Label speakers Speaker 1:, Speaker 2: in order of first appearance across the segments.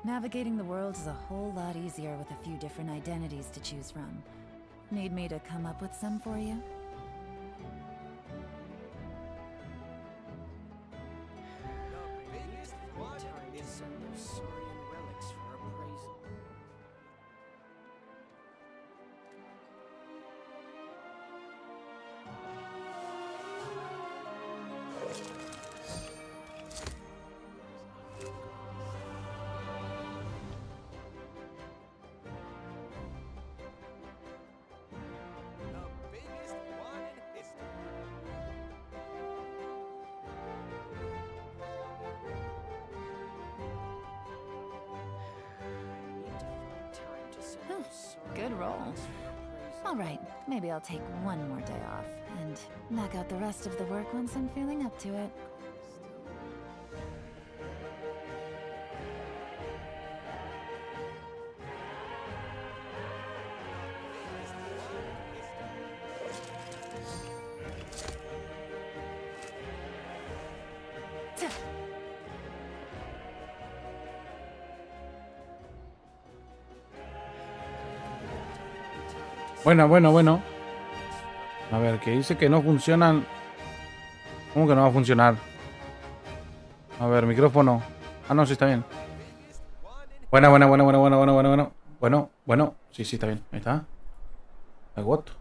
Speaker 1: Navigating the world is a whole lot easier with a few different identities to choose from. Need me to come up with some for you? Good roll. All right, maybe I'll take one more day off and knock out the rest of the work once I'm feeling up to it.
Speaker 2: Bueno. A ver, que dice que no funcionan. ¿Cómo que no va a funcionar? A ver, micrófono. Ah, no, sí está bien. Bueno. Sí, está bien. Ahí está. Agoto.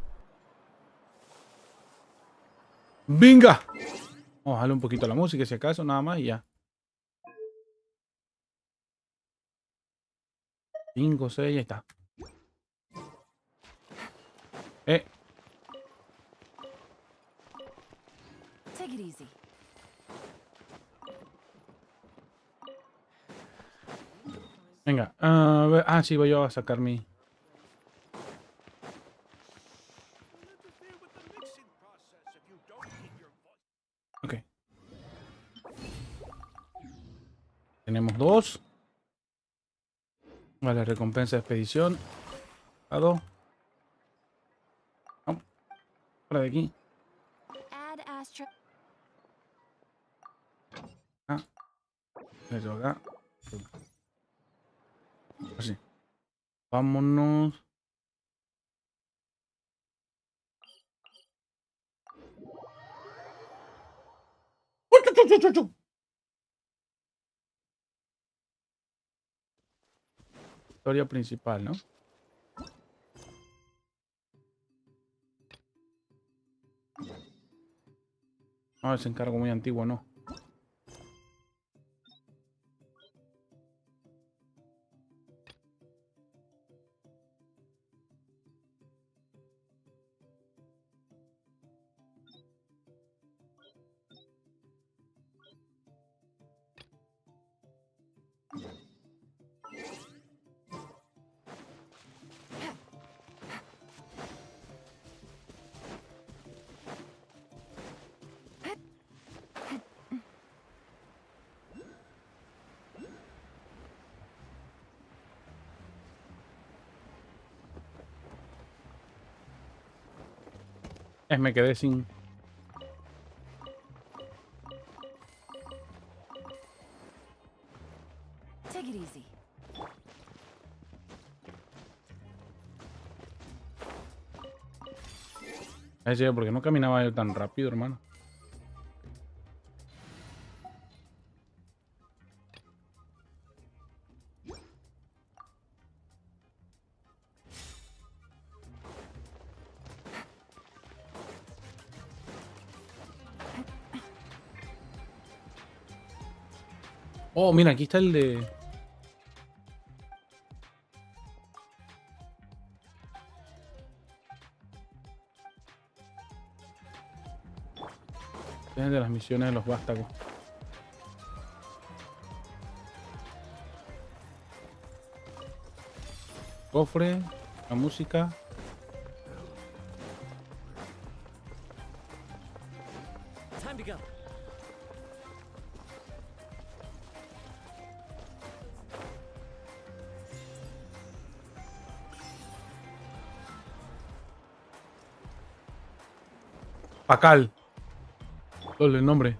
Speaker 2: ¡Venga! Vamos a bajarle un poquito la música, si acaso, nada más y ya. 5, 6, ahí está.
Speaker 1: Take it easy.
Speaker 2: Venga, a ver. Ah, sí, voy yo a sacar mi. Ok. Tenemos 2. Vale, recompensa de expedición. Vamos. Fuera de aquí. Eso acá. Así. Vámonos. Historia principal, ¿no? No, ese encargo muy antiguo, no. Me quedé sin...
Speaker 1: Take it easy.
Speaker 2: Porque no caminaba yo tan rápido, hermano. Oh, mira, aquí está el de... Este es el de las misiones de los vástagos. Cofre, la música.
Speaker 3: Time to go.
Speaker 2: Pacal. Doble el nombre.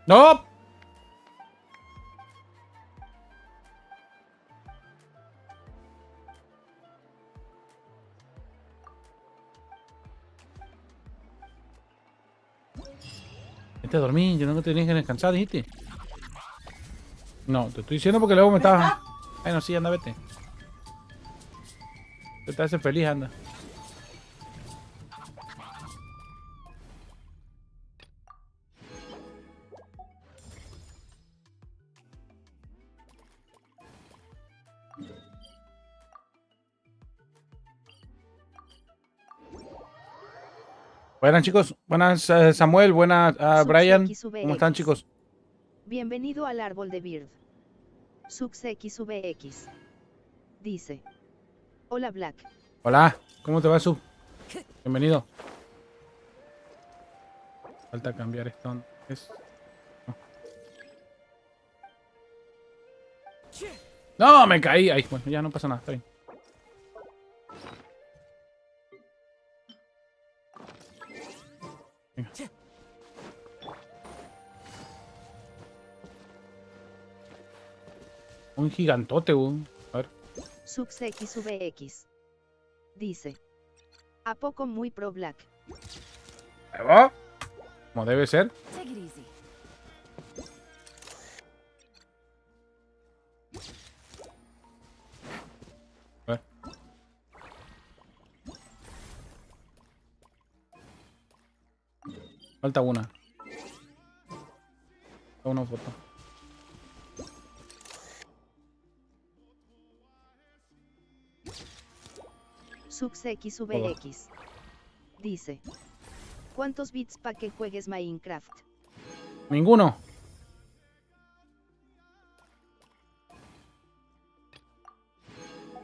Speaker 2: ¡No! Vete a dormir, yo no te tenías que descansar, dijiste. No, te estoy diciendo porque luego me estabas... Ay, no, sí, anda, vete. Te hace feliz, anda. Buenas, chicos. Buenas, Samuel. Buenas, Brian. ¿Cómo están, chicos?
Speaker 4: Bienvenido al árbol de Bird. X dice: hola Black.
Speaker 2: Hola. ¿Cómo te va, Sub? Bienvenido. Falta cambiar esto. No, me caí. Ay, bueno, ya no pasa nada. Está bien. Venga. Un gigantote, weón. A ver.
Speaker 4: X dice: ¿a poco muy pro Black?
Speaker 2: Ahí va. Como debe ser.
Speaker 1: Take it easy.
Speaker 2: A ver. Falta una. Falta una foto.
Speaker 4: X dice: ¿cuántos bits pa' que juegues Minecraft?
Speaker 2: Ninguno.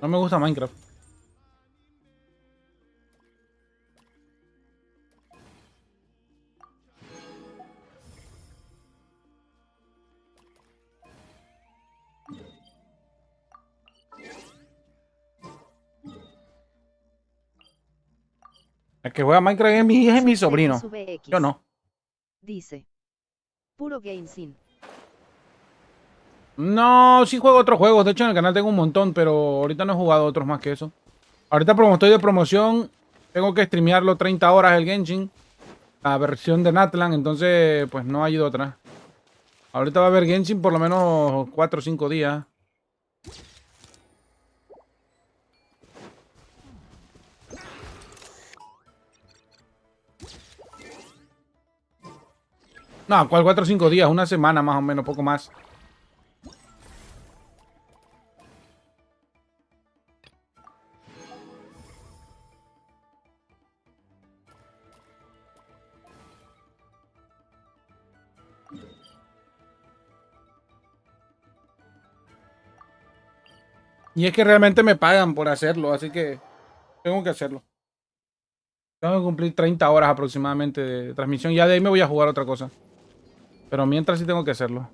Speaker 2: No me gusta Minecraft. El que juega Minecraft es mi sobrino. Yo no.
Speaker 4: Dice: puro game sin.
Speaker 2: No, sí juego otros juegos. De hecho, en el canal tengo un montón, pero ahorita no he jugado otros más que eso. Ahorita como estoy de promoción, tengo que streamearlo 30 horas el Genshin. La versión de Natlan, entonces pues no ha ido otra. Ahorita va a haber Genshin por lo menos 4 o 5 días. No, ¿cuál 4 o 5 días? Una semana más o menos, poco más. Y es que realmente me pagan por hacerlo, así que tengo que hacerlo. Tengo que cumplir 30 horas aproximadamente de transmisión. Ya de ahí me voy a jugar otra cosa. Pero mientras sí tengo que hacerlo.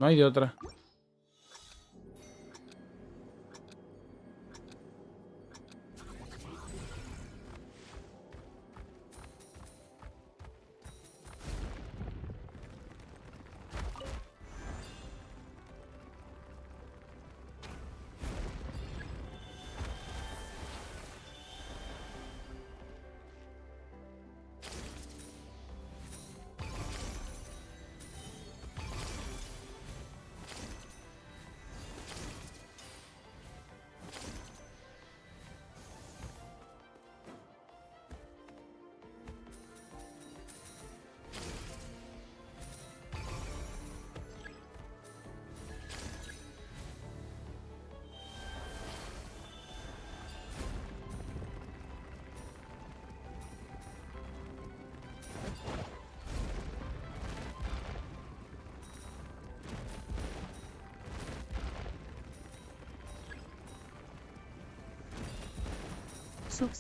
Speaker 2: No hay de otra.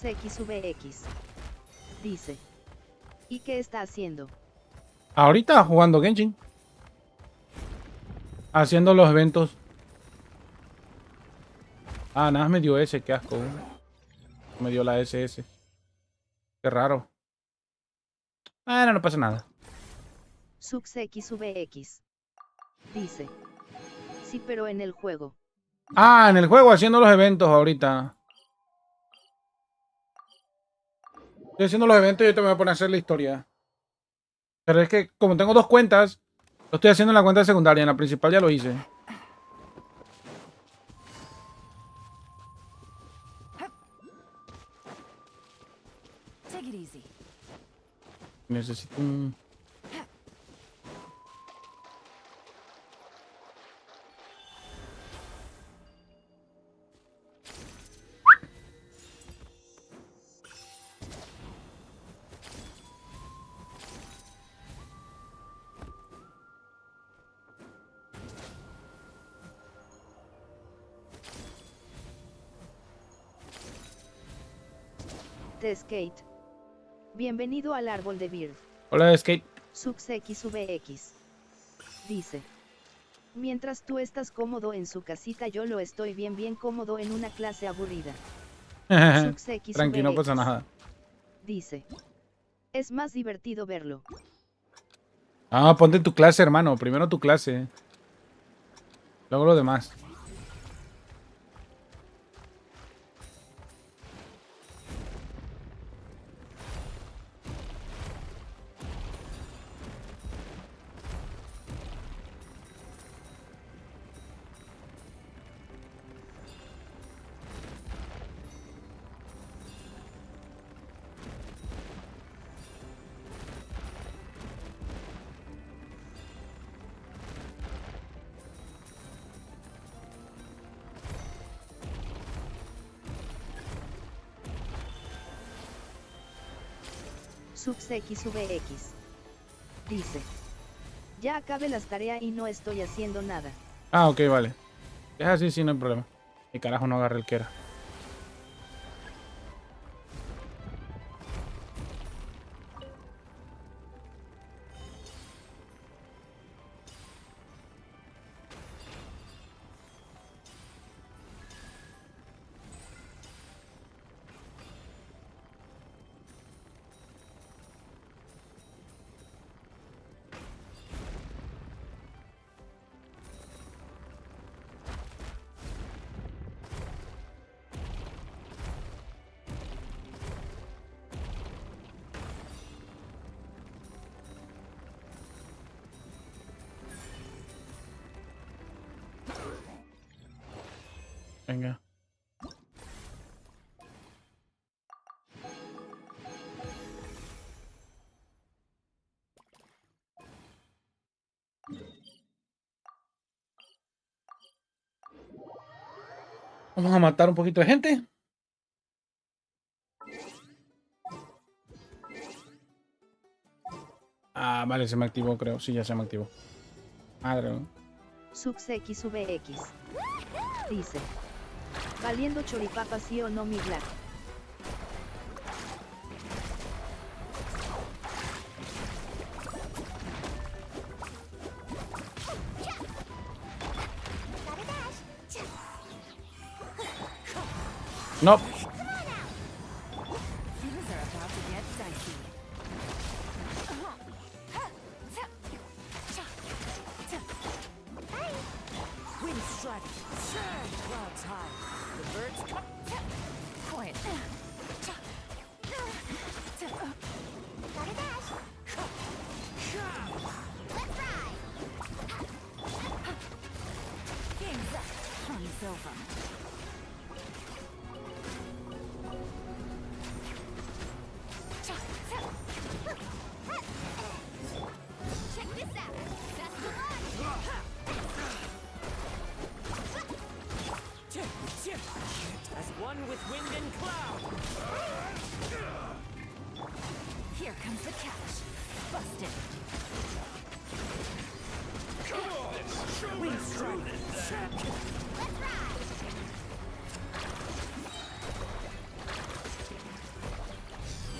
Speaker 4: X dice: ¿y qué está haciendo?
Speaker 2: Ahorita jugando Genshin. Haciendo los eventos. Ah, nada más me dio ese, qué asco. Me dio la SS. Qué raro. Bueno, no pasa nada.
Speaker 4: Sux XVX. Dice. Sí, pero en el juego.
Speaker 2: Ah, en el juego haciendo los eventos ahorita. Estoy haciendo los eventos y ahorita me voy a poner a hacer la historia. Pero es que como tengo dos cuentas, lo estoy haciendo en la cuenta secundaria. En la principal ya lo hice.
Speaker 1: Take it easy.
Speaker 2: Necesito un...
Speaker 4: The Skate. Bienvenido al árbol de Beard.
Speaker 2: Hola, Skate.
Speaker 4: Sux XVX. Dice. Mientras tú estás cómodo en su casita, yo lo estoy bien cómodo en una clase aburrida. Sux XVX.
Speaker 2: Tranqui, no pasa nada.
Speaker 4: Dice. Es más divertido verlo.
Speaker 2: Ah, ponte tu clase, hermano. Primero tu clase. Luego lo demás.
Speaker 4: Sux XVX. Dice. Ya acabé las tareas y no estoy haciendo nada.
Speaker 2: Ah, ok, vale. Es así, sí, no hay problema. Mi carajo no agarré el que era. Venga. Vamos a matar un poquito de gente. Ah, vale, se me activó, creo. Sí, ya se me activó. Madre, ¿no?
Speaker 4: Sux XVX. Dice. Valiendo choripapa sí o no mi Black.
Speaker 2: No.
Speaker 1: Things are about to get dicey.
Speaker 3: Wind strike. Clouds high. The birds come.
Speaker 1: Quiet. Game's up. Fun's over.
Speaker 5: Check this out. That's the one.
Speaker 3: As one with wind and cloud.
Speaker 1: Here comes the catch. Busted.
Speaker 3: Wind strike.
Speaker 5: Let's ride.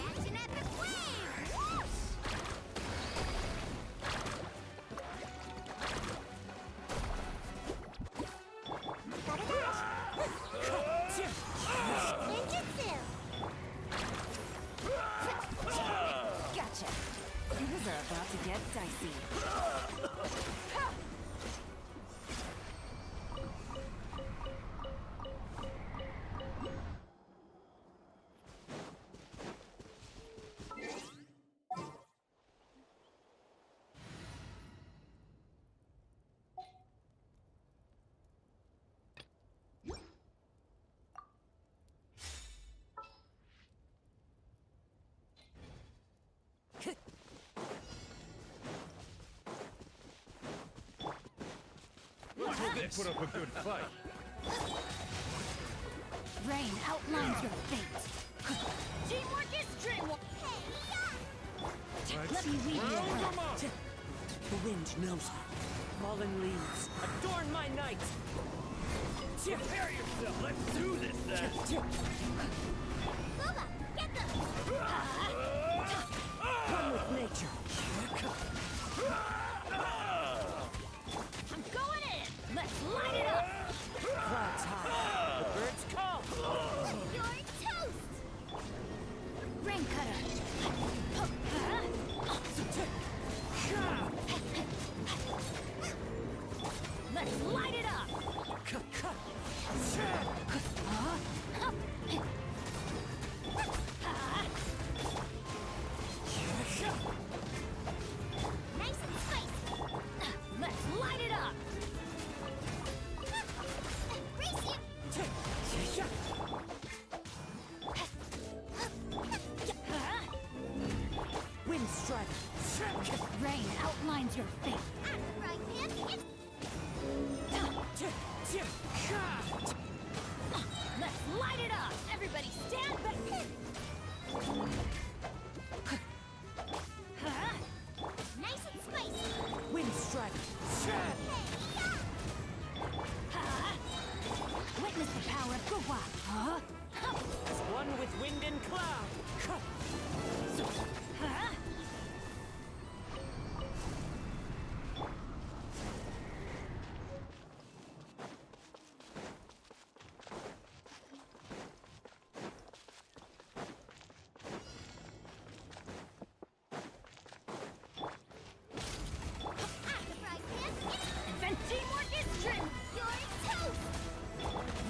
Speaker 5: Action at the flames. Ninjutsu.
Speaker 1: Gotcha.
Speaker 3: get dicey.
Speaker 6: Put up a good fight.
Speaker 5: Rain outlines your fate. Teamwork is dreamwork. Let me lead you
Speaker 6: Round
Speaker 5: around.
Speaker 6: 'em up.
Speaker 3: The wind knows me. Fallen leaves, adorn my night.
Speaker 6: Prepare yourself. Let's do this then.
Speaker 5: Booba, get them.
Speaker 3: One with nature.
Speaker 5: I'm going in. Let's light it up.
Speaker 3: Clouds high. The birds call.
Speaker 5: You're toast. Rain cutter. Let's light it up. Nice and spicy. Let's light it up. Race you.
Speaker 3: Wind strider.
Speaker 5: Rain outlines your fate. Let's light it up. Everybody stand back. Nice and spicy.
Speaker 3: Wind strider.
Speaker 5: Witness the power of Gua.
Speaker 3: One with wind and cloud.
Speaker 5: Event teamwork is trim. You're toast.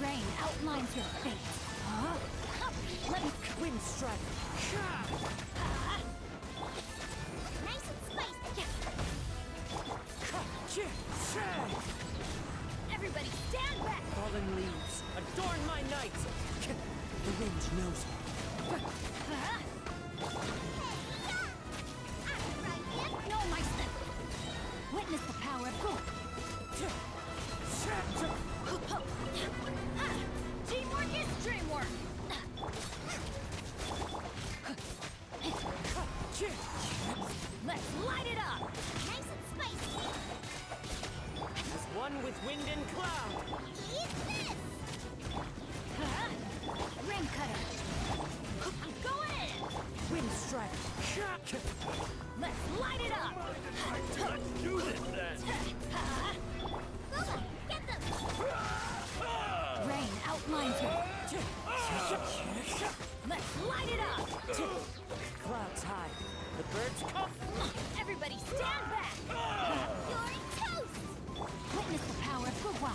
Speaker 5: Rain outlines your fate. Let me.
Speaker 3: Wind strider.
Speaker 5: Nice and spicy. Everybody stand back.
Speaker 3: Fallen leaves, adorn my night. The wind knows me.
Speaker 5: No, my son. Witness the power of Gua. Teamwork is dreamwork. Let's light it up. Nice and spicy.
Speaker 3: As one with wind and cloud.
Speaker 5: Eat this. Ring cutter. I'm going in.
Speaker 3: Wind strider.
Speaker 5: Let's light it up.
Speaker 6: Let's do this then.
Speaker 5: Booba, get them. Rain outlines your. Let's light it up.
Speaker 3: Clouds high. The birds call.
Speaker 5: Everybody stand back. You're toast. Witness the power of Gua.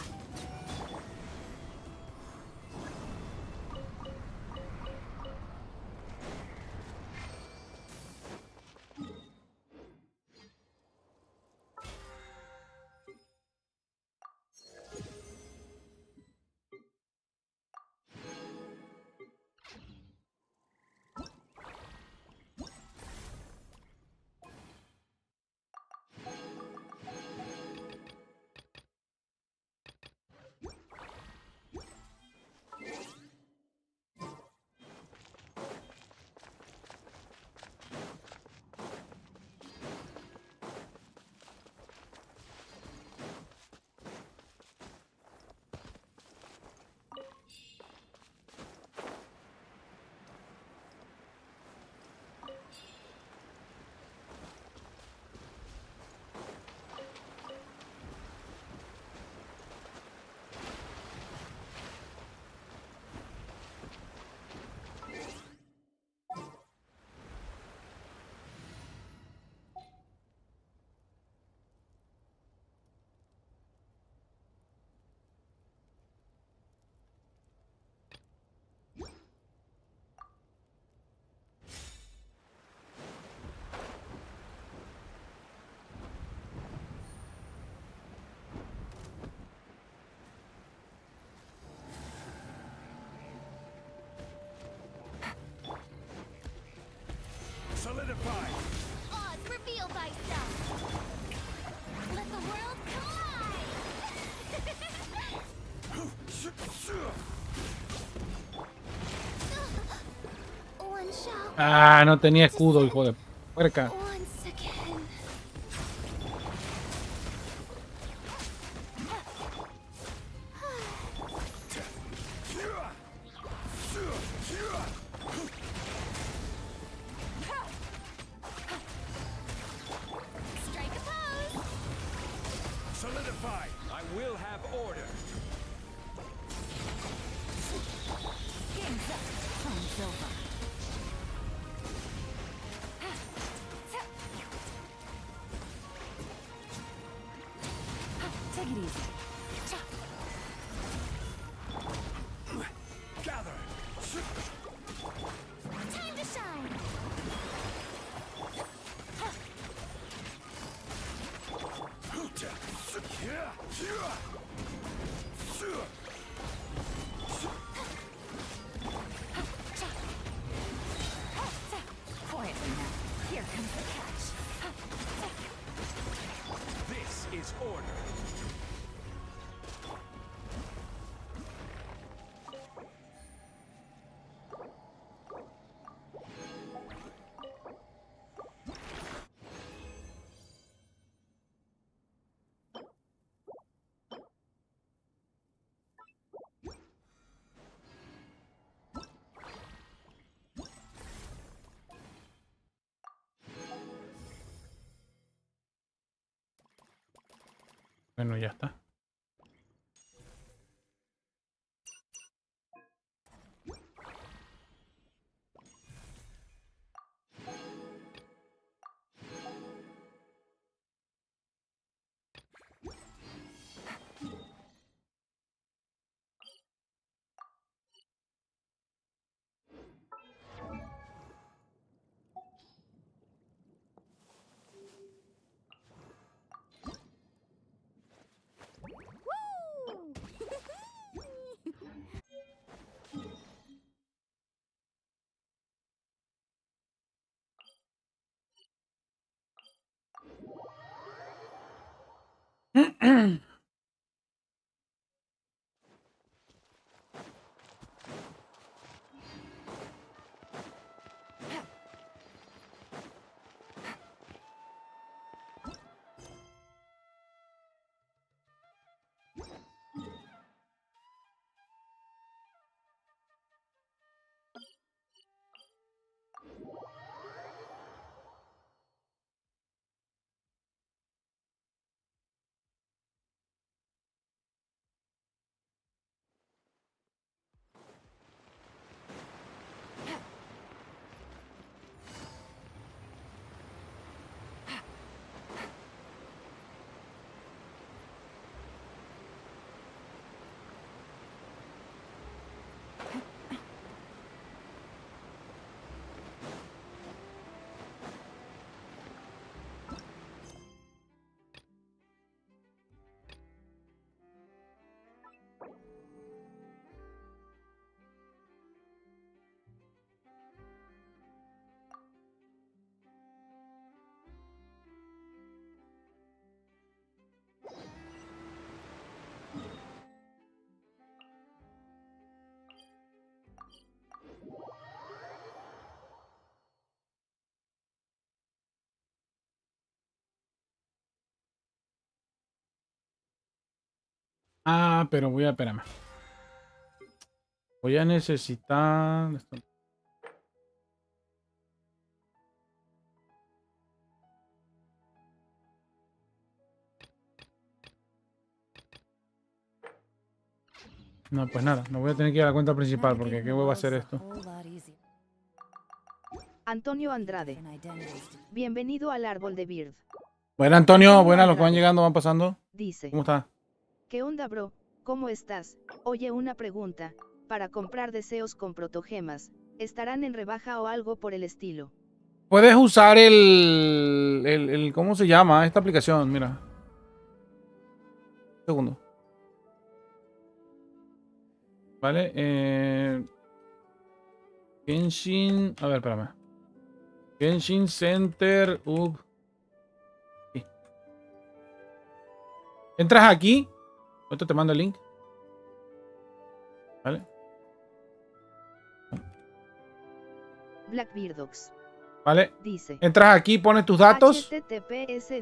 Speaker 5: Oz, reveal thyself. Let the world collide. One shall
Speaker 2: Ah, no tenía escudo, hijo de puerca.
Speaker 5: once again. Strike a pose.
Speaker 6: Solidify. I will have order.
Speaker 1: Game's up. Time's over. Take it easy.
Speaker 6: Gather.
Speaker 5: Time to shine.
Speaker 1: Quietly now. Here comes the catch.
Speaker 6: This is order.
Speaker 2: Bueno, ya está. Ah, pero voy a... Espérame. Voy a necesitar... No, pues nada. No voy a tener que ir a la cuenta principal porque qué huevo va a hacer esto.
Speaker 4: Antonio Andrade. Bienvenido al árbol de Bird.
Speaker 2: Bueno, Antonio. Buenas, los que van llegando, van pasando.
Speaker 4: Dice.
Speaker 2: ¿Cómo está?
Speaker 4: ¿Qué onda, bro? ¿Cómo estás? Oye, una pregunta. Para comprar deseos con protogemas, ¿estarán en rebaja o algo por el estilo?
Speaker 2: Puedes usar ¿cómo se llama? Esta aplicación, mira. Un segundo. Vale, Genshin... A ver, espérame. Genshin Center. Sí. Entras aquí. Esto te mando el link. ¿Vale?
Speaker 4: Blackbeardox.
Speaker 2: ¿Vale?
Speaker 4: Dice.
Speaker 2: Entras aquí, pones tus datos.
Speaker 4: https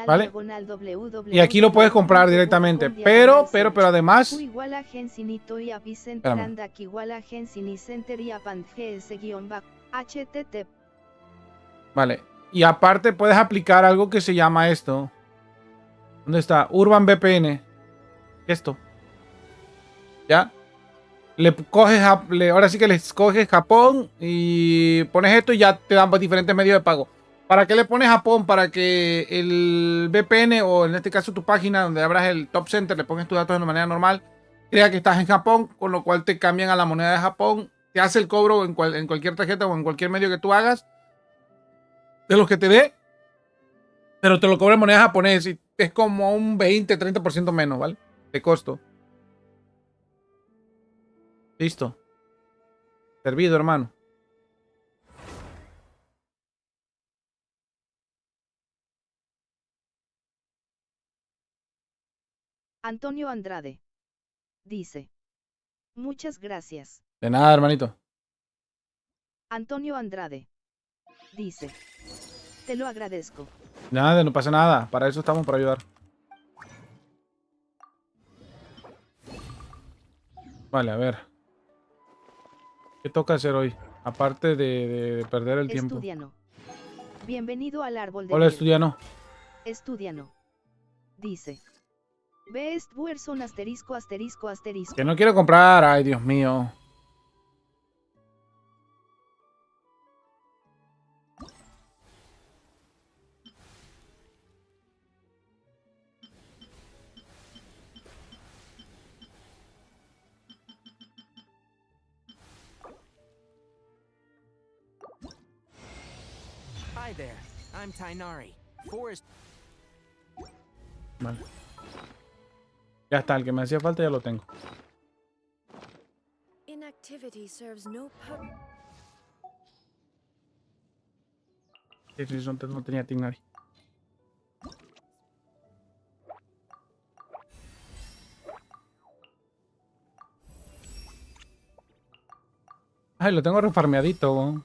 Speaker 2: ¿Vale?
Speaker 4: www.
Speaker 2: Y aquí lo puedes comprar directamente. Pero además. Espérame.
Speaker 4: http.
Speaker 2: Vale. Y aparte puedes aplicar algo que se llama esto. ¿Dónde está? Urban VPN. Esto. ¿Ya? Ahora sí que le escoges Japón y pones esto y ya te dan diferentes medios de pago. ¿Para qué le pones Japón? Para que el VPN o en este caso tu página donde abras el Top Center, le pones tus datos de manera normal, crea que estás en Japón, con lo cual te cambian a la moneda de Japón, te hace el cobro en cualquier tarjeta o en cualquier medio que tú hagas de los que te dé, pero te lo cobra en moneda japonesa y es como un 20-30% menos, ¿vale? De costo. Listo. Servido, hermano.
Speaker 4: Antonio Andrade. Dice. Muchas gracias.
Speaker 2: De nada, hermanito.
Speaker 4: Antonio Andrade. Dice. Te lo agradezco.
Speaker 2: Nada, no pasa nada. Para eso estamos, para ayudar. Vale, a ver. ¿Qué toca hacer hoy? Aparte de perder el tiempo.
Speaker 4: Estudiano. Bienvenido al árbol de
Speaker 2: Hola,
Speaker 4: viernes.
Speaker 2: estudiano.
Speaker 4: Estudiano. Dice. Despues asterisco asterisco asterisco.
Speaker 2: Que no quiero comprar. Ay, Dios mío.
Speaker 6: Hi there. I'm Tainari. Forest.
Speaker 2: Vale. Ya está, el que me hacía falta ya lo tengo.
Speaker 3: Inactivity serves no purpose.
Speaker 2: Antes no tenía Tignari. Ay, lo tengo refarmeadito.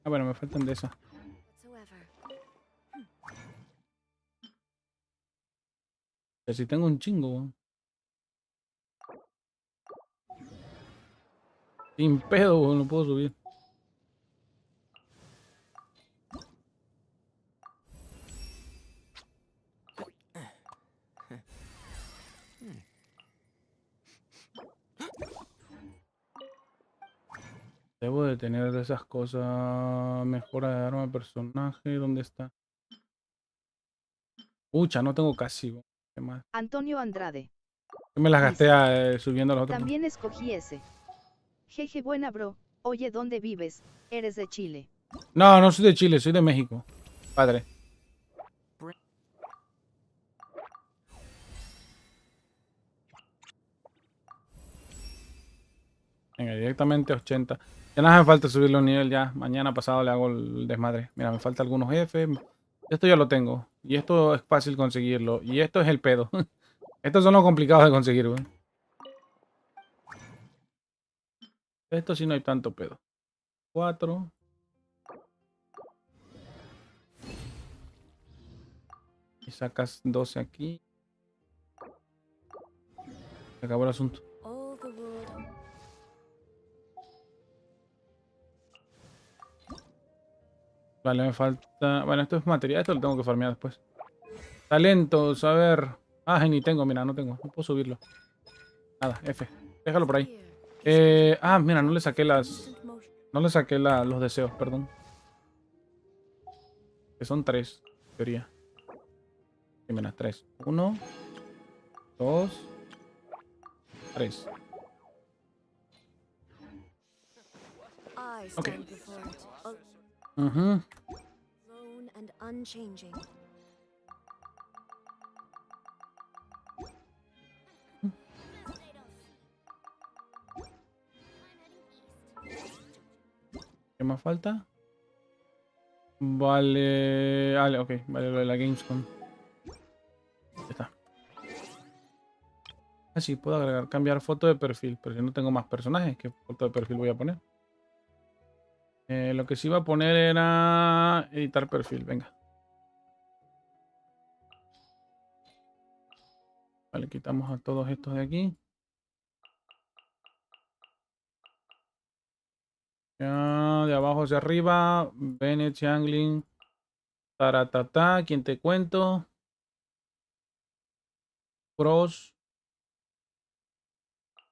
Speaker 2: Ah, bueno, me faltan de esas.
Speaker 3: Whatsoever.
Speaker 2: Pero si tengo un chingo. Sin pedo, no puedo subir. Debo de tener de esas cosas. Mejora de arma de personaje. ¿Dónde está? Ucha, no tengo casi. ¿Qué más?
Speaker 4: Antonio Andrade.
Speaker 2: Yo me las gasté subiendo a los otros.
Speaker 4: También escogí ese. Jeje buena bro. Oye, ¿dónde vives? Eres de Chile.
Speaker 2: No, no soy de Chile, soy de México. Padre. Venga, directamente a 80. Ya no hace falta subirlo un nivel ya. Mañana pasado le hago el desmadre. Mira, me falta algunos jefes. Esto ya lo tengo. Y esto es fácil conseguirlo. Y esto es el pedo. Estos son los complicados de conseguir, güey. Esto sí no hay tanto pedo. 4. Y sacas 12 aquí. Se acabó el asunto.
Speaker 3: All the world.
Speaker 2: Vale, me falta... Bueno, esto es material. Esto lo tengo que farmear después. Talentos, a ver. Ah, ni tengo, mira, no tengo. No puedo subirlo. Nada, F. Déjalo por ahí. Mira, no le saqué las... No le saqué los deseos, perdón. Que son 3, en teoría. Sí, mira, 3. 1, 2, 3.
Speaker 3: I
Speaker 2: Ok.
Speaker 3: stand before it,
Speaker 2: Ujú.
Speaker 3: alone and unchanging.
Speaker 2: ¿Qué más falta? Vale, vale, ok, vale lo de la Gamescom. Ya está. Ah, sí, puedo agregar, cambiar foto de perfil, pero si no tengo más personajes, ¿qué foto de perfil voy a poner? Lo que sí iba a poner era editar perfil, venga. Vale, quitamos a todos estos de aquí. Ya, de abajo hacia arriba, Bennett, Changlin, taratata, ¿quién te cuento? Cross.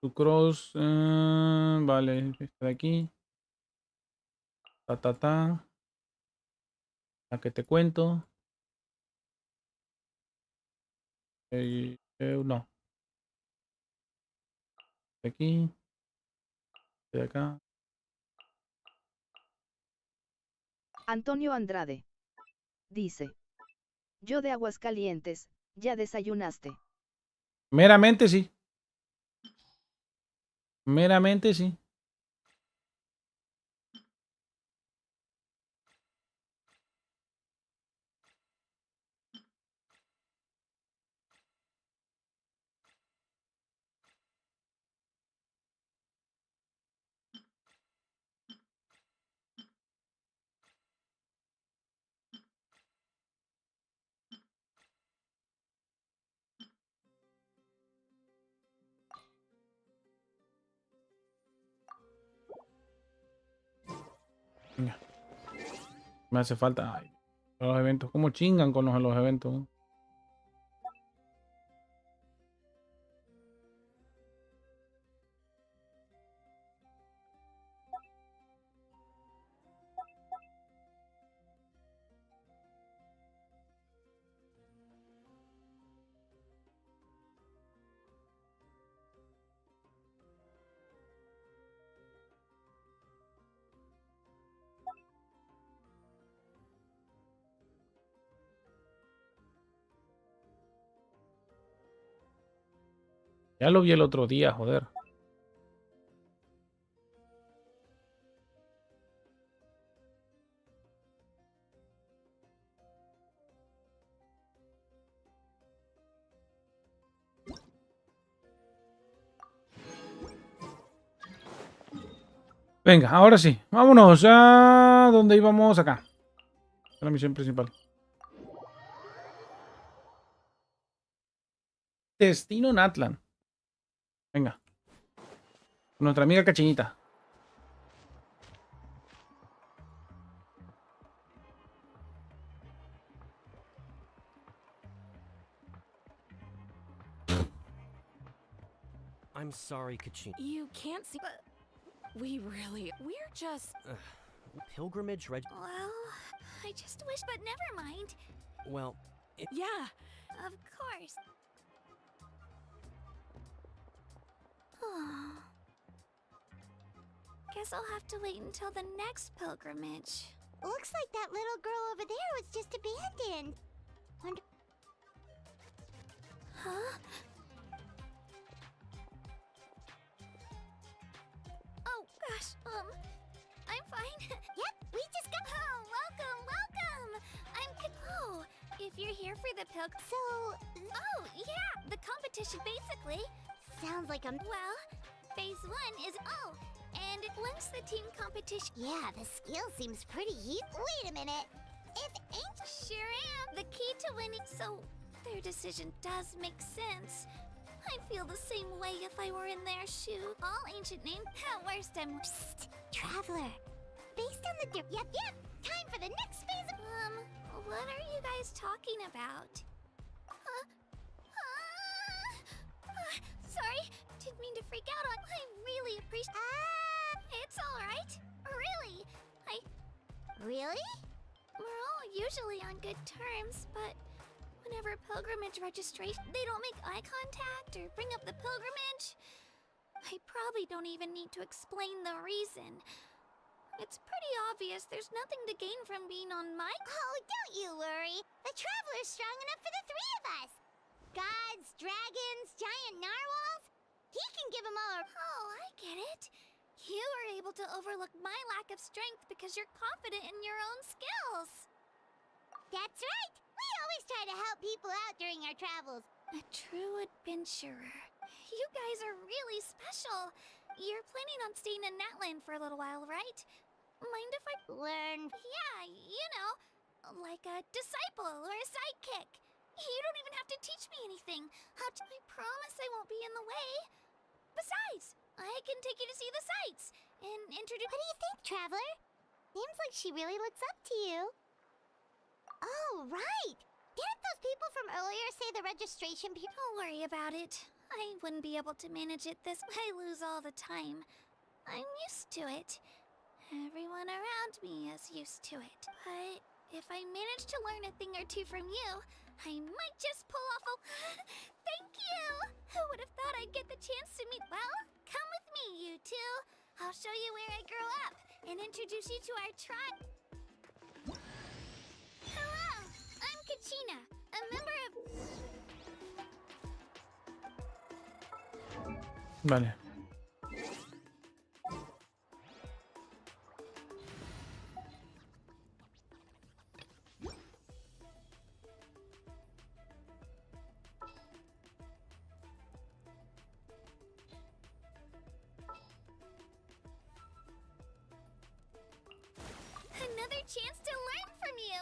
Speaker 2: Tu cross, vale, este de aquí. Ta. La que te cuento. No, de aquí, de acá.
Speaker 4: Antonio Andrade. Dice. Yo de Aguascalientes, ¿ya desayunaste?
Speaker 2: Meramente sí. Meramente sí. Venga, me hace falta. Ay, los eventos, ¿cómo chingan con los eventos? Ya lo vi el otro día, joder. Venga, ahora sí. Vámonos a donde íbamos acá. La misión principal. Destino Natlan. Venga. Nuestra amiga Cachinita.
Speaker 6: I'm sorry, Kachin.
Speaker 3: You can't see, but we're just.
Speaker 6: Pilgrimage reg.
Speaker 5: Well, I just wish, but never mind.
Speaker 6: Well,
Speaker 3: Yeah.
Speaker 5: Of course. Guess I'll have to wait until the next pilgrimage.
Speaker 7: Looks like that little girl over there was just abandoned.
Speaker 5: Huh? Oh gosh, I'm fine.
Speaker 7: Yep, we just got.
Speaker 5: Oh, welcome. Oh, if you're here for the
Speaker 7: So,
Speaker 5: Oh, yeah, the competition basically.
Speaker 7: sounds like
Speaker 5: Well, phase 1 is and once the team competition.
Speaker 7: Yeah, the skill seems pretty Wait a minute. If ain't.
Speaker 5: Sure am. The key to winning. So, their decision does make sense. I'd feel the same way if I were in their shoe. All ancient name. At worst, I'm.
Speaker 7: Psst, Traveler. Based on the Yep. Time for the next phase of.
Speaker 5: What are you guys talking about? Sorry, didn't mean to freak out on. I really appreciate. It's all right. Really,
Speaker 7: Really?
Speaker 5: we're all usually on good terms, but whenever pilgrimage registration, they don't make eye contact or bring up the pilgrimage. I probably don't even need to explain the reason. It's pretty obvious there's nothing to gain from being on my.
Speaker 7: Oh, don't you worry. The Traveler's strong enough for the three of us. Gods, dragons, giant narwhals. He can give them all a.
Speaker 5: Oh, I get it. You were able to overlook my lack of strength because you're confident in your own skills.
Speaker 7: That's right! We always try to help people out during our travels.
Speaker 5: A true adventurer. You guys are really special. You're planning on staying in Natland for a little while, right? Mind if I
Speaker 7: Learn.
Speaker 5: Yeah, you know, like a disciple or a sidekick. You don't even have to teach me anything. I promise I won't be in the way. Besides, I can take you to see the sights and introduce.
Speaker 7: What do you think, Traveler? Seems like she really looks up to you. Oh, right! Didn't those people from earlier say the registration people?
Speaker 5: Don't worry about it. I wouldn't be able to manage it this way. I lose all the time. I'm used to it. Everyone around me is used to it. But if I manage to learn a thing or two from you, I might just pull off a... Thank you! Who would have thought I'd get the chance to meet... Well, come with me, you two. I'll show you where I grew up and introduce you to our tribe. Hello, I'm Kachina, a member of...
Speaker 2: Vale.
Speaker 5: Another chance to learn from you!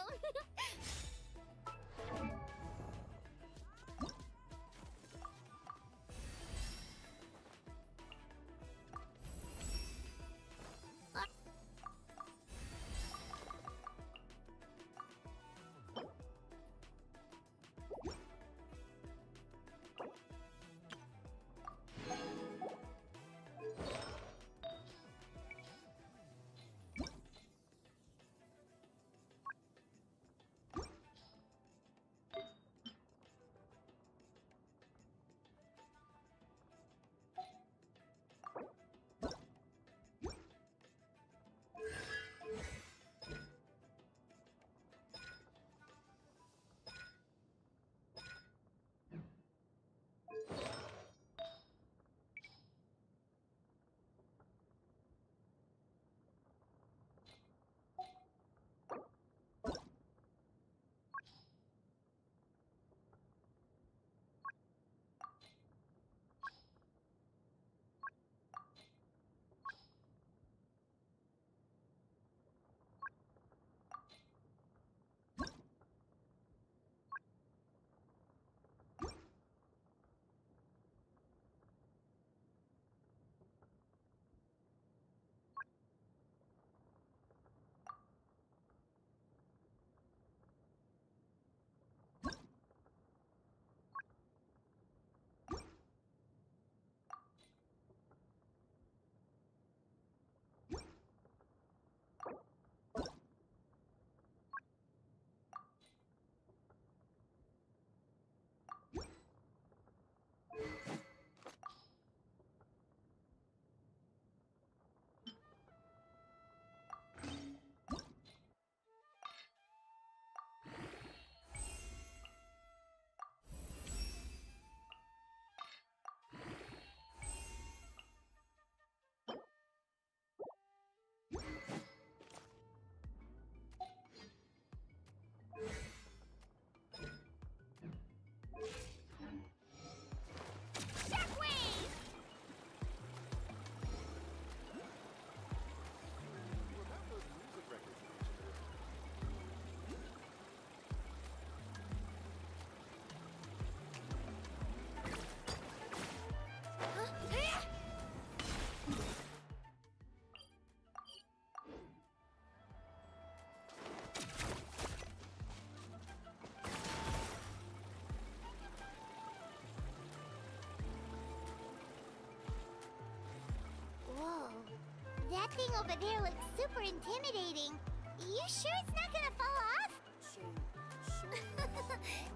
Speaker 7: That thing over there looks super intimidating. You sure it's not gonna fall off?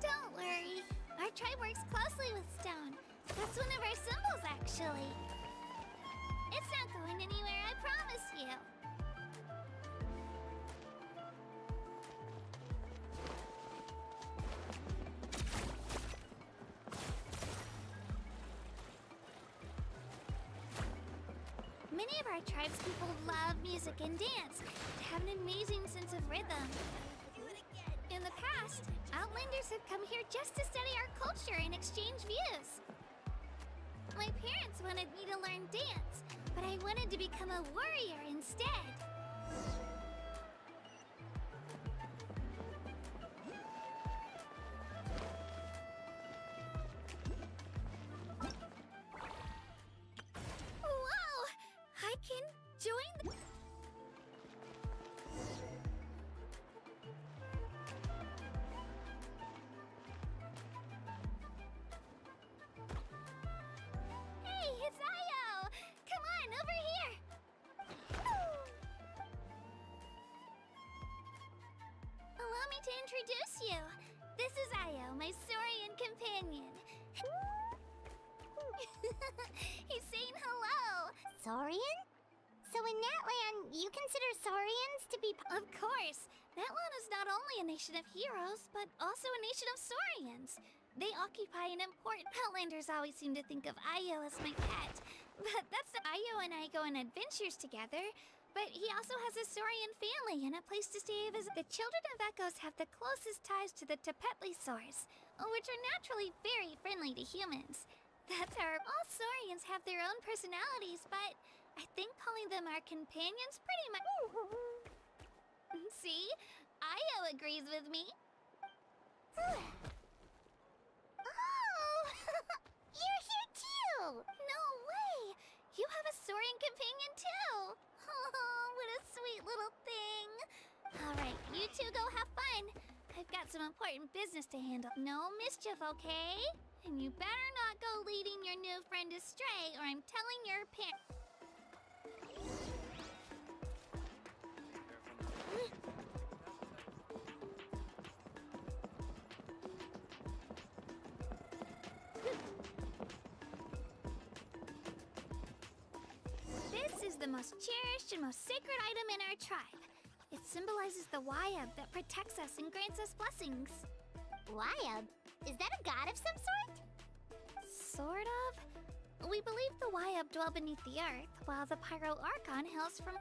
Speaker 5: Don't worry. Our tribe works closely with stone. That's one of our symbols, actually. It's not going anywhere, I promise you. Many of our tribespeople love music and dance. They have an amazing sense of rhythm. In the past, Outlanders have come here just to study our culture and exchange views. My parents wanted me to learn dance, but I wanted to become a warrior instead. Whoa! I can join the... Hey, it's Io! Come on, over here! Allow me to introduce you. This is Io, my Saurian companion. He's saying hello.
Speaker 7: Saurian? So in Natland, you consider Saurians to be...
Speaker 5: Of course. Natlan is not only a nation of heroes, but also a nation of Saurians. They occupy an important... Outlanders always seem to think of Io as my pet. But that's... Io and I go on adventures together. But he also has a Saurian family and a place to stay visit. The children of Echoes have the closest ties to the Tepetli Saurs, which are naturally very friendly to humans. That's our... All Saurians have their own personalities, but I think calling them our companions pretty much... See? Io agrees with me.
Speaker 7: Oh! You're here too!
Speaker 5: No way! You have a Saurian companion too! Oh, what a sweet little thing! Alright, you two go have fun. I've got some important business to handle. No mischief, okay? And you better not go leading your new friend astray, or I'm telling your parents. This is the most cherished and most sacred item in our tribe. It symbolizes the Wayab that protects us and grants us blessings.
Speaker 7: Wayab? Is that a god of some sort?
Speaker 5: Sort of. We believe the Wayab dwell beneath the earth, while the Pyro Archon hails from...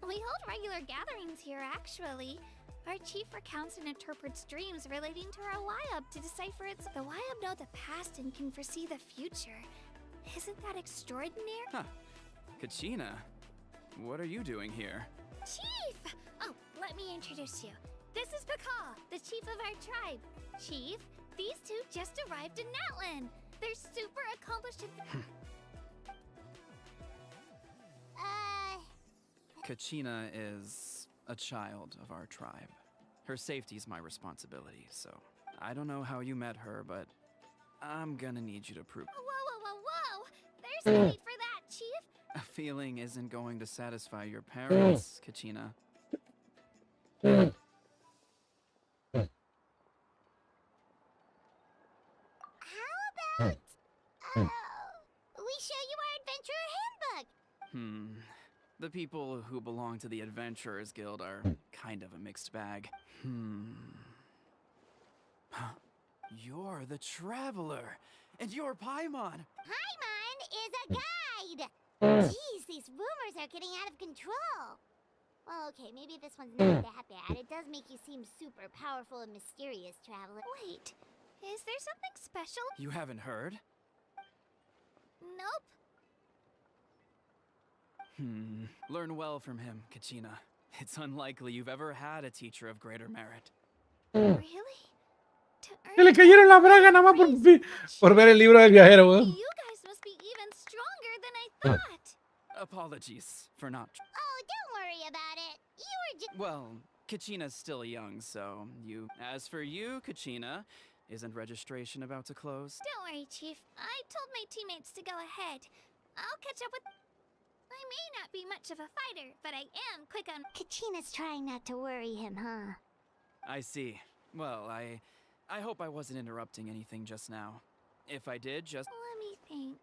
Speaker 5: We hold regular gatherings here, actually. Our chief recounts and interprets dreams relating to our Wayab to decipher its... The Wayab know the past and can foresee the future. Isn't that extraordinary?
Speaker 6: Huh. Kachina, what are you doing here?
Speaker 5: Chief! Oh, let me introduce you. This is Pakal, the chief of our tribe. Chief, these two just arrived in Natlan. They're super accomplished in...
Speaker 6: Kachina is a child of our tribe. Her safety's my responsibility, so I don't know how you met her, but I'm gonna need you to prove...
Speaker 5: Whoa! There's no need for that, Chief.
Speaker 6: A feeling isn't going to satisfy your parents, Kachina.
Speaker 7: How about... we show you our adventurer handbook?
Speaker 6: The people who belong to the Adventurers Guild are kind of a mixed bag. You're the Traveler, and you're Paimon.
Speaker 7: Paimon is a guide! Jeez, these rumors are getting out of control. Well, okay, maybe this one's not that bad. It does make you seem super powerful and mysterious, Traveler.
Speaker 5: Wait, is there something special?
Speaker 6: You haven't heard?
Speaker 5: Nope.
Speaker 6: Learn well from him, Kachina. It's unlikely you've ever had a teacher of greater merit.
Speaker 5: Really? To
Speaker 2: Que le cayeron la braga nada más por ver el libro del viajero, weón.
Speaker 5: You guys must be even stronger than I thought.
Speaker 6: Apologies for not...
Speaker 7: Oh, don't worry about it. You were just...
Speaker 6: Well, Kachina's still young, so you... As for you, Kachina, isn't registration about to close?
Speaker 5: Don't worry, Chief. I told my teammates to go ahead. I'll catch up with... I may not be much of a fighter, but I am quick on...
Speaker 7: Kachina's trying not to worry him, huh?
Speaker 6: I see. Well, I hope I wasn't interrupting anything just now. If I did, just...
Speaker 5: Let me think.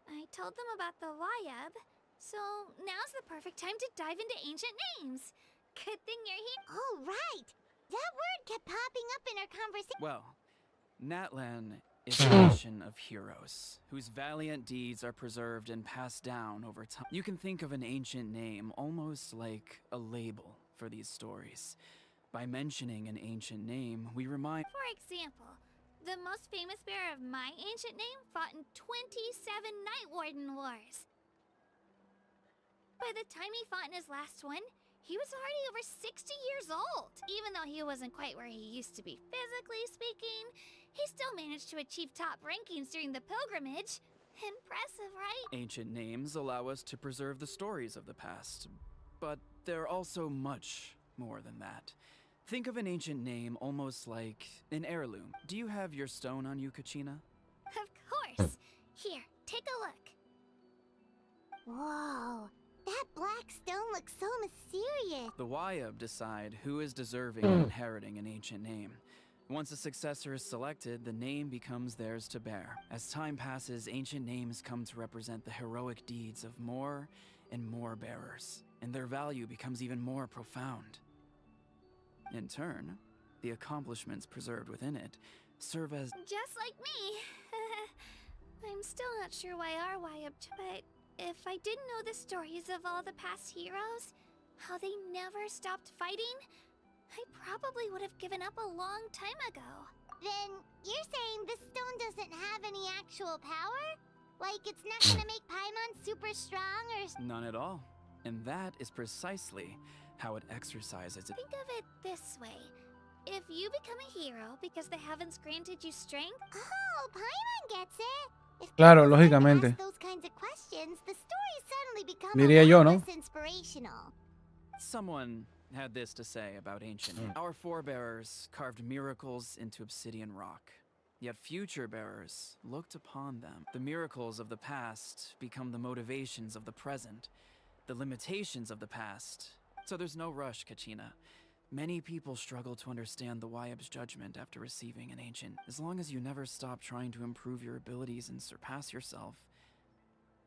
Speaker 5: I told them about the Wayab, so now's the perfect time to dive into ancient names. Good thing you're here.
Speaker 7: Oh, right! That word kept popping up in our conversation.
Speaker 6: Well, Natlan is a nation of heroes, whose valiant deeds are preserved and passed down over time. You can think of an ancient name almost like a label for these stories. By mentioning an ancient name, we remind...
Speaker 5: For example, the most famous bear of my ancient name fought in 27 Night Warden Wars. By the time he fought in his last one, he was already over 60 years old. Even though he wasn't quite where he used to be physically speaking, he still managed to achieve top rankings during the pilgrimage. Impressive, right?
Speaker 6: Ancient names allow us to preserve the stories of the past, but they're also much more than that. Think of an ancient name almost like an heirloom. Do you have your stone on you, Kachina?
Speaker 5: Of course. Here, take a look.
Speaker 7: Whoa, that black stone looks so mysterious.
Speaker 6: The Wayab decide who is deserving of inheriting an ancient name. Once a successor is selected, the name becomes theirs to bear. As time passes, ancient names come to represent the heroic deeds of more and more bearers, and their value becomes even more profound. In turn, the accomplishments preserved within it serve as...
Speaker 5: Just like me. I'm still not sure why our Wayab, but if I didn't know the stories of all the past heroes, how they never stopped fighting, I probably would have given up a long time ago.
Speaker 7: Then you're saying this stone doesn't have any actual power? Like it's not gonna make Paimon super strong or...
Speaker 6: None at all. And that is precisely how it exercises its...
Speaker 5: Think of it this way. If you become a hero because the heavens granted you strength...
Speaker 7: Oh, Paimon gets it. If
Speaker 2: Claro,
Speaker 7: people start to
Speaker 2: lógicamente.
Speaker 7: ask those kinds of questions, the stories suddenly become
Speaker 2: Diría
Speaker 7: a
Speaker 2: yo,
Speaker 7: lot
Speaker 2: ¿no?
Speaker 7: less inspirational.
Speaker 6: Someone had this to say about ancient. Our forebearers carved miracles into obsidian rock. Yet future bearers looked upon them. The miracles of the past become the motivations of the present, the limitations of the past. So there's no rush, Kachina. Many people struggle to understand the Wayab's judgment after receiving an ancient. As long as you never stop trying to improve your abilities and surpass yourself,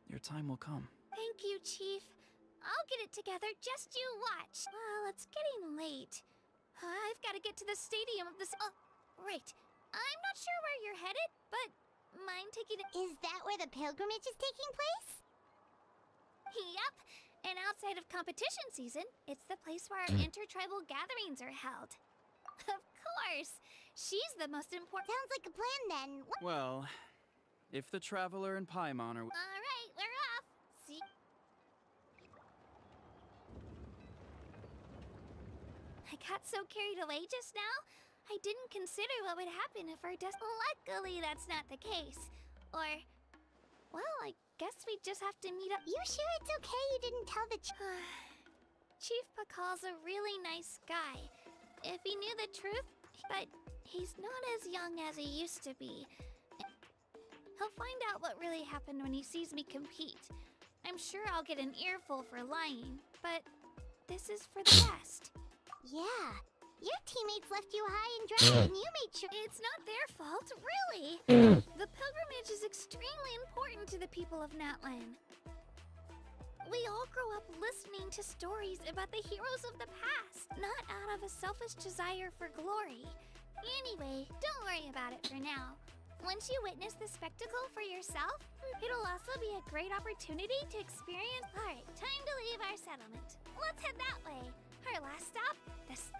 Speaker 6: your time will come.
Speaker 5: Thank you, Chief. I'll get it together, just you watch. Well, it's getting late. I've got to get to the stadium of this... Oh, right. I'm not sure where you're headed, but mind taking a...
Speaker 7: Is that where the pilgrimage is taking place?
Speaker 5: Yep. And outside of competition season, it's the place where our intertribal gatherings are held. Of course. She's the most important...
Speaker 7: Sounds like a plan then.
Speaker 6: Well, if the traveler and Paimon are...
Speaker 5: All right, we're off. See... I got so carried away just now, I didn't consider what would happen if our Luckily, that's not the case. Or... Well, I guess we just have to meet up...
Speaker 7: You sure it's okay you didn't tell the
Speaker 5: Chief Pakal's a really nice guy. If he knew the truth, but he's not as young as he used to be. He'll find out what really happened when he sees me compete. I'm sure I'll get an earful for lying, but this is for the best.
Speaker 7: Yeah, your teammates left you high and dry and you made sure...
Speaker 5: It's not their fault, really. The pilgrimage is extremely important to the people of Natlan. We all grow up listening to stories about the heroes of the past, not out of a selfish desire for glory. Anyway, don't worry about it for now. Once you witness the spectacle for yourself, it'll also be a great opportunity to experience... Alright, time to leave our settlement. Let's head that way. Our last stop, this...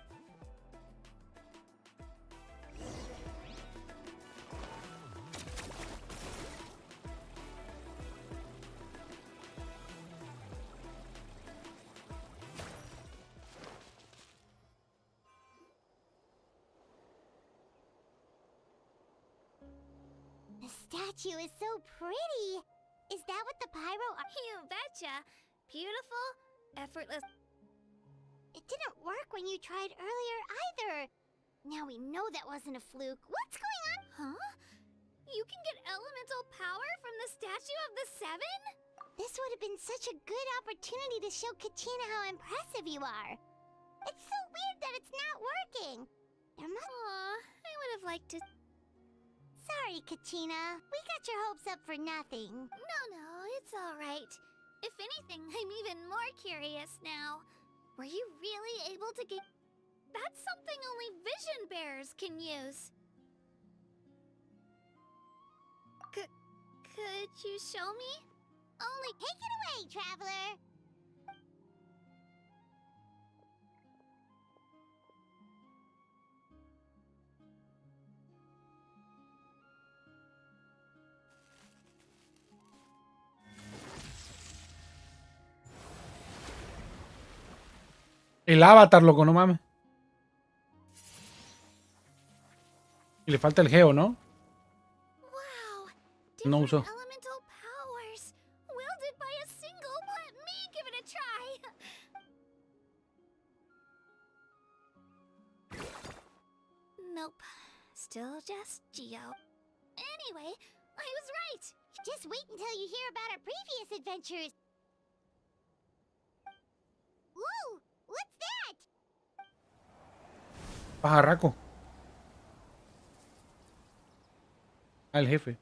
Speaker 7: The statue is so pretty. Is that what the pyro...
Speaker 5: You betcha. Beautiful, effortless...
Speaker 7: It didn't work when you tried earlier either. Now we know that wasn't a fluke. What's going on?
Speaker 5: Huh? You can get elemental power from the Statue of the Seven?
Speaker 7: This would have been such a good opportunity to show Kachina how impressive you are. It's so weird that it's not working. There must...
Speaker 5: Aw, I would have liked to...
Speaker 7: Sorry, Kachina. We got your hopes up for nothing.
Speaker 5: No, it's alright. If anything, I'm even more curious now. Were you really able to get... That's something only vision bearers can use. Could you show me? Only
Speaker 7: Take it away, traveler.
Speaker 2: El avatar, loco, no mames. Y le falta el geo, ¿no?
Speaker 5: wow.
Speaker 2: No
Speaker 5: Different
Speaker 2: uso.
Speaker 5: elemental powers wielded by a single. Let me give it a try. Nope. Still just Geo. Anyway, I was right.
Speaker 7: Just wait until you hear about our previous adventures. Whoa! What's that?
Speaker 2: Pajarraco. Ah, el jefe.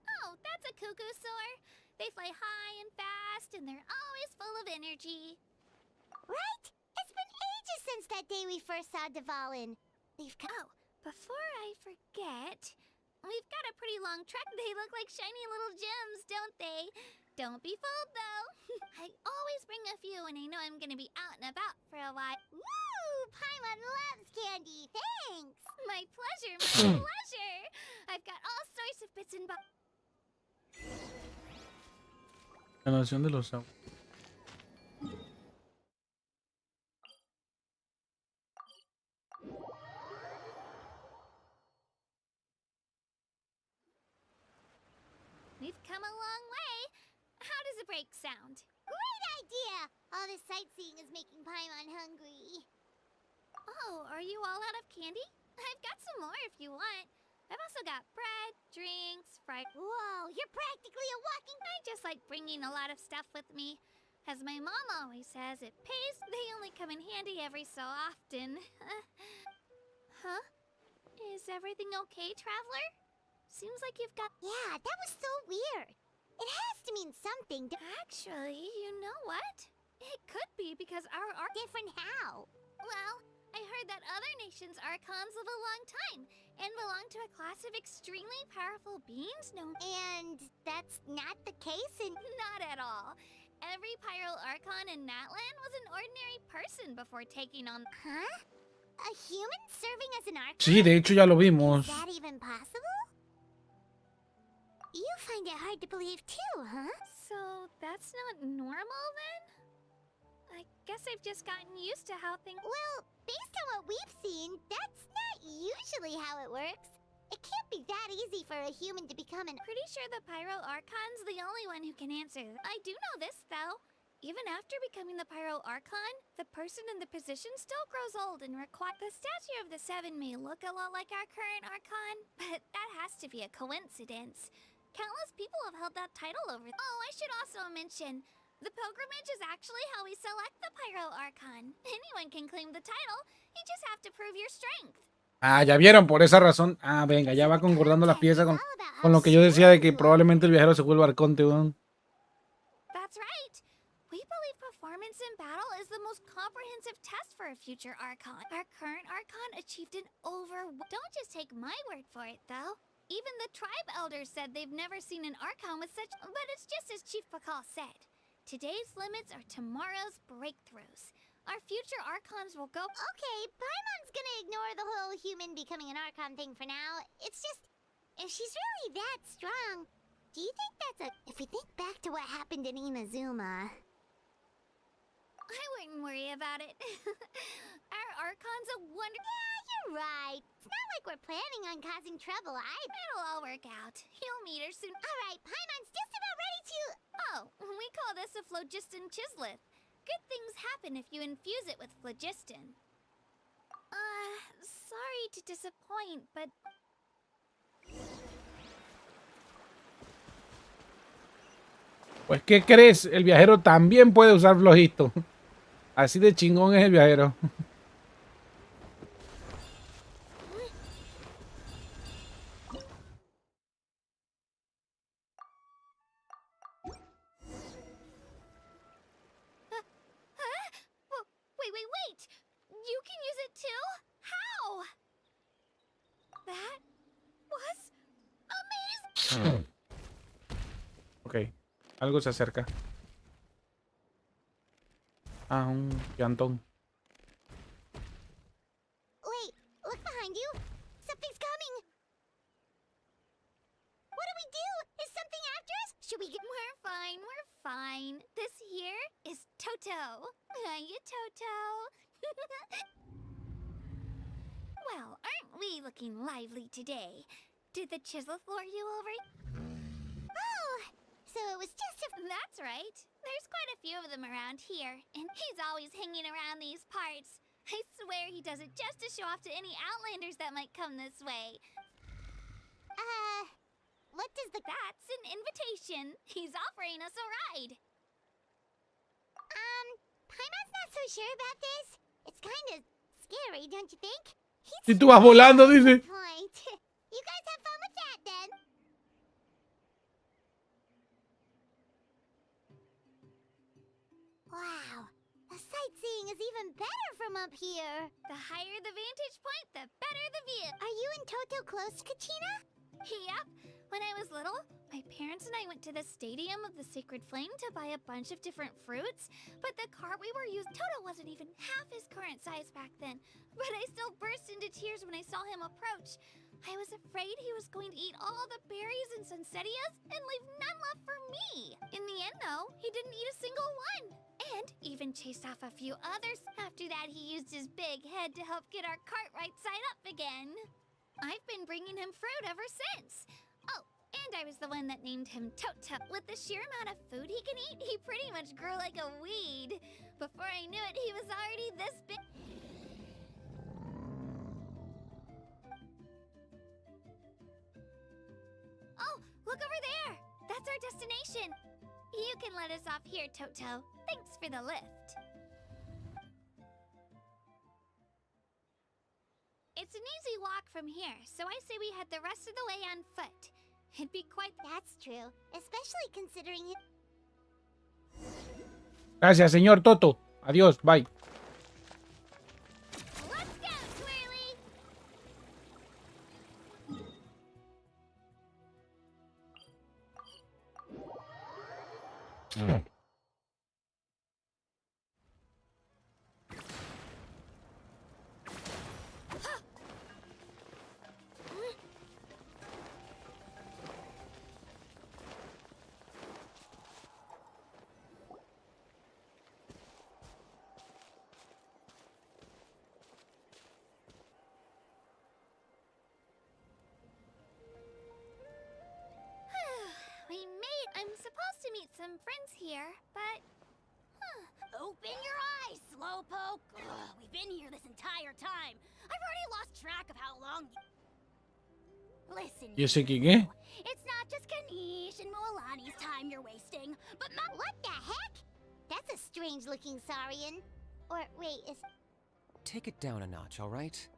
Speaker 5: Oh, that's a cuckoo soar. They fly high and fast, and they're always full of energy.
Speaker 7: Right? It's been ages since that day we first saw Dvalin. They've come.
Speaker 5: Oh, before I forget, we've got a pretty long trek. They look like shiny little gems, don't they? Don't be fooled, though. I always bring a few when I know I'm gonna be out and about for a while.
Speaker 7: Woo! Paimon loves candy. Thanks.
Speaker 5: My pleasure, my pleasure. I've got all sorts of bits and bobs.
Speaker 2: La nación de los aguas.
Speaker 5: We've come a long way. How does a break sound?
Speaker 7: Great idea. All this sightseeing is making Paimon hungry.
Speaker 5: Oh, are you all out of candy? I've got some more if you want. I've also got bread, drinks, fried.
Speaker 7: Whoa, you're practically a walking.
Speaker 5: I just like bringing a lot of stuff with me. As my mom always says, it pays. They only come in handy every so often. Huh? Is everything okay, traveler? Seems like you've got...
Speaker 7: Yeah, that was so weird. It has to mean something
Speaker 5: Actually, you know what? It could be because our
Speaker 7: different. How?
Speaker 5: Well, I heard that other nations' archons live a long time and belong to a class of extremely powerful beings known...
Speaker 7: And that's not the case in...
Speaker 5: Not at all. Every Pyro Archon in Natlan was an ordinary person before taking on...
Speaker 7: Huh? A human serving as an archon?
Speaker 2: Sí, de hecho ya lo vimos.
Speaker 7: Is that even possible? You find it hard to believe too, huh?
Speaker 5: So that's not normal then? I guess I've just gotten used to how things...
Speaker 7: Well, based on what we've seen, that's not usually how it works. It can't be that easy for a human to become an...
Speaker 5: Pretty sure the Pyro Archon's the only one who can answer. I do know this, though. Even after becoming the Pyro Archon, the person in the position still grows old and requires... The statue of the Seven may look a lot like our current Archon, but that has to be a coincidence. Countless people have held that title over... Oh, I should also mention, the pilgrimage is actually how we select the Pyro Archon. Anyone can claim the title, you just have to prove your strength.
Speaker 2: Ah, ya vieron, por esa razón. Ah, venga, ya va concordando las piezas con lo que yo decía de que probablemente el viajero se vuelva arconte, weón.
Speaker 5: That's right. We believe performance in battle is the most comprehensive test for a future Archon. Our current Archon achieved an Don't just take my word for it, though. Even the tribe elders said they've never seen an Archon with such... But it's just as Chief Pakal said. Today's limits are tomorrow's breakthroughs. Our future Archons will go...
Speaker 7: Okay, Paimon's gonna ignore the whole human becoming an Archon thing for now. It's just... If she's really that strong, do you think that's a... If we think back to what happened in Inazuma...
Speaker 5: I wouldn't worry about it. Our Archon's a wonder...
Speaker 7: Yeah, you're right. It's not like we're planning on causing trouble.
Speaker 5: It'll all work out. You'll meet her soon.
Speaker 7: Alright, Paimon's just about ready to...
Speaker 5: Oh, we call this a phlogiston chisleth. Good things happen if you infuse it with phlogiston. Sorry to disappoint, but...
Speaker 2: Pues, ¿qué crees? El viajero también puede usar flojito. Así de chingón es el viajero.
Speaker 5: Wait,
Speaker 2: Ok, algo se acerca. Ah, un llantón.
Speaker 7: Wait, look behind you. Something's coming. What do we do? Is something after us? Should we get...
Speaker 5: We're fine, we're fine. This here is Toto. Hiya, Toto. Well, aren't we looking lively today? Did the chisel floor you over?
Speaker 7: Oh, so it was just a...
Speaker 5: That's right. There's quite a few of them around here, and he's always hanging around these parts. I swear he does it just to show off to any Outlanders that might come this way.
Speaker 7: What does the...
Speaker 5: That's an invitation. He's offering us a ride.
Speaker 7: Paimon's not so sure about this. It's kind of scary, don't you think?
Speaker 2: Si tú vas volando, dice.
Speaker 7: Point. You guys have fun with that, then. Wow, the sightseeing is even better from up here.
Speaker 5: The higher the vantage point, the better the view.
Speaker 7: Are you and Toto close, Kachina?
Speaker 5: Yep. When I was little, my parents and I went to the Stadium of the Sacred Flame to buy a bunch of different fruits, but the cart we were using, Toto wasn't even half his current size back then, but I still burst into tears when I saw him approach. I was afraid he was going to eat all the berries and sunsettias and leave none left for me. In the end, though, he didn't eat a single one, and even chased off a few others. After that, he used his big head to help get our cart right side up again. I've been bringing him fruit ever since. Oh, and I was the one that named him Toto. With the sheer amount of food he can eat, he pretty much grew like a weed. Before I knew it, he was already this big. Oh, look over there! That's our destination. You can let us off here, Toto. Thanks for the lift. It's an easy walk from here, so I say we head the rest of the way on foot. It'd be quite...
Speaker 7: That's true, especially considering it...
Speaker 2: Gracias, señor Toto. Adiós, bye.
Speaker 5: Let's go, Twirly! We made... I'm supposed to meet some friends here, but...
Speaker 7: Open your eyes, Slowpoke! Ugh, we've been here this entire time. I've already lost track of how long... Listen,
Speaker 2: ¿Y ese quién es?
Speaker 7: it's not just Kanish and Moalani's time you're wasting, but my... What the heck? That's a strange-looking Saurian. Or, wait, is...
Speaker 8: Take it down a notch, all right?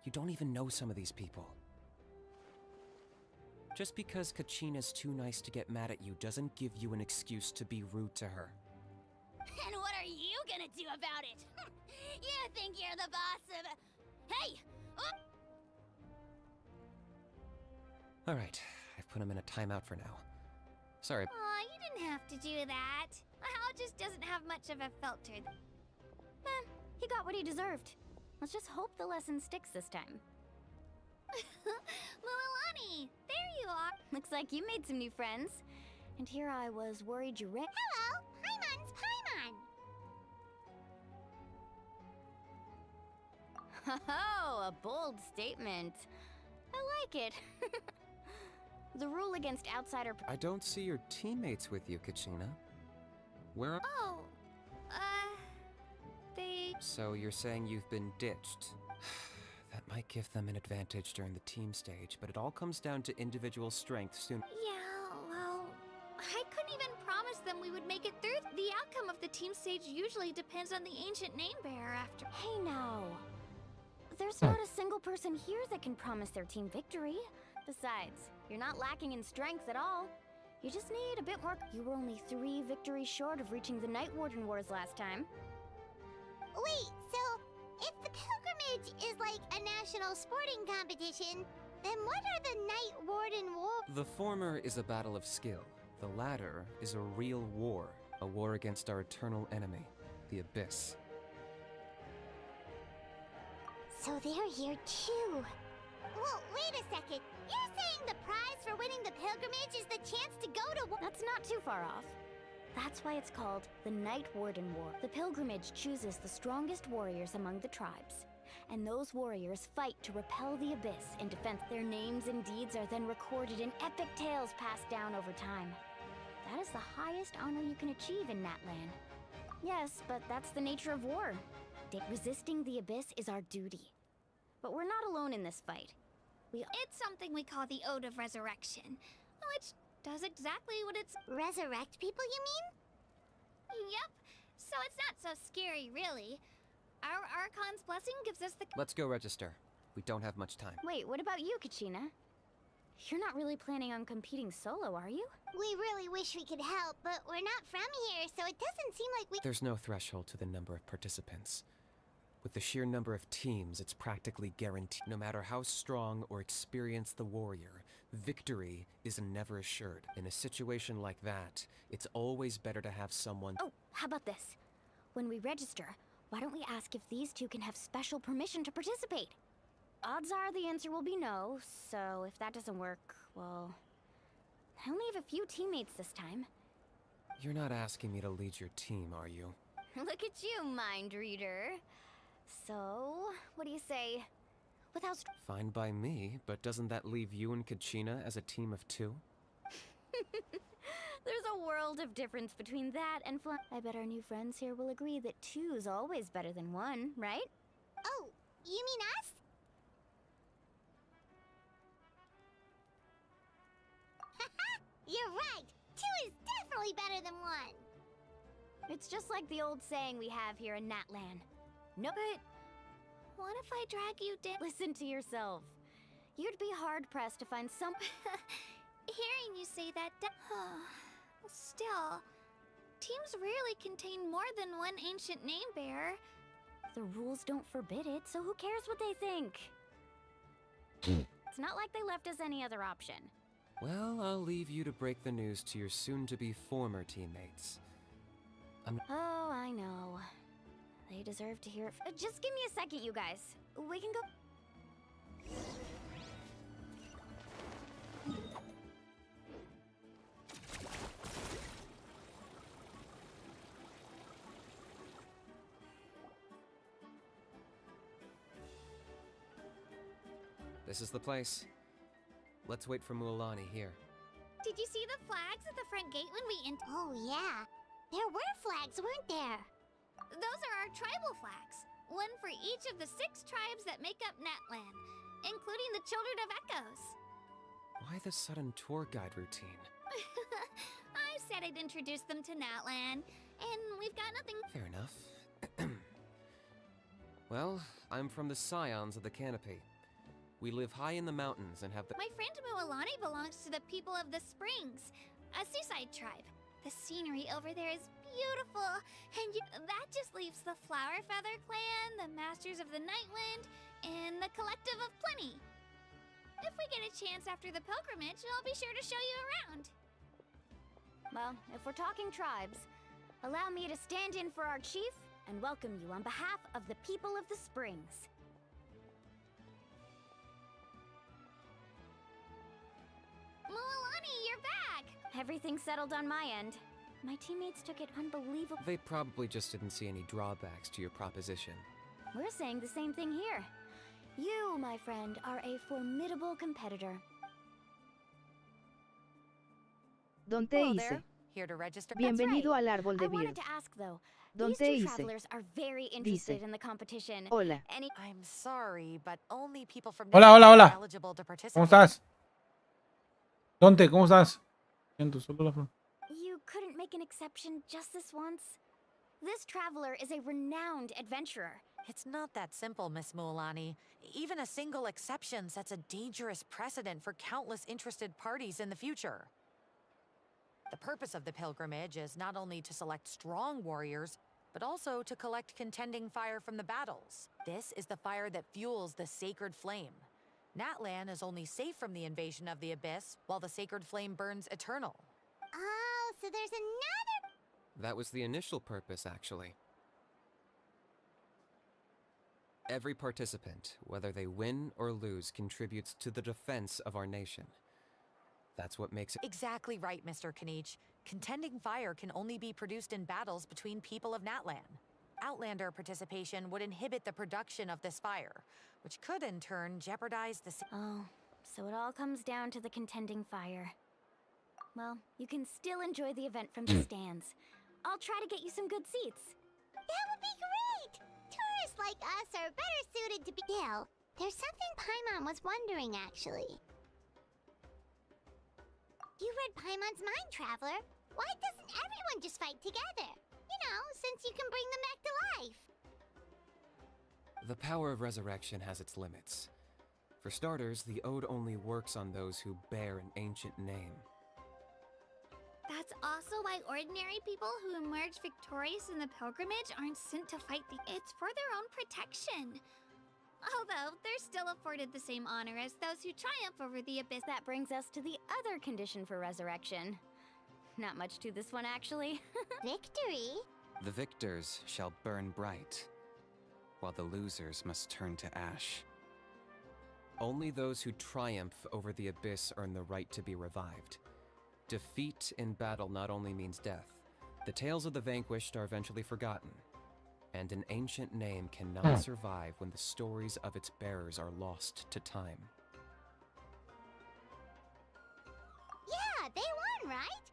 Speaker 8: You don't even know some of these people. Just because Kachina's too nice to get mad at you doesn't give you an excuse to be rude to her.
Speaker 7: And what are you gonna do about it? You think you're the boss of... Hey!
Speaker 8: All right, I've put him in a timeout for now. Sorry.
Speaker 5: Aw, you didn't have to do that. Hal just doesn't have much of a filter.
Speaker 9: He got what he deserved. Let's just hope the lesson sticks this time.
Speaker 5: Mualani, there you are.
Speaker 9: Looks like you made some new friends. And here I was worried you ran.
Speaker 7: Hello! Paimon's Paimon!
Speaker 9: Oh, a bold statement. I like it. The rule against outsider...
Speaker 8: I don't see your teammates with you, Kachina. Where are...
Speaker 5: Oh, they...
Speaker 8: So you're saying you've been ditched? That might give them an advantage during the team stage, but it all comes down to individual strength soon.
Speaker 5: Yeah, well, I couldn't even promise them we would make it through. The outcome of the team stage usually depends on the ancient name bearer after.
Speaker 9: Hey now. There's not a single person here that can promise their team victory. Besides, you're not lacking in strength at all. You just need a bit more... You were only 3 victories short of reaching the Night Warden Wars last time.
Speaker 7: Wait, so if the pilgrimage is like a national sporting competition, Then what are the Night Warden War?
Speaker 8: The former is a battle of skill. The latter is a real war. A war against our eternal enemy, the Abyss.
Speaker 7: So they're here too. Well, wait a second. You're saying the prize for winning the pilgrimage is the chance to go to war?
Speaker 9: That's not too far off. That's why it's called the Night Warden War. The pilgrimage chooses the strongest warriors among the tribes. And those warriors fight to repel the Abyss in defense. Their names and deeds are then recorded in epic tales passed down over time. That is the highest honor you can achieve in Natlan. Yes, but that's the nature of war. Resisting the Abyss is our duty. But we're not alone in this fight.
Speaker 5: It's something we call the Ode of Resurrection, which does exactly what it's...
Speaker 7: Resurrect people, you mean?
Speaker 5: Yep. So it's not so scary, really. Our Archon's blessing gives us the...
Speaker 8: Let's go register. We don't have much time.
Speaker 9: Wait, what about you, Kachina? You're not really planning on competing solo, are you?
Speaker 7: We really wish we could help, but we're not from here, so it doesn't seem like we...
Speaker 8: There's no threshold to the number of participants. With the sheer number of teams, it's practically guaranteed. No matter how strong or experienced the warrior, victory is never assured. In a situation like that, it's always better to have someone...
Speaker 9: Oh, how about this? When we register, why don't we ask if these two can have special permission to participate? Odds are the answer will be no, so if that doesn't work, well... I only have a few teammates this time.
Speaker 8: You're not asking me to lead your team, are you?
Speaker 9: Look at you, mind reader. So, what do you say? Without
Speaker 8: Fine by me, but doesn't that leave you and Kachina as a team of two?
Speaker 9: There's a world of difference between that and I bet our new friends here will agree that two's always better than one, right?
Speaker 7: Oh, you mean us? You're right! Two is definitely better than one!
Speaker 9: It's just like the old saying we have here in Natlan. No,
Speaker 5: But what if I drag you down?
Speaker 9: listen to yourself. You'd be hard-pressed to find some...
Speaker 5: Hearing you say that... Still, teams rarely contain more than one ancient name bearer.
Speaker 9: The rules don't forbid it, so who cares what they think? It's not like they left us any other option.
Speaker 8: Well, I'll leave you to break the news to your soon-to-be former teammates.
Speaker 9: Oh, I know. They deserve to hear it. Just give me a second, you guys. We can go...
Speaker 8: This is the place. Let's wait for Mualani here.
Speaker 5: Did you see the flags at the front gate when we entered?
Speaker 7: Oh yeah, there were flags, weren't there?
Speaker 5: Those are our tribal flags. One for each of the 6 tribes that make up Natlan, including the Children of Echoes.
Speaker 8: Why the sudden tour guide routine?
Speaker 5: I said I'd introduce them to Natlan, and we've got nothing...
Speaker 8: Fair enough. Well, I'm from the Scions of the Canopy. We live high in the mountains and have the...
Speaker 5: My friend Mualani belongs to the people of the Springs, a seaside tribe. The scenery over there is beautiful, and that just leaves the Flower Feather Clan, the Masters of the Nightwind, and the Collective of Plenty. If we get a chance after the pilgrimage, I'll be sure to show you around.
Speaker 9: Well, if we're talking tribes, allow me to stand in for our chief and welcome you on behalf of the people of the Springs.
Speaker 5: Mualani, you're back!
Speaker 9: Everything settled on my end. My teammates took it unbelievable.
Speaker 8: They probably just didn't see any drawbacks to your proposition.
Speaker 9: We're saying the same thing here. You, my friend, are a formidable competitor.
Speaker 4: Don
Speaker 10: Hello
Speaker 4: te
Speaker 10: there.
Speaker 4: hice.
Speaker 10: Here to register.
Speaker 4: Bienvenido
Speaker 9: right.
Speaker 4: al árbol de
Speaker 9: I wanted
Speaker 4: Vir.
Speaker 9: to ask though,
Speaker 4: Don
Speaker 9: these
Speaker 4: te
Speaker 9: two
Speaker 4: hice.
Speaker 9: travelers are very interested in the competition.
Speaker 4: Hola.
Speaker 9: Any
Speaker 10: I'm sorry, but only people from
Speaker 2: Hola, hola,
Speaker 10: Netherlands
Speaker 2: hola.
Speaker 10: are eligible to
Speaker 2: ¿Cómo
Speaker 10: participate.
Speaker 2: estás? Dante, ¿cómo estás? Siento solo la flor.
Speaker 9: You couldn't make an exception just this once? This traveler is a renowned adventurer.
Speaker 10: It's not that simple, Miss Mualani. Even a single exception sets a dangerous precedent for countless interested parties in the future. The purpose of the pilgrimage is not only to select strong warriors, but also to collect contending fire from the battles. This is the fire that fuels the sacred flame. Natlan is only safe from the invasion of the abyss, while the sacred flame burns eternal.
Speaker 7: Oh, so there's another.
Speaker 8: That was the initial purpose, actually. Every participant, whether they win or lose, contributes to the defense of our nation. That's what makes it—
Speaker 10: Exactly right, Mr. Kanich. Contending fire can only be produced in battles between people of Natlan. Outlander participation would inhibit the production of this fire, which could in turn jeopardize the—
Speaker 9: Oh, so it all comes down to the contending fire. Well, you can still enjoy the event from the stands. I'll try to get you some good seats.
Speaker 7: That would be great! Tourists like us are better suited to be. Gil, there's something Paimon was wondering, actually. You read Paimon's mind, Traveler. Why doesn't everyone just fight together? You know, since you can bring them back to life.
Speaker 8: The power of resurrection has its limits. For starters, the ode only works on those who bear an ancient name.
Speaker 5: That's also why ordinary people who emerge victorious in the pilgrimage aren't sent to fight the— It's for their own protection. Although, they're still afforded the same honor as those who triumph over the abyss.
Speaker 9: That brings us to the other condition for resurrection. Not much to this one, actually.
Speaker 7: Victory?
Speaker 8: The victors shall burn bright, while the losers must turn to ash. Only those who triumph over the abyss earn the right to be revived. Defeat in battle not only means death. The tales of the vanquished are eventually forgotten, and an ancient name cannot survive when the stories of its bearers are lost to time.
Speaker 7: Yeah, they won, right?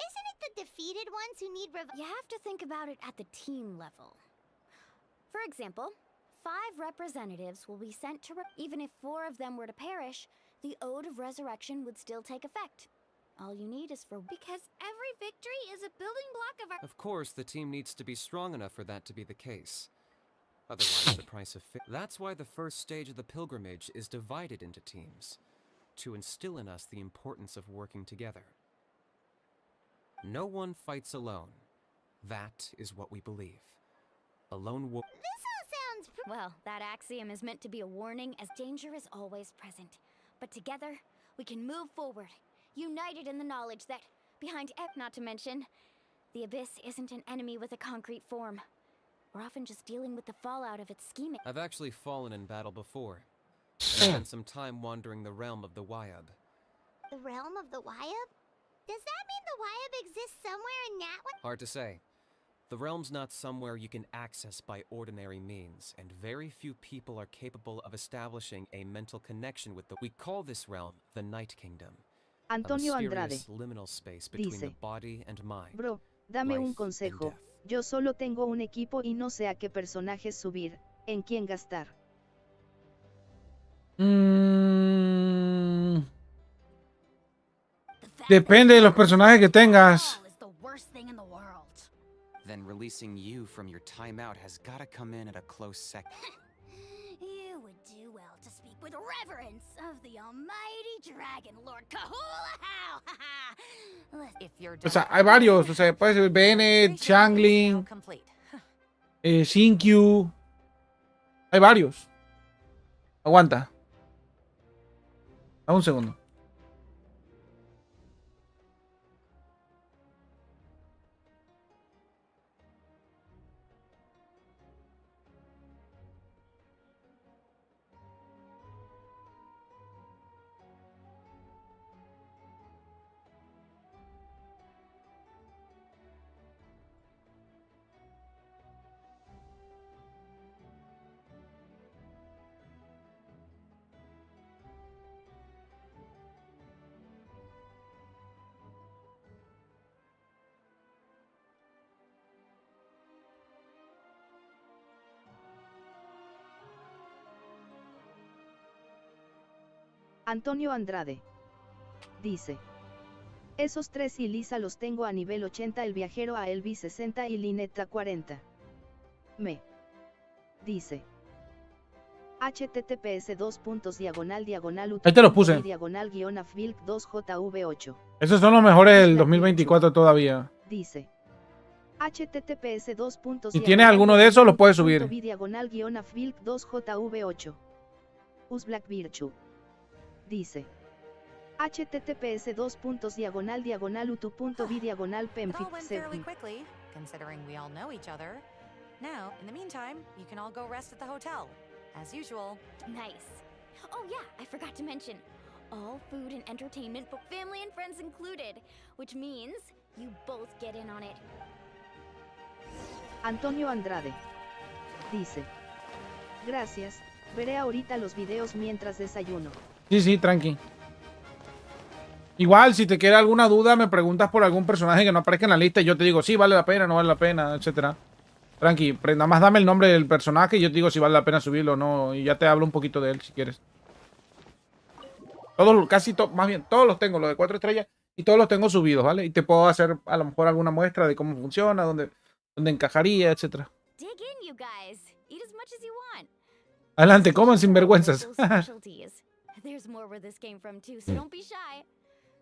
Speaker 7: Isn't it the defeated ones who need
Speaker 9: You have to think about it at the team level. For example, 5 representatives will be sent to even if 4 of them were to perish, the Ode of Resurrection would still take effect. All you need is for—
Speaker 5: Because every victory is a building block of our—
Speaker 8: Of course, the team needs to be strong enough for that to be the case. Otherwise, the price of That's why the first stage of the pilgrimage is divided into teams, to instill in us the importance of working together. No one fights alone. That is what we believe. Alone
Speaker 7: This all sounds
Speaker 9: Well, that axiom is meant to be a warning, as danger is always present. But together, we can move forward, united in the knowledge that, behind not to mention, the Abyss isn't an enemy with a concrete form. We're often just dealing with the fallout of its scheming.
Speaker 8: I've actually fallen in battle before. I spent some time wandering the realm of the Wyab.
Speaker 7: The realm of the Wyab? Does that mean the Wyab exists somewhere in Natlan?
Speaker 8: Hard to say. The realm's not somewhere you can access by ordinary means, and very few people are capable of establishing a mental connection with the— We call this realm the Night Kingdom.
Speaker 4: Antonio
Speaker 8: A
Speaker 4: Andrade
Speaker 8: mysterious liminal space between the
Speaker 4: dice:
Speaker 8: body and mind.
Speaker 4: Bro, dame
Speaker 8: life
Speaker 4: un
Speaker 8: and
Speaker 4: consejo.
Speaker 8: death.
Speaker 4: Yo solo tengo un equipo y no sé a qué personajes subir, en quién gastar.
Speaker 2: Depende de los personajes que tengas.
Speaker 6: Then releasing you from your timeout has gotta come in at a close second.
Speaker 9: You would do well to speak with reverence of the almighty dragon lord Kahula.
Speaker 10: If you're
Speaker 2: O sea, hay varios. O sea, puede ser Bennett, Changling, Shinkyu. Hay varios. Aguanta. Dame un segundo.
Speaker 4: Antonio Andrade dice: esos 3 y Lisa los tengo a nivel 80, el viajero a Elvi 60 y Linetta 40. Me dice: https://.
Speaker 2: Ahí te los puse.
Speaker 4: /afvilk2jv8.
Speaker 2: Esos son los mejores del 2024 todavía.
Speaker 4: Dice: https://.
Speaker 2: Si tienes alguno de esos, los puedes subir.
Speaker 4: /afvilk2jv8. Us Black Virtue dice. https://utu.v/pemfic.
Speaker 10: It all went fairly quickly, considering we all know each other. Now, in the meantime, you can all go rest at the hotel. As usual.
Speaker 9: Nice. Oh yeah, I forgot to mention. All food and entertainment, but family and friends included. Which means you both get in on it.
Speaker 4: Antonio Andrade dice. Gracias, veré ahorita los videos mientras desayuno.
Speaker 2: Sí, tranqui. Igual, si te queda alguna duda, me preguntas por algún personaje que no aparezca en la lista y yo te digo, sí, vale la pena, no vale la pena, etcétera. Tranqui, nada más dame el nombre del personaje y yo te digo si vale la pena subirlo o no. Y ya te hablo un poquito de él, si quieres. Todos, más bien, todos los tengo, los de 4 estrellas, y todos los tengo subidos, ¿vale? Y te puedo hacer a lo mejor alguna muestra de cómo funciona, dónde encajaría, etcétera.
Speaker 9: Dig in, you guys. Eat as much as you want.
Speaker 2: Adelante, coman sinvergüenzas.
Speaker 9: There's more where this came from too, so don't be shy.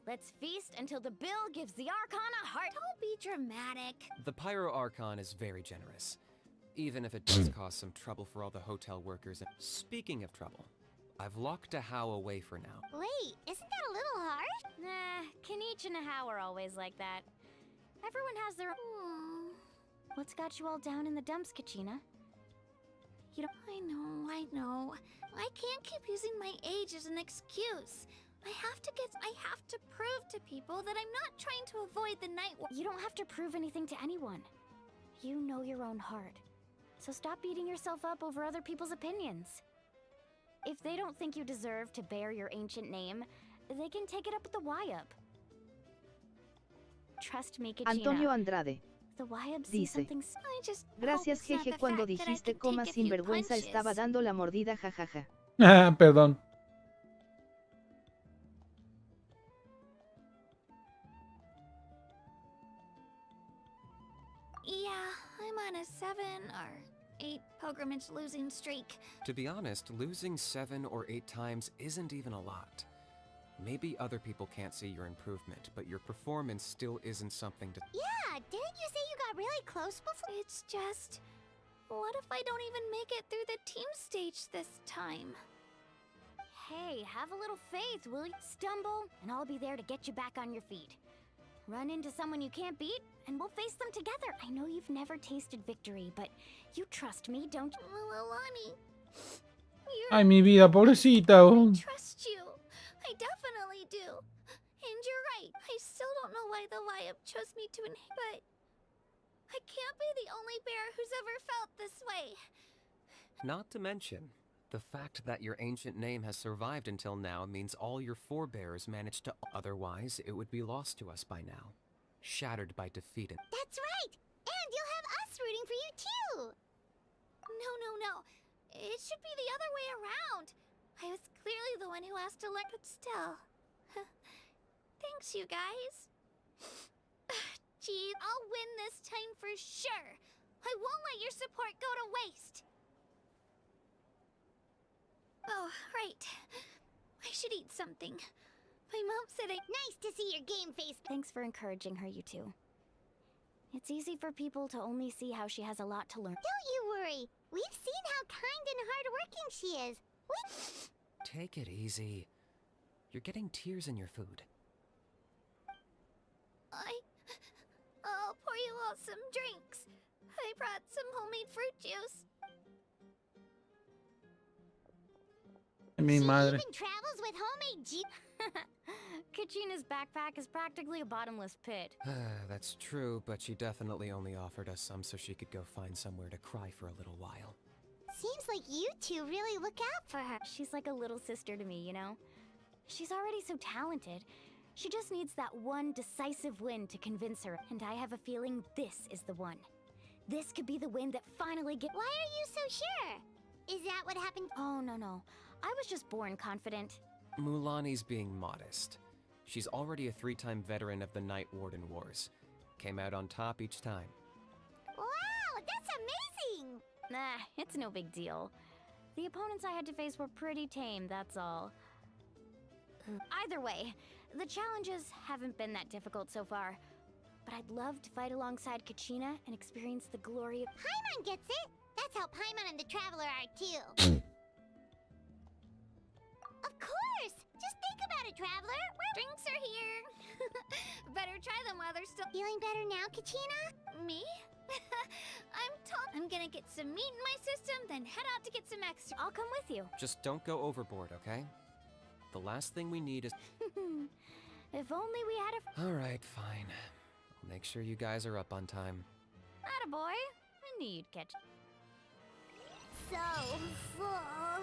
Speaker 9: Let's feast until the bill gives the Archon a heart.
Speaker 5: Don't be dramatic.
Speaker 8: The Pyro Archon is very generous, even if it does cause some trouble for all the hotel workers. Speaking of trouble, I've locked a How away for now.
Speaker 7: Wait, isn't that a little harsh?
Speaker 9: Nah, Kenichi and How are always like that. Everyone has their own. What's got you all down in the dumps, Kachina? You don't.
Speaker 5: I know. I can't keep using my age as an excuse. I have to prove to people that I'm not trying to avoid the night war.
Speaker 9: You don't have to prove anything to anyone. You know your own heart. So stop beating yourself up over other people's opinions. If they don't think you deserve to bear your ancient name, they can take it up with the YUP. Trust me, Kachina.
Speaker 4: Antonio Andrade
Speaker 9: The YUP sees
Speaker 4: dice.
Speaker 9: something.
Speaker 4: Gracias, jeje, cuando dijiste coma sinvergüenza estaba dando la mordida, jajaja.
Speaker 2: Perdón.
Speaker 5: Yeah, I'm on a 7 or 8 pilgrimage losing streak.
Speaker 8: To be honest, losing 7 or 8 times isn't even a lot. Maybe other people can't see your improvement, but your performance still isn't something to...
Speaker 7: Yeah, didn't you say you got really close before?
Speaker 5: It's just... What if I don't even make it through the team stage this time?
Speaker 9: Hey, have a little faith, will you? Stumble, and I'll be there to get you back on your feet. Run into someone you can't beat, and we'll face them together. I know you've never tasted victory, but you trust me, don't you?
Speaker 5: Lilani,
Speaker 2: Ay, mi vida, pobrecita.
Speaker 5: I trust you. I definitely do. And you're right. I still don't know why the YUP chose me to but I can't be the only bear who's ever felt this way.
Speaker 8: Not to mention, the fact that your ancient name has survived until now means all your forebears managed to... Otherwise, it would be lost to us by now. Shattered by defeat.
Speaker 7: That's right! And you'll have us rooting for you too!
Speaker 5: No. It should be the other way around. I was clearly the one who asked to learn, but still. Thanks, you guys. Gee, I'll win this time for sure. I won't let your support go to waste. Oh, right. I should eat something. My mom said
Speaker 7: Nice to see your game face.
Speaker 9: Thanks for encouraging her, you two. It's easy for people to only see how she has a lot to learn.
Speaker 7: Don't you worry. We've seen how kind and hardworking she is.
Speaker 8: Take it easy. You're getting tears in your food.
Speaker 5: I'll pour you all some drinks. I brought some homemade fruit juice.
Speaker 2: Mi madre.
Speaker 7: She even travels with homemade
Speaker 9: Kachina's backpack is practically a bottomless pit.
Speaker 8: That's true, but she definitely only offered us some so she could go find somewhere to cry for a little while.
Speaker 7: Seems like you two really look out for her.
Speaker 9: She's like a little sister to me, you know? She's already so talented. She just needs that one decisive win to convince her, and I have a feeling this is the one. This could be the win that finally gets...
Speaker 7: Why are you so sure? Is that what happened?
Speaker 9: Oh, no. I was just born confident.
Speaker 8: Mulani's being modest. She's already a 3-time veteran of the Night Warden Wars. Came out on top each time.
Speaker 7: Wow, that's amazing!
Speaker 9: Nah, it's no big deal. The opponents I had to face were pretty tame, that's all. Either way, the challenges haven't been that difficult so far. But I'd love to fight alongside Kachina and experience the glory of...
Speaker 7: Paimon gets it! That's how Paimon and the Traveler are too. Of course! Just traveler.
Speaker 5: Drinks are here. Better try them while they're still.
Speaker 7: Feeling better now, Kachina?
Speaker 5: Me? I'm gonna get some meat in my system, then head out to get some extra.
Speaker 9: I'll come with you.
Speaker 8: Just don't go overboard, okay? The last thing we need is...
Speaker 9: If only we had a
Speaker 8: Alright, fine. I'll make sure you guys are up on time.
Speaker 9: attaboy. I knew you'd catch.
Speaker 7: So full.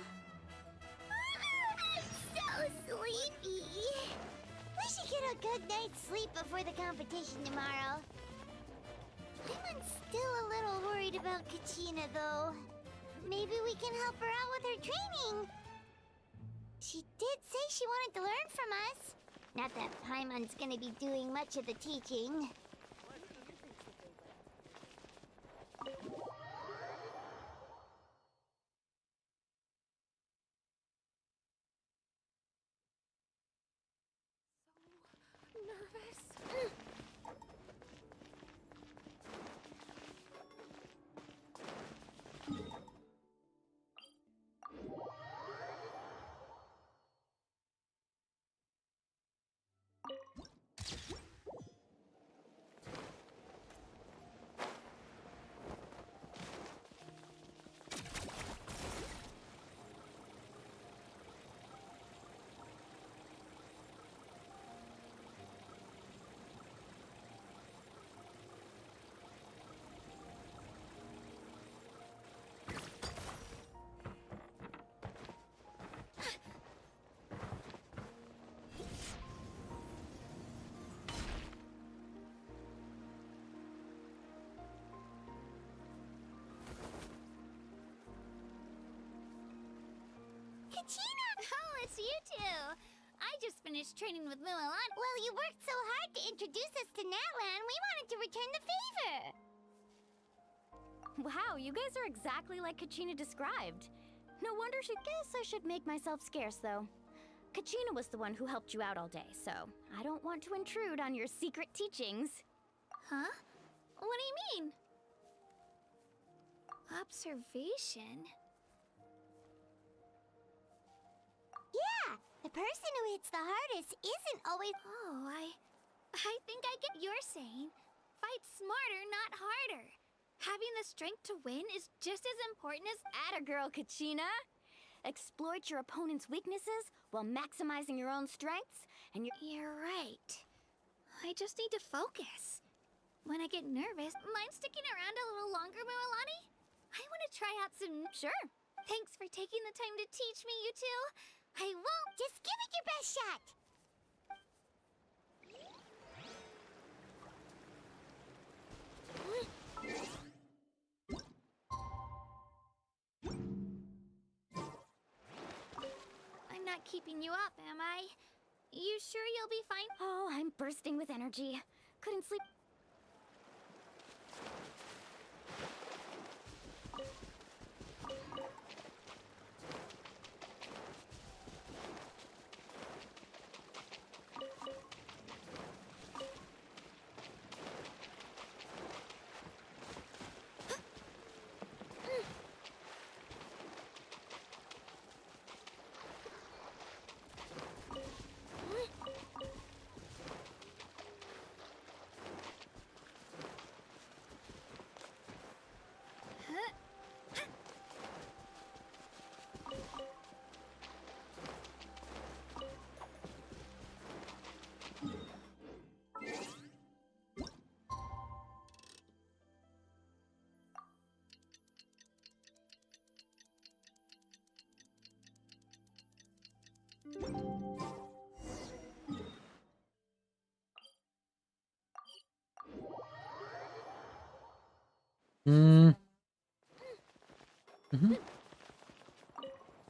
Speaker 7: I'm so sleepy. We should get a good night's sleep before the competition tomorrow. I'm still a little worried about Kachina, though. Maybe we can help her out with her training. She did say she wanted to learn from us. Not that Paimon's gonna be doing much of the teaching.
Speaker 5: Nervous.
Speaker 7: Kachina!
Speaker 5: Oh, it's you two. I just finished training with Mulan.
Speaker 7: Well, you worked so hard to introduce us to Natlan, we wanted to return the favor.
Speaker 9: Wow, you guys are exactly like Kachina described. No wonder she guess I should make myself scarce, though. Kachina was the one who helped you out all day, so I don't want to intrude on your secret teachings.
Speaker 5: Huh? What do you mean? Observation?
Speaker 7: Yeah, the person who hits the hardest isn't always...
Speaker 5: Oh, I think I get you're saying. Fight smarter, not harder. Having the strength to win is just as important as...
Speaker 9: Atta girl, Kachina! Exploit your opponent's weaknesses while maximizing your own strengths, and
Speaker 5: You're right. I just need to focus. When I get nervous, mind sticking around a little longer, Mualani? I want to try out some...
Speaker 9: Sure.
Speaker 5: Thanks for taking the time to teach me, you two. I won't...
Speaker 7: Just give it your best shot.
Speaker 5: I'm not keeping you up, am I? You sure you'll be fine?
Speaker 9: Oh, I'm bursting with energy. Couldn't sleep.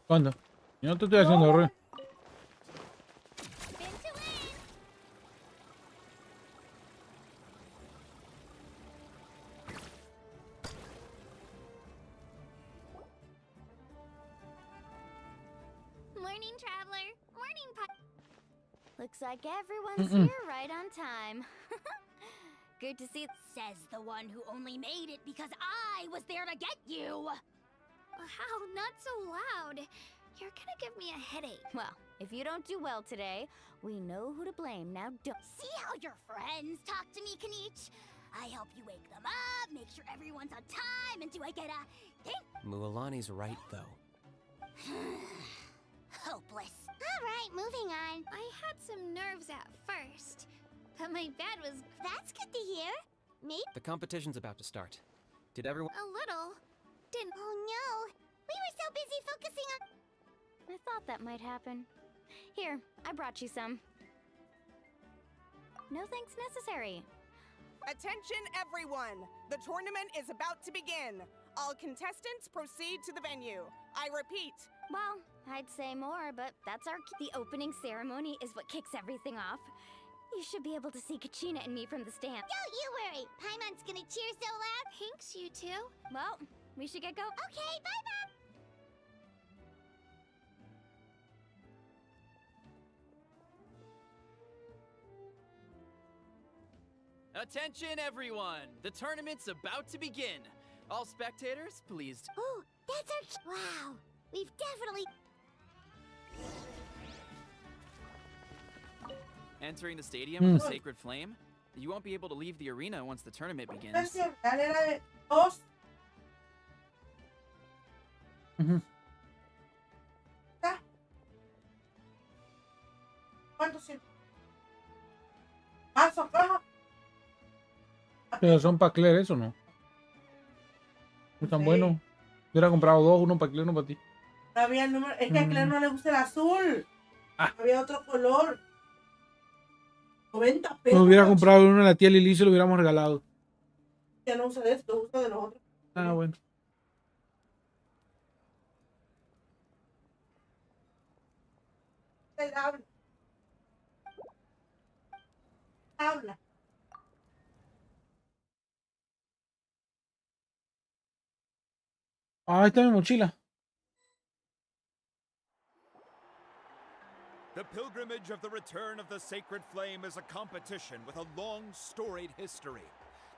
Speaker 2: ¿Cuándo? Yo no te estoy haciendo ruido.
Speaker 5: Spin to win! Morning, traveler. Morning,
Speaker 9: Looks like everyone's here right on time. Good to see.
Speaker 7: Says the one who only made it because I was there to get you.
Speaker 5: How? Not so loud. You're gonna give me a headache.
Speaker 9: Well, If you don't do well today, we know who to blame. Now don't.
Speaker 7: See how your friends talk to me, Kanich? I help you wake them up, make sure everyone's on time, and do I get a ding?
Speaker 8: Mualani's right, though.
Speaker 7: Hopeless. All right, moving on.
Speaker 5: I had some nerves at first, but my bed was
Speaker 7: That's good to hear. Me?
Speaker 8: The competition's about to start. Did everyone...
Speaker 5: a little. Didn't.
Speaker 7: Oh no. We were so busy focusing on...
Speaker 9: I thought that might happen. Here, I brought you some. No thanks necessary.
Speaker 11: Attention everyone! The tournament is about to begin. All contestants proceed to the venue. I repeat.
Speaker 9: Well, I'd say more, but that's the opening ceremony is what kicks everything off. You should be able to see Kachina and me from the stand.
Speaker 7: Don't you worry. Paimon's gonna cheer so loud.
Speaker 5: Thanks, you two.
Speaker 9: Well, we should get going.
Speaker 7: Okay, bye, Mom.
Speaker 6: Attention, everyone! The tournament's about to begin. All spectators, please.
Speaker 7: Oh, that's our... Wow. We've definitely...
Speaker 6: Entering the stadium with the sacred flame, you won't be able to leave the arena once the tournament begins.
Speaker 2: Pero son para Claire, eso no. No es tan bueno. Yo hubiera comprado dos, uno para Claire, uno para ti.
Speaker 12: No había el número. Es que a Claire no le gusta el azul. Había otro color. 90 pesos.
Speaker 2: Nos hubiera comprado uno a la tía Lili y se lo hubiéramos regalado.
Speaker 12: Ya no usa de esto, usa de los otros.
Speaker 2: Ah, bueno.
Speaker 12: Habla. Habla.
Speaker 2: Ah, ahí está mi mochila.
Speaker 13: The pilgrimage of the return of the sacred flame is a competition with a long, storied history.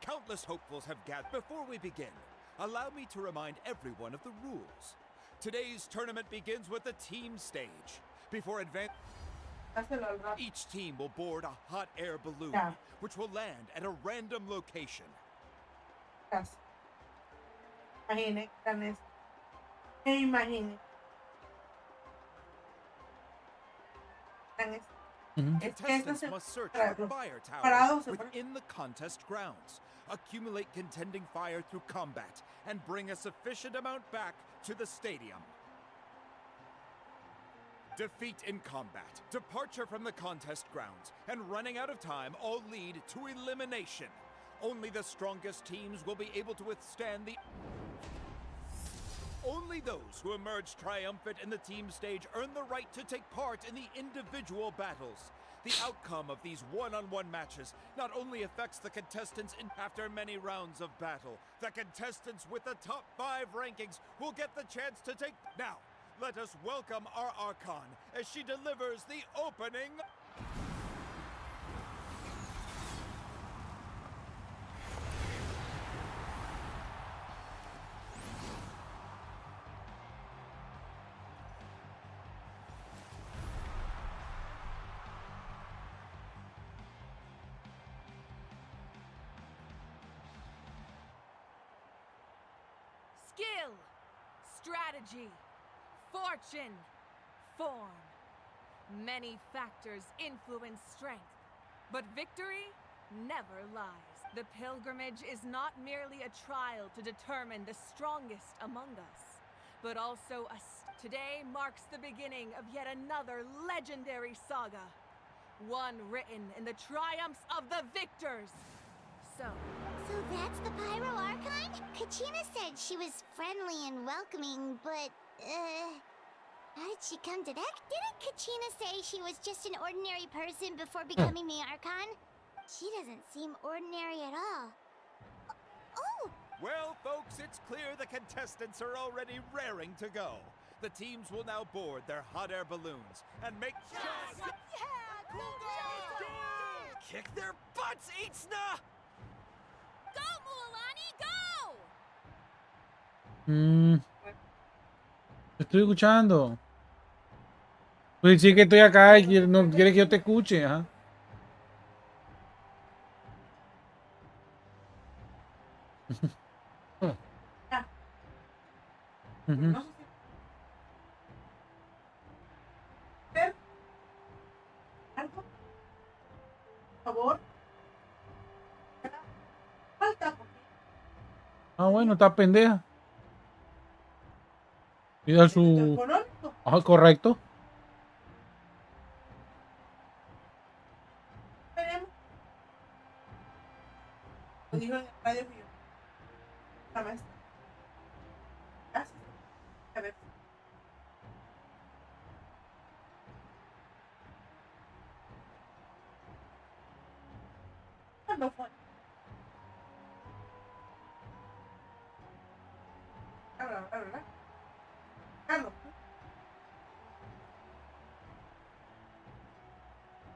Speaker 13: Countless hopefuls have gathered. Before we begin, allow me to remind everyone of the rules. Today's tournament begins with the team stage. Before advancing, each team will board a hot air balloon, which will land at a random location.
Speaker 12: Imagine, imagine.
Speaker 13: Contestants must search for fire towers within the contest grounds, accumulate contending fire through combat, and bring a sufficient amount back to the stadium. Defeat in combat, departure from the contest grounds, and running out of time all lead to elimination. Only the strongest teams will be able to withstand the... Only those who emerge triumphant in the team stage earn the right to take part in the individual battles. The outcome of these one-on-one matches not only affects the contestants after many rounds of battle, the contestants with the top 5 rankings will get the chance to take... Now, let us welcome our Archon as she delivers the opening...
Speaker 14: Skill, strategy, fortune, form. Many factors influence strength, but victory never lies. The pilgrimage is not merely a trial to determine the strongest among us, but also today marks the beginning of yet another legendary saga, one written in the triumphs of the victors. So
Speaker 7: that's the Pyro Archon? Kachina said she was friendly and welcoming, but, how did she come to that? Didn't Kachina say she was just an ordinary person before becoming the Archon? She doesn't seem ordinary at all. Oh!
Speaker 13: Well, folks, it's clear the contestants are already raring to go. The teams will now board their hot air balloons and make...
Speaker 14: Yeah!
Speaker 13: Kick their butts, Itzna!
Speaker 14: Go, Mualani, go!
Speaker 2: Te estoy escuchando. Pues sí que estoy acá y no quieres que yo te escuche, ¿ah? Ujú.
Speaker 12: No sé si ver algo, por favor. Falta porque
Speaker 2: Ah, bueno, está pendeja. Pida
Speaker 12: es
Speaker 2: su...
Speaker 12: económico.
Speaker 2: Ah, correcto.
Speaker 12: Veremos. Lo dijo en el radio que yo. La maestra. Gracias. A ver. No fue. Habla. Carlos.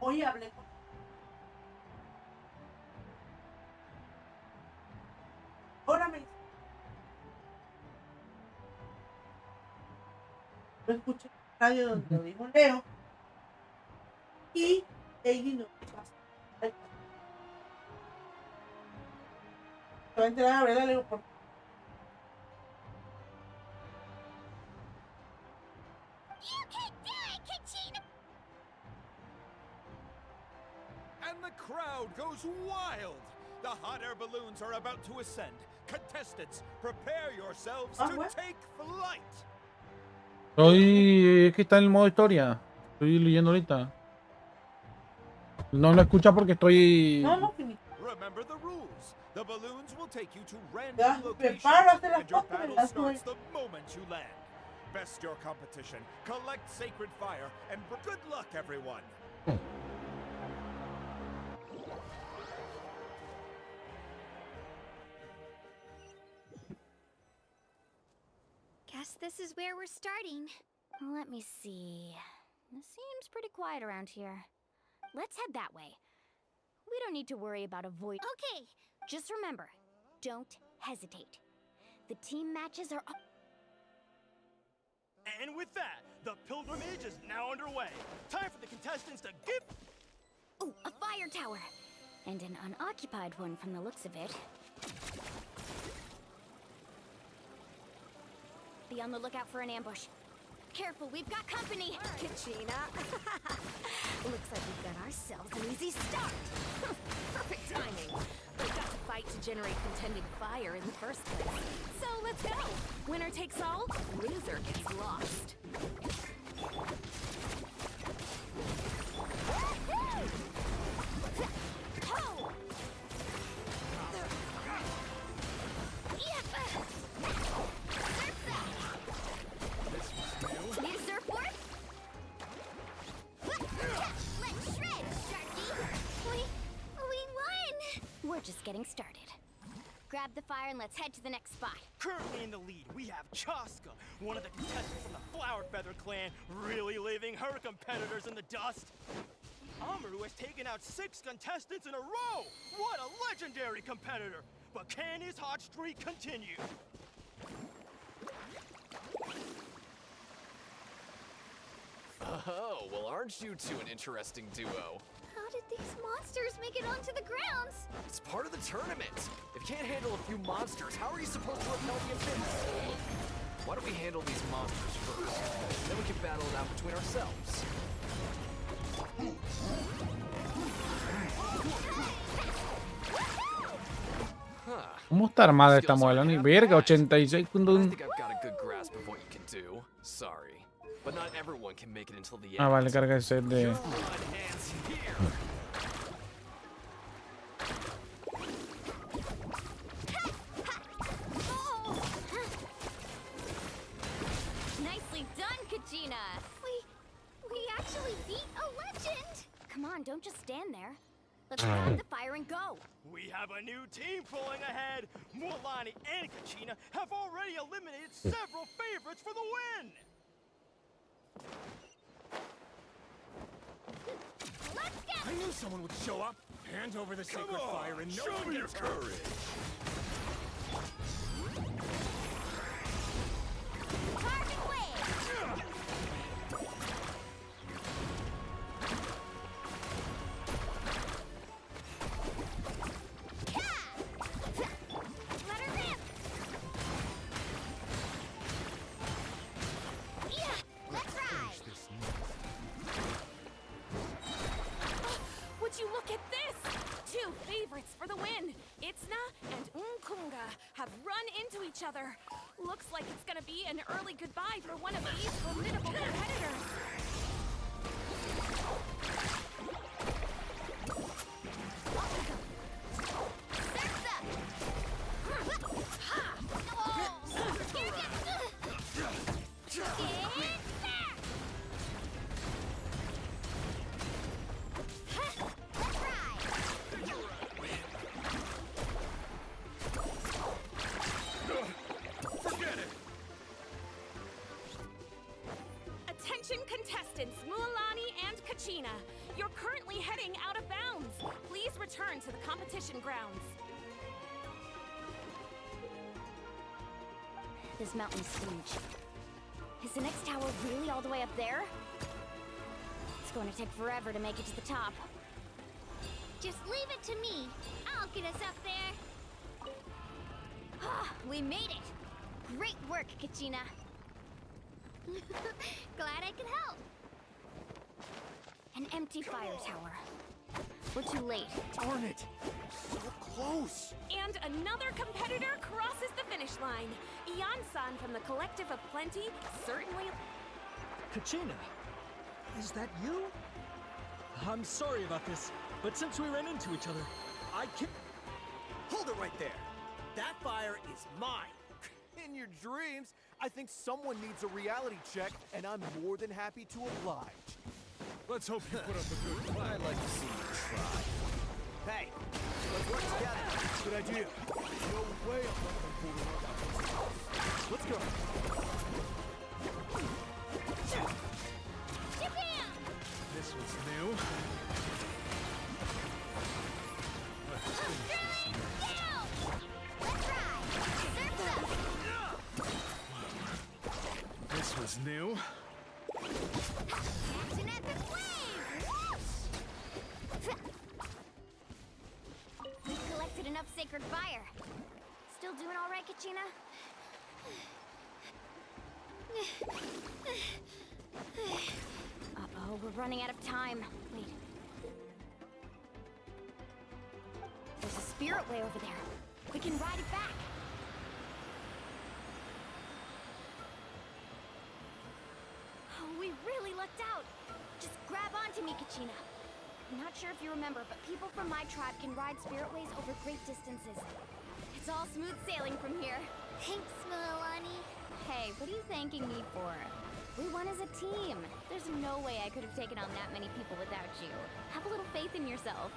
Speaker 12: Hoy hablé con. Ahora me. Lo escuché en el radio donde lo dijo Leo. Y Lady no pasa. Se va a enterar a ver a Leo por.
Speaker 7: You can do it, Kachina!
Speaker 13: And the crowd goes wild! The hot air balloons are about to ascend. Contestants, prepare yourselves to take flight!
Speaker 2: Es que está en el modo historia. Estoy leyendo ahorita. No lo escucha porque estoy...
Speaker 13: Remember the rules. The balloons will take you to random locations, and your battle starts the moment you land. Best your competition, collect sacred fire, and good luck, everyone!
Speaker 5: Guess this is where we're starting.
Speaker 9: Let me see. It seems pretty quiet around here. Let's head that way. We don't need to worry about avoid.
Speaker 5: Okay.
Speaker 9: Just remember, don't hesitate. The team matches are.
Speaker 15: And with that, the pilgrimage is now underway. Time for the contestants to give.
Speaker 9: Oh, a fire tower! And an unoccupied one from the looks of it. Be on the lookout for an ambush. Careful, we've got company!
Speaker 3: Kachina. Looks like we've got ourselves an easy start. Perfect timing. We've got to fight to generate contending fire in the first place. So let's go. Winner takes all, loser gets lost.
Speaker 5: Need a surfboard? Let's shred, Sharky! We won!
Speaker 9: We're just getting started. Grab the fire and let's head to the next spot.
Speaker 15: Currently in the lead, we have Chaska, one of the contestants from the Flower Feather clan, really leaving her competitors in the dust. Amaru has taken out 6 contestants in a row! What a legendary competitor! But can his hot streak continue?
Speaker 16: Oh, well, aren't you two an interesting duo?
Speaker 5: How did these monsters make it onto the grounds?
Speaker 16: It's part of the tournament. If you can't handle a few monsters, how are you supposed to repel the amphibians? Why don't we handle these monsters first? Then we can battle it out between ourselves.
Speaker 2: ¿Cómo está armada esta muela? Ni verga, 86
Speaker 16: I
Speaker 2: puntos.
Speaker 16: think I've got a good grasp of what you can do. Sorry, but not everyone can make it until the end.
Speaker 2: Ah, vale, carga el set de...
Speaker 9: Nicely done, Kachina!
Speaker 5: We actually beat a legend!
Speaker 9: Come on, don't just stand there. Let's grab the fire and go.
Speaker 15: We have a new team pulling ahead. Mulani and Kachina have already eliminated several favorites for the win.
Speaker 5: Let's go!
Speaker 17: I knew someone would show up. Hand over the sacred fire and no one gets hurt.
Speaker 5: Carving way!
Speaker 3: Looks like it's gonna be an early goodbye for one of these formidable competitors. Attention contestants, Mualani and Kachina. You're currently heading out of bounds. Please return to the competition grounds.
Speaker 9: This mountain's huge. Is the next tower really all the way up there? It's going to take forever to make it to the top.
Speaker 7: Just leave it to me. I'll get us up there.
Speaker 9: Ah, we made it! Great work, Kachina.
Speaker 7: Glad I could help.
Speaker 9: An empty fire tower. We're too late.
Speaker 15: Darn it! So close!
Speaker 3: And another competitor crosses the finish line. Ian-san from the Collective of Plenty certainly...
Speaker 18: Kachina, is that you? I'm sorry about this, but since we ran into each other, I can't...
Speaker 15: Hold it right there! That fire is mine! In your dreams, I think someone needs a reality check, and I'm more than happy to oblige.
Speaker 17: Let's hope you put up a good fight.
Speaker 16: I'd like to see you try.
Speaker 15: Hey, let's work together. Good idea. No way I'm not gonna pull the rug out. Let's go.
Speaker 17: This was new. This was new.
Speaker 7: Action at the flame!
Speaker 9: We've collected enough sacred fire. Still doing all right, Kachina? Uh-oh, we're running out of time. Wait. There's a spirit way over there. We can ride it back. Oh, we really lucked out. Just grab onto me, Kachina. I'm not sure if you remember, but people from my tribe can ride spiritways over great distances. It's all smooth sailing from here.
Speaker 7: Thanks, Mualani.
Speaker 9: Hey, what are you thanking me for? We won as a team. There's no way I could have taken on that many people without you. Have a little faith in yourself.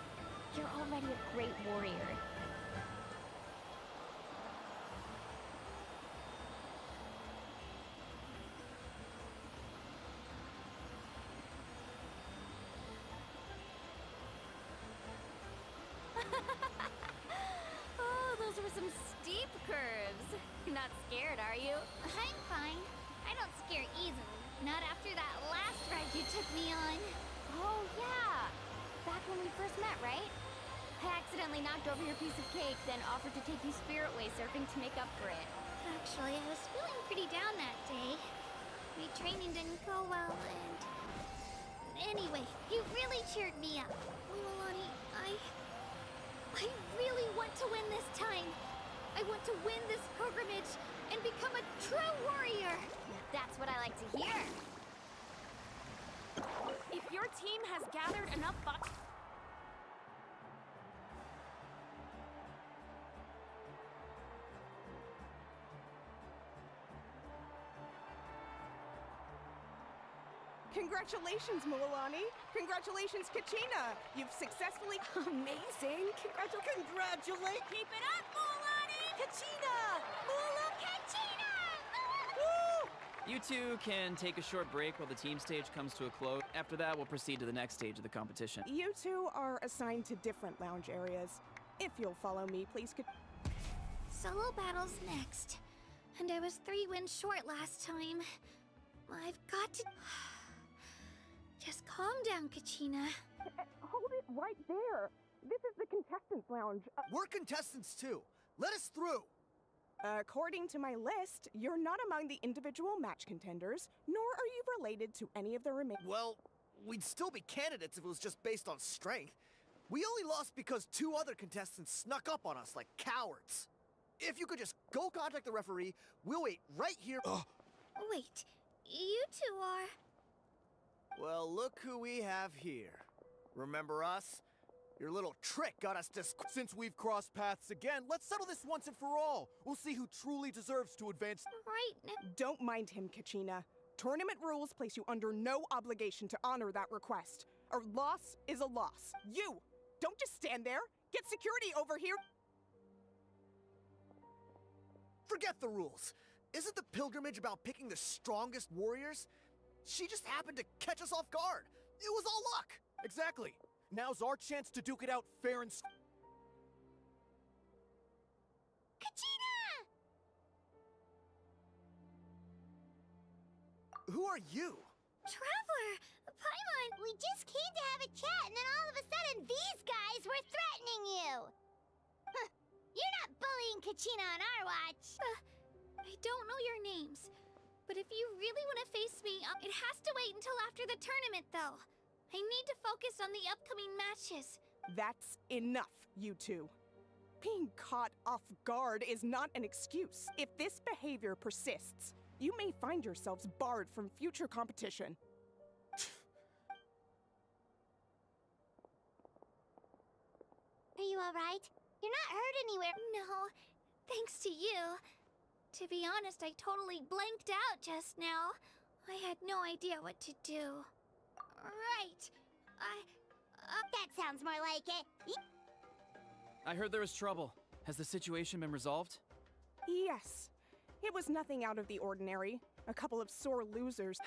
Speaker 9: You're already a great warrior. Oh, those were some steep curves. You're not scared, are you?
Speaker 7: I'm fine. I don't scare easily. Not after that last ride you took me on.
Speaker 9: Oh, yeah. Back when we first met, right? I accidentally knocked over your piece of cake, then offered to take you spiritway surfing to make up for it.
Speaker 7: Actually, I was feeling pretty down that day. My training didn't go well, and... Anyway, you really cheered me up. Mualani, I really want to win this time. I want to win this pilgrimage and become a true warrior.
Speaker 9: That's what I like to hear.
Speaker 3: If your team has gathered enough bucks...
Speaker 11: Congratulations, Mualani. Congratulations, Kachina. You've successfully... Amazing. Congratulations.
Speaker 3: Keep it up, Mualani! Kachina!
Speaker 7: Kachina!
Speaker 3: Woo!
Speaker 6: You two can take a short break while the team stage comes to a close. After that, we'll proceed to the next stage of the competition.
Speaker 11: You two are assigned to different lounge areas. If you'll follow me, please.
Speaker 7: Solo battle's next. And I was 3 wins short last time. I've got to... Just calm down, Kachina.
Speaker 11: Hold it right there. This is the contestants' lounge.
Speaker 15: We're contestants too. Let us through.
Speaker 11: According to my list, you're not among the individual match contenders, nor are you related to any of the remaining...
Speaker 15: Well, we'd still be candidates if it was just based on strength. We only lost because 2 other contestants snuck up on us like cowards.
Speaker 16: If you could just go contact the referee, we'll wait right here.
Speaker 5: Wait, you two are...
Speaker 16: Well, look who we have here. Remember us? Your little trick got us
Speaker 13: Since we've crossed paths again, let's settle this once and for all. We'll see who truly deserves to advance.
Speaker 5: Right.
Speaker 11: Don't mind him, Kachina. Tournament rules place you under no obligation to honor that request. A loss is a loss. You! Don't just stand there! Get security over here!
Speaker 16: Forget the rules. Isn't the pilgrimage about picking the strongest warriors? She just happened to catch us off guard. It was all luck.
Speaker 13: Exactly. Now's our chance to duke it out fair and...
Speaker 7: Kachina!
Speaker 16: Who are you?
Speaker 5: Traveler! Paimon!
Speaker 7: We just came to have a chat, and then all of a sudden, these guys were threatening you! Huh. You're not bullying Kachina on our watch!
Speaker 5: I don't know your names. But if you really want to face me, it has to wait until after the tournament, though. I need to focus on the upcoming matches.
Speaker 11: That's enough, you two. Being caught off guard is not an excuse. If this behavior persists, you may find yourselves barred from future competition.
Speaker 7: Are you alright? You're not hurt anywhere.
Speaker 5: No, thanks to you. To be honest, I totally blanked out just now. I had no idea what to do. Right.
Speaker 7: That sounds more like it.
Speaker 6: I heard there was trouble. Has the situation been resolved?
Speaker 11: Yes. It was nothing out of the ordinary. A couple of sore losers.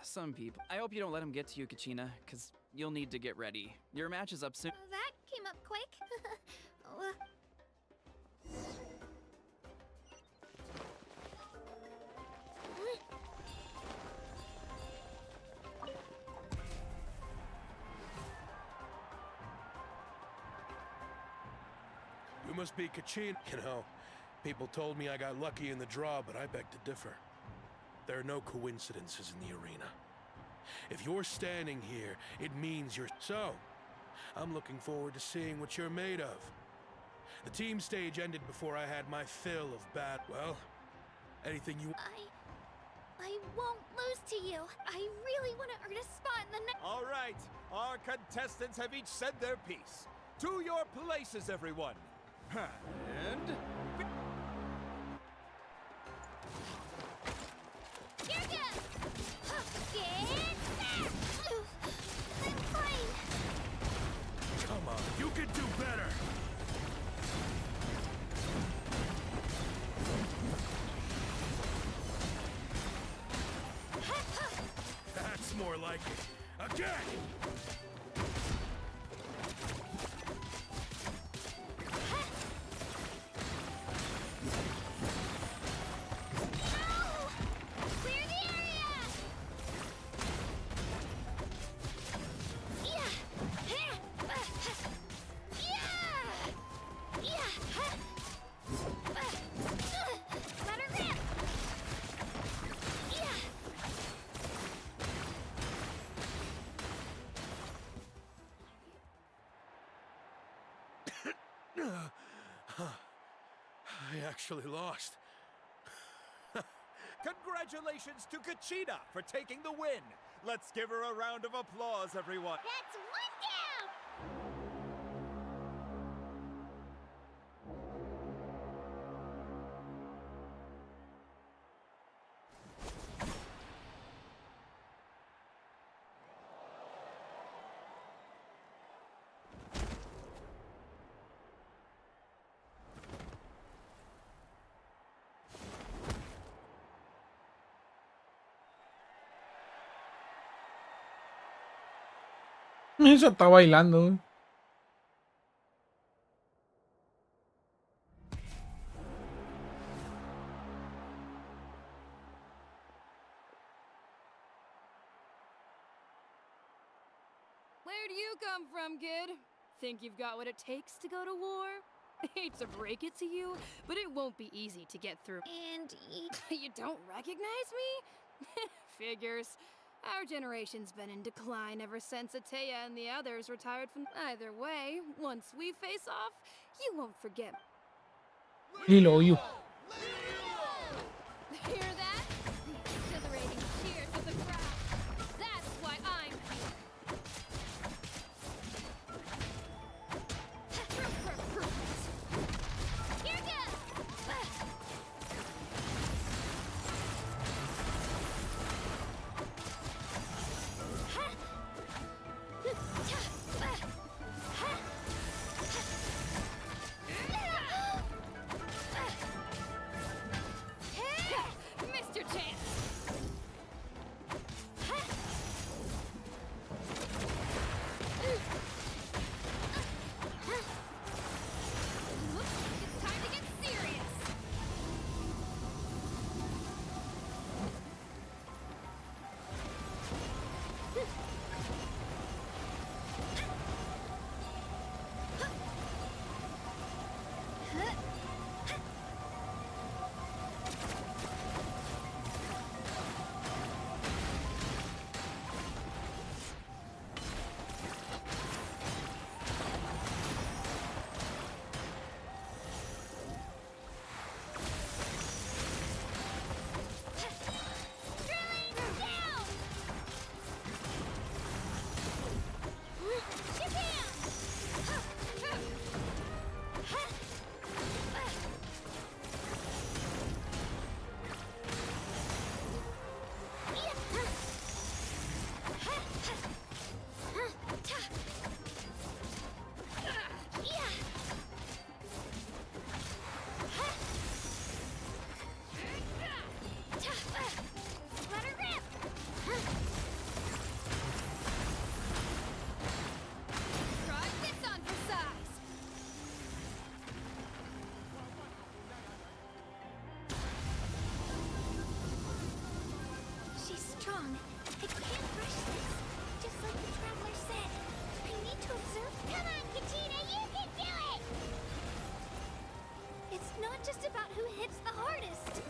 Speaker 6: Some people. I hope you don't let him get to you, Kachina, because you'll need to get ready. Your match is up soon.
Speaker 5: That came up quick.
Speaker 17: You must be Kachin. You know, people told me I got lucky in the draw, but I beg to differ. There are no coincidences in the arena. If you're standing here, it means you're... So, I'm looking forward to seeing what you're made of. The team stage ended before I had my fill of bad... Well, anything you...
Speaker 5: I won't lose to you. I really want to earn a spot in the next...
Speaker 13: All right, our contestants have each said their piece. To your places, everyone. And...
Speaker 5: Here goes! Get back! I'm fine.
Speaker 17: Come on, you can do better! That's more like it. Again! I actually lost.
Speaker 13: Congratulations to Kachina for taking the win. Let's give her a round of applause, everyone.
Speaker 7: That's one down!
Speaker 2: Ella está bailando.
Speaker 14: Where do you come from, kid? Think you've got what it takes to go to war? Hate to break it to you, but it won't be easy to get through.
Speaker 5: And
Speaker 14: you don't recognize me? Figures. Our generation's been in decline ever since Ateya and the others retired from... Either way, once we face off, you won't forget.
Speaker 2: Lilo, you.
Speaker 5: Hear that? The exhilarating cheers of the crowd. That's why I'm here. Here Mr. Chance. Looks like it's time to get serious. Let her rip. Try this on for size. She's strong. I can't rush this. Just like the traveler said. I need to observe. Come on, Katina, you can do it! It's not just about who hits the hardest.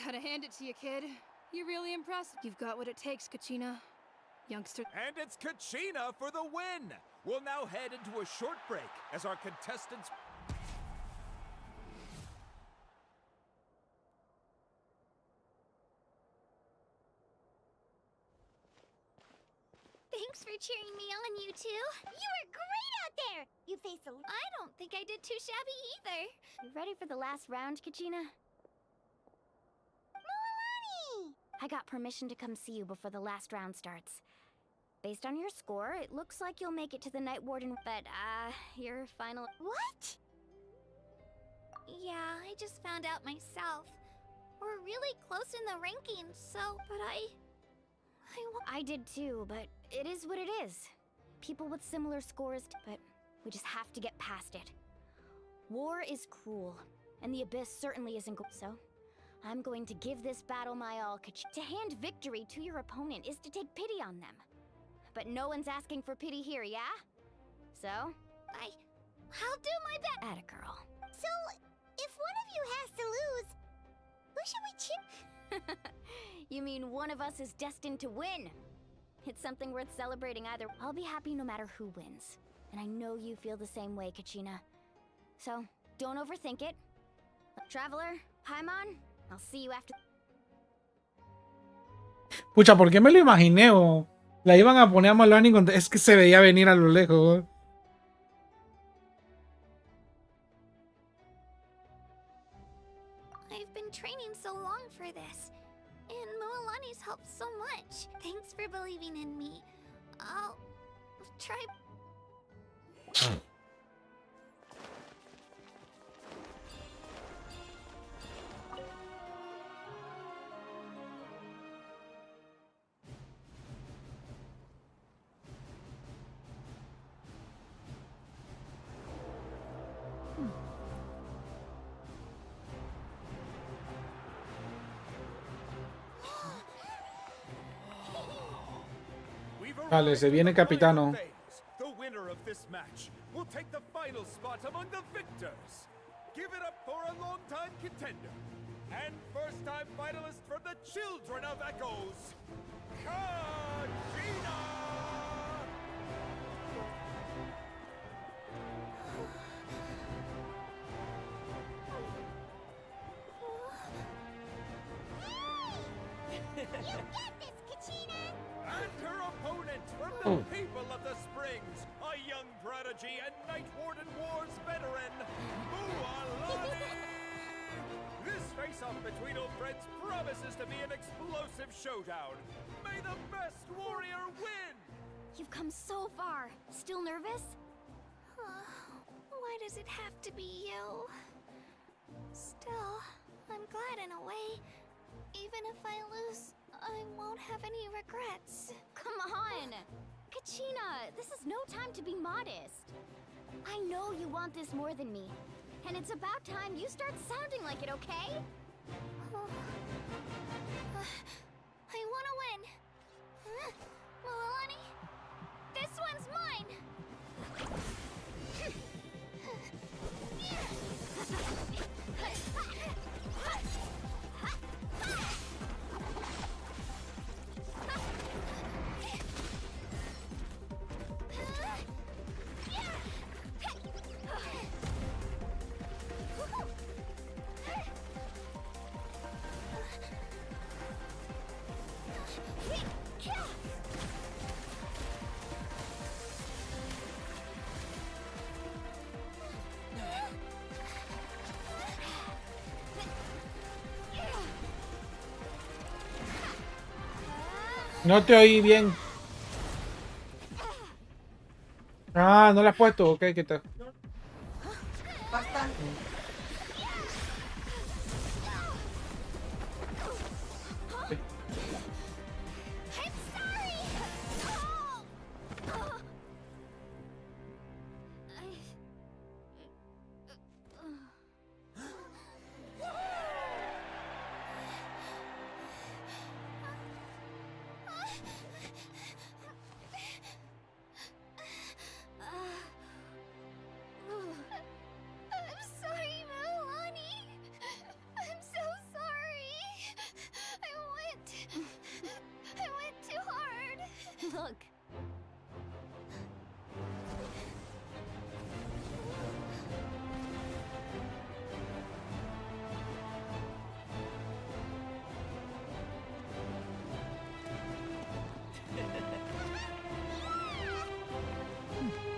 Speaker 14: Gotta hand it to you, kid. You're really impressive. You've got what it takes, Kachina. Youngster.
Speaker 13: And it's Kachina for the win! We'll now head into a short break as our contestants...
Speaker 7: Thanks for cheering me on, you two. You were great out there. You faced a...
Speaker 5: I don't think I did too shabby either.
Speaker 9: You ready for the last round, Kachina?
Speaker 7: Milani!
Speaker 9: I got permission to come see you before the last round starts. Based on your score, it looks like you'll make it to the Night Warden, but, your final...
Speaker 7: What?
Speaker 5: Yeah, I just found out myself. We're really close in the rankings, so... But
Speaker 9: I did too, but it is what it is. People with similar scores, but we just have to get past it. War is cruel, and the Abyss certainly isn't so I'm going to give this battle my all. To hand victory to your opponent is to take pity on them. But no one's asking for pity here, yeah? So?
Speaker 5: I'll do my best.
Speaker 9: Atta girl.
Speaker 7: So, if one of you has to lose, who should we cheer?
Speaker 9: You mean one of us is destined to win? It's something worth celebrating either. I'll be happy no matter who wins. And I know you feel the same way, Kachina. So, don't overthink it. Traveler, Paimon, I'll see you after...
Speaker 2: Pucha, ¿por qué me lo imaginé? Oh? La iban a poner a Malvani cuando... Es que se veía venir a lo lejos.
Speaker 5: I've been training so long for this. And Mualani's helped so much. Thanks for believing in me. I'll try...
Speaker 2: Vale, se viene Capitano.
Speaker 13: The winner of this match will take the final spot among the victors. Give it up for a long-time contender and first-time finalist from the Children of Echoes, Kachina!
Speaker 7: You get this, Kachina!
Speaker 13: And her opponent from the people of the Springs, a young prodigy and Night Warden Wars veteran, Mualani! This face-off between old friends promises to be an explosive showdown. May the best warrior win!
Speaker 9: You've come so far. Still nervous?
Speaker 5: Why does it have to be you? Still, I'm glad in a way. Even if I lose, I won't have any regrets.
Speaker 9: Come on! Kachina, this is no time to be modest. I know you want this more than me. And it's about time you start sounding like it, okay?
Speaker 5: I want to win. Mualani, this one's mine.
Speaker 2: No te oí bien. Ah, no la has puesto. Ok, ¿qué tal?
Speaker 12: Bastante.
Speaker 5: I'm sorry, Mualani. I'm so sorry. I went too hard.
Speaker 9: Look.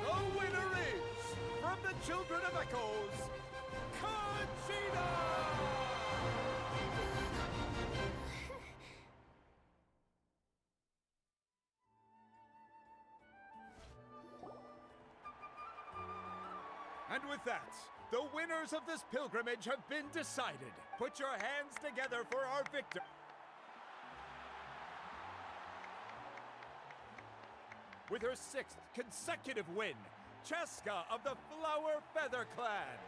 Speaker 13: The winner is, from the Children of Echoes, Kachina! And with that, the winners of this pilgrimage have been decided. Put your hands together for our victor. With her 6th consecutive win, Cheska of the Flower Feather Clan.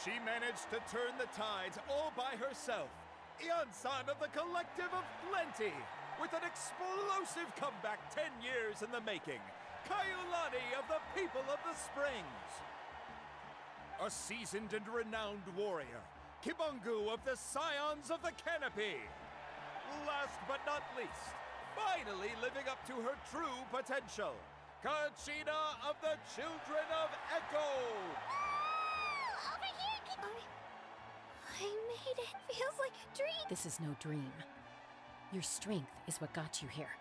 Speaker 13: She managed to turn the tides all by herself. Ian-san of the Collective of Plenty, with an explosive comeback 10 years in the making. Kaiulani of the People of the Springs. A seasoned and renowned warrior, Kibungu of the Scions of the Canopy. Last but not least, finally living up to her true potential, Kachina of the Children of Echo!
Speaker 5: Over here, I made it. Feels like a dream.
Speaker 19: This is no dream. Your strength is what got you here.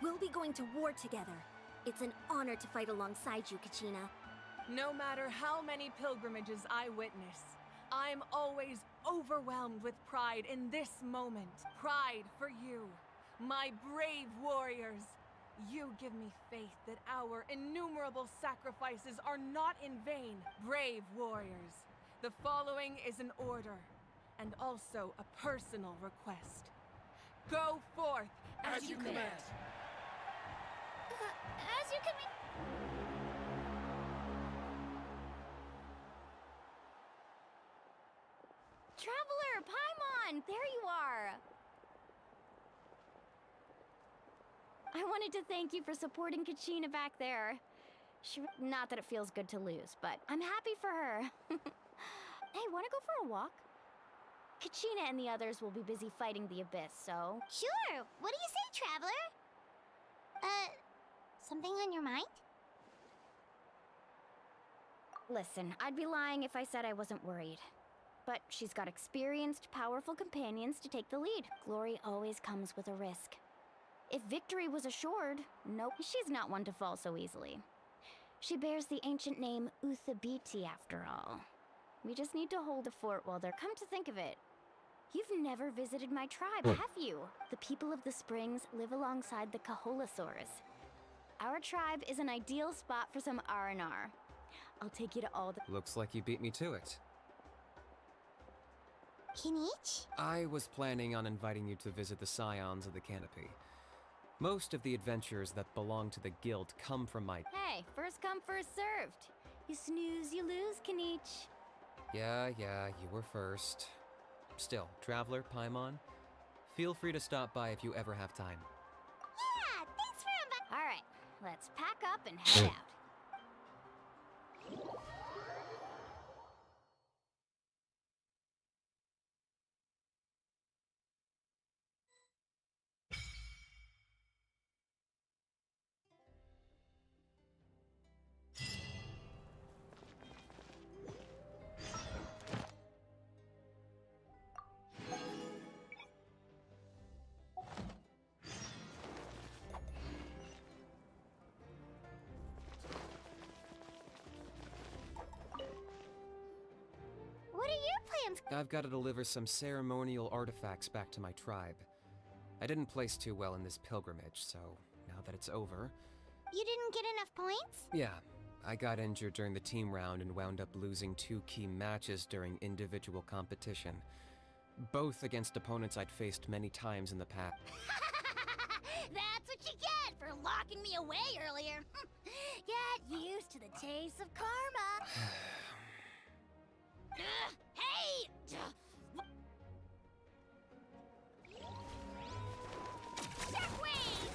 Speaker 3: We'll be going to war together. It's an honor to fight alongside you, Kachina.
Speaker 14: No matter how many pilgrimages I witness, I'm always overwhelmed with pride in this moment. Pride for you, my brave warriors. You give me faith that our innumerable sacrifices are not in vain. Brave warriors, the following is an order, and also a personal request. Go forth as you command.
Speaker 5: As you command.
Speaker 9: Traveler, Paimon, there you are. I wanted to thank you for supporting Kachina back there. Not that it feels good to lose, but I'm happy for her. Hey, wanna go for a walk? Kachina and the others will be busy fighting the abyss, so...
Speaker 7: Sure! What do you say, Traveler? Something on your mind?
Speaker 9: Listen, I'd be lying if I said I wasn't worried. But she's got experienced, powerful companions to take the lead. Glory always comes with a risk. If victory was assured, nope, she's not one to fall so easily. She bears the ancient name Uthabiti after all. We just need to hold the fort while they're... Come to think of it, you've never visited my tribe, have you? The people of the springs live alongside the Kaholasaurs. Our tribe is an ideal spot for some R&R. I'll take you to all the...
Speaker 8: Looks like you beat me to it.
Speaker 7: Kinich?
Speaker 8: I was planning on inviting you to visit the Scions of the Canopy. Most of the adventures that belong to the guild come from my...
Speaker 9: Hey, first come, first served. You snooze, you lose, Kinich.
Speaker 8: Yeah, you were first. Still, Traveler, Paimon, feel free to stop by if you ever have time.
Speaker 7: Yeah, thanks for inviting.
Speaker 9: All right, let's pack up and head out.
Speaker 7: What are your plans?
Speaker 8: I've got to deliver some ceremonial artifacts back to my tribe. I didn't place too well in this pilgrimage, so now that it's over...
Speaker 7: You didn't get enough points?
Speaker 8: Yeah, I got injured during the team round and wound up losing 2 key matches during individual competition. Both against opponents I'd faced many times in the past.
Speaker 7: That's what you get for locking me away earlier. Get used to the taste of karma. Hey! Shockwave!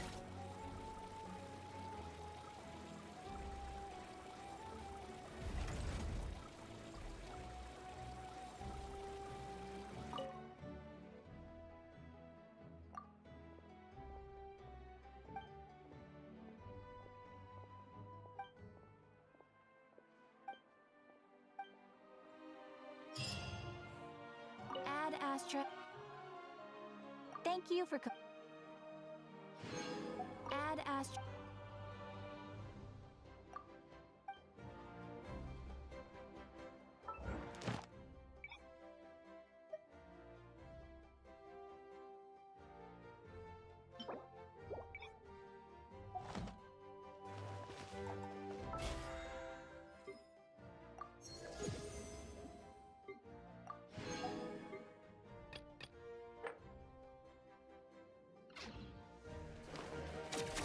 Speaker 9: Ad Astra. Thank you for Ad Astra.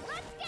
Speaker 7: Let's go,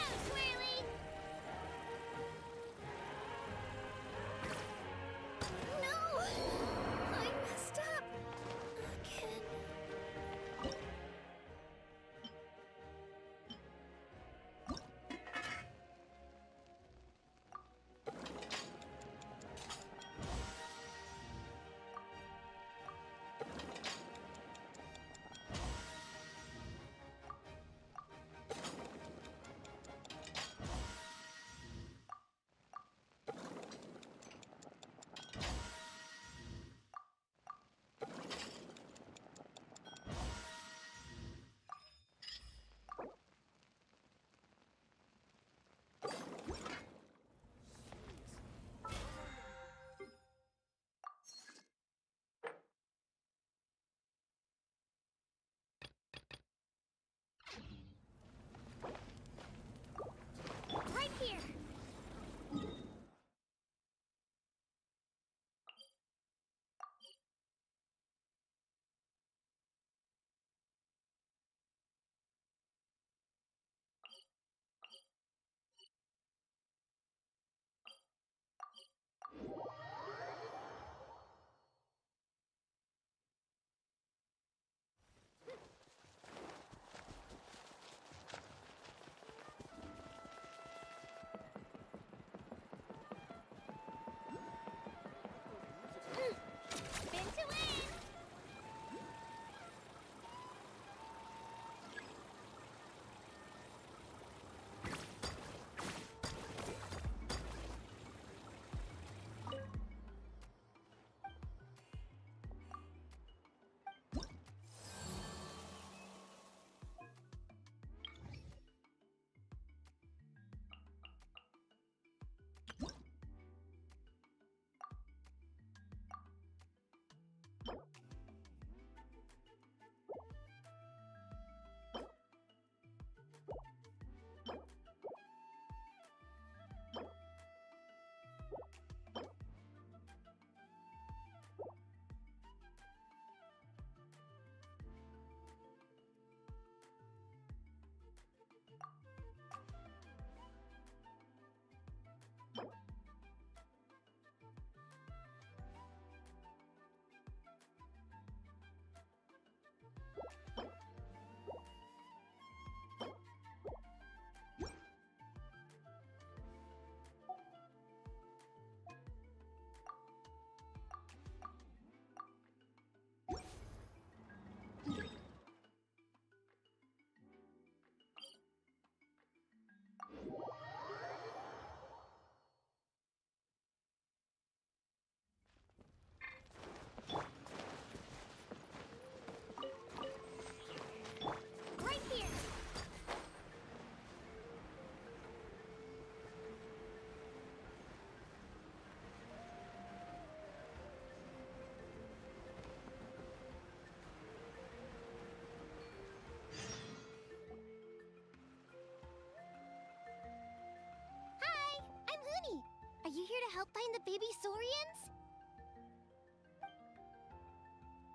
Speaker 7: find the baby saurians?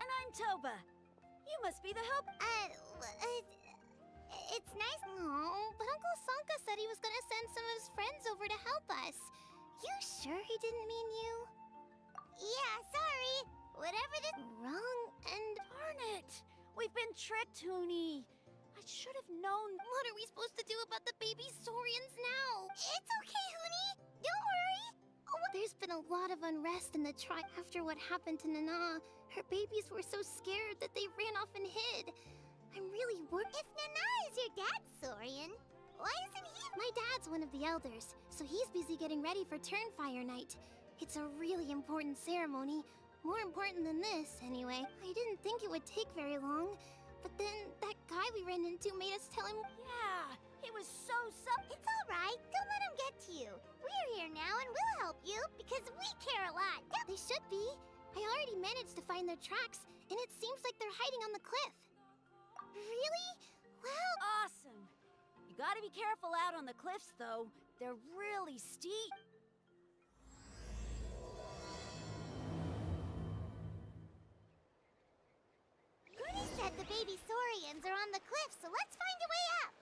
Speaker 9: And I'm Toba. You must be the help.
Speaker 7: It's nice. Oh, but Uncle Sanka said he was gonna send some of his friends over to help us. You sure he didn't mean you? Yeah, sorry. Whatever the wrong and
Speaker 9: Darn it! We've been tricked, Huni. I should have known.
Speaker 7: What are we supposed to do about the baby saurians now? It's okay, Huni. Don't worry. There's been a lot of unrest in the tribe after what happened to Nana. Her babies were so scared that they ran off and hid. I'm really worried. If Nana is your dad's saurian, why isn't he? My dad's one of the elders, so he's busy getting ready for Turnfire Night. It's a really important ceremony. More important than this, anyway. I didn't think it would take very long. But then that guy we ran into made us tell him.
Speaker 9: Yeah, he was so
Speaker 7: It's alright. Don't let him get to you. We're here now and we'll help you because we care a lot. Yeah, they should be. I already managed to find their tracks, and it seems like they're hiding on the cliff. Really? Well,
Speaker 9: awesome. You gotta be careful out on the cliffs, though. They're really steep.
Speaker 7: Huni said the baby saurians are on the cliff, so let's find a way up.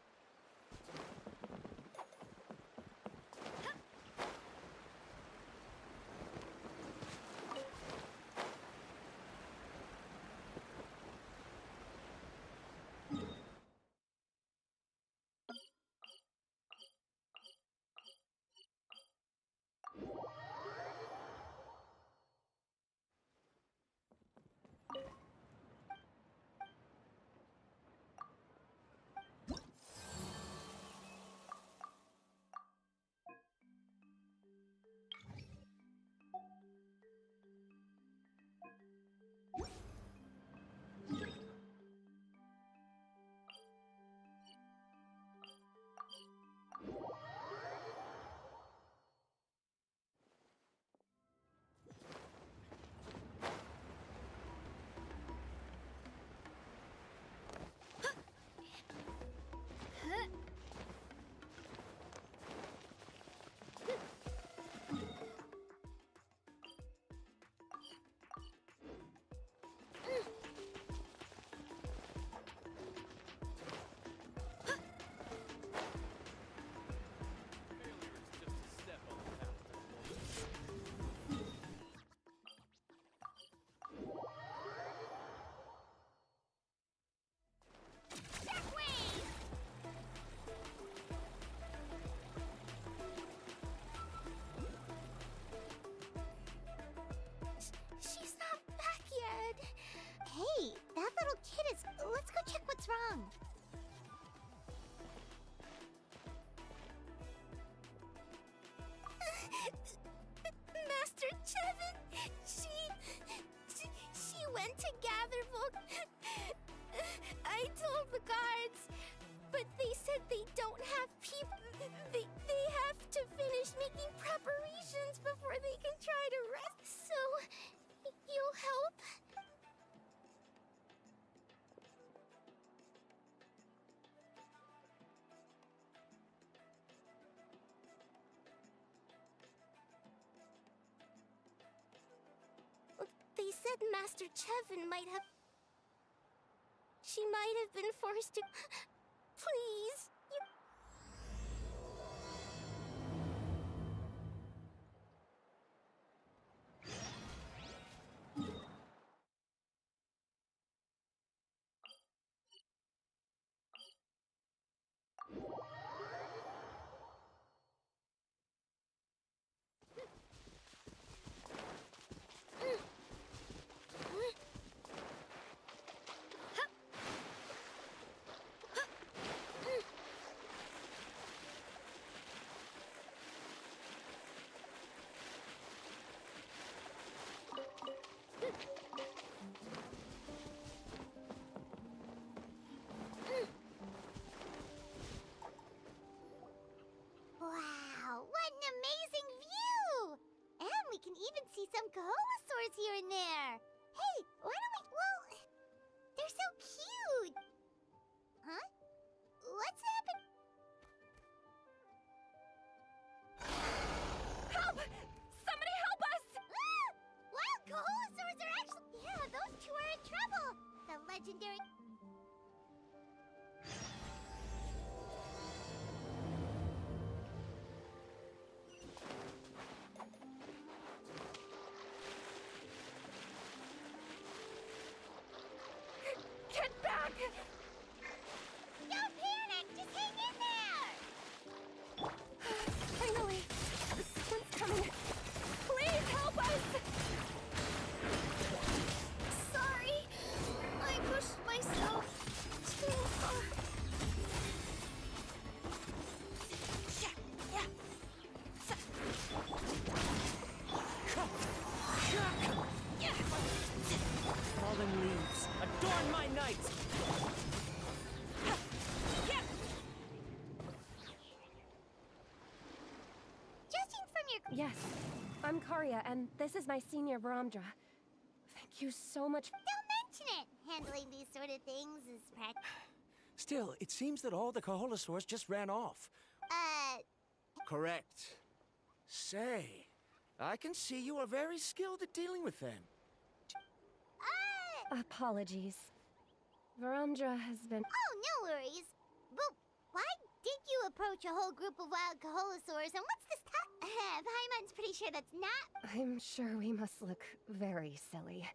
Speaker 7: She's not back yet. Hey, that little kid is... Let's go check what's wrong. Master Chevin, she went to Gatherbook. I told the guards, but they said they don't have people. They have to finish making preparations before they can try to rest. So, you'll help? They said Master Chevin might have... She might have been forced to... Please, during.
Speaker 3: Get back!
Speaker 7: Don't panic! Just hang in there!
Speaker 3: Finally! Someone's coming! Please help us! Sorry! I pushed myself too far.
Speaker 15: Fallen leaves, adorn my night!
Speaker 7: Judging from your.
Speaker 20: Yes, I'm Karya, and this is my senior Varamdra. Thank you so much.
Speaker 7: Don't mention it! Handling these sort of things is
Speaker 15: Still, it seems that all the Kaholasaurs just ran off. Correct. Say, I can see you are very skilled at dealing with them.
Speaker 20: Apologies. Varamdra has been.
Speaker 7: Oh, no worries. But why did you approach a whole group of wild Kaholasaurs, and what's this Paimon's pretty sure that's not.
Speaker 20: I'm sure we must look very silly.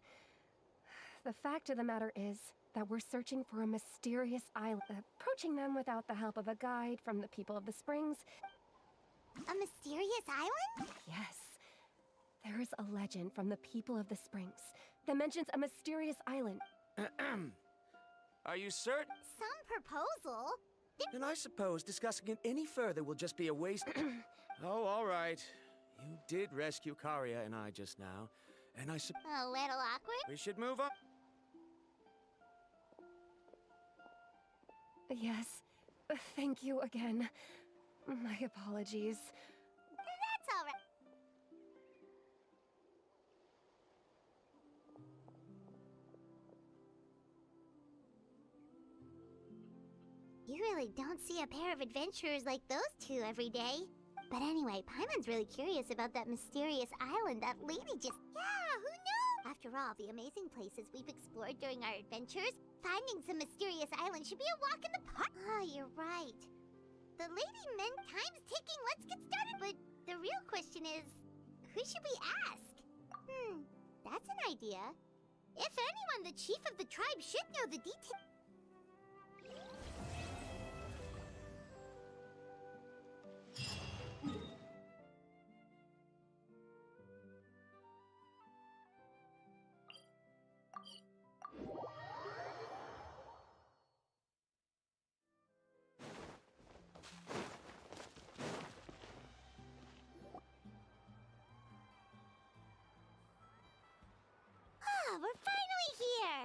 Speaker 20: The fact of the matter is that we're searching for a mysterious island. Approaching them without the help of a guide from the people of the springs.
Speaker 7: A mysterious island?
Speaker 20: Yes. There is a legend from the people of the springs that mentions a mysterious island.
Speaker 15: Are you certain?
Speaker 7: Some proposal?
Speaker 15: Then I suppose discussing it any further will just be a waste. Oh, all right. You did rescue Karya and I just now, and I suppose
Speaker 7: A little awkward?
Speaker 15: we should move on.
Speaker 20: Yes. Thank you again. My apologies.
Speaker 7: That's all right. You really don't see a pair of adventurers like those two every day. But anyway, Paimon's really curious about that mysterious island that lady just... Yeah, who knows? After all, the amazing places we've explored during our adventures, finding some mysterious island should be a walk in the park. Oh, you're right. The lady meant time's ticking, let's get started. But the real question is, who should we ask? That's an idea. If anyone, the chief of the tribe should know the details. We're finally here!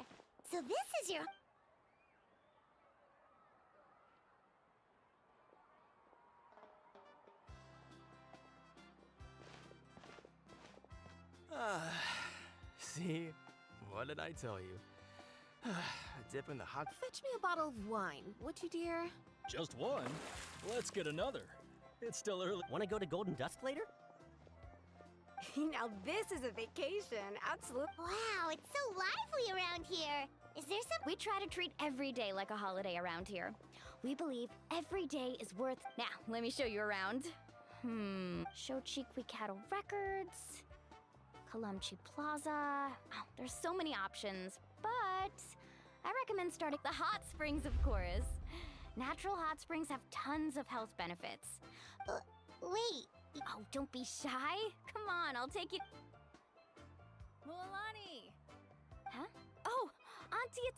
Speaker 7: So this is your...
Speaker 15: See? What did I tell you? A dip in the hot...
Speaker 21: Fetch me a bottle of wine, would you, dear?
Speaker 18: Just one? Let's get another. It's still early.
Speaker 22: Want to go to Golden Dusk later?
Speaker 21: Now this is a vacation, absolutely.
Speaker 7: Wow, it's so lively around here. Is there some...
Speaker 9: We try to treat every day like a holiday around here. We believe every day is worth... Now, let me show you around. Shochiqui Cattle Records, Kalamchi Plaza. Oh, there's so many options, but I recommend starting the hot springs, of course. Natural hot springs have tons of health benefits.
Speaker 7: Wait.
Speaker 9: Oh, don't be shy. Come on, I'll take you...
Speaker 1: Mualani!
Speaker 9: Huh? Oh, Auntie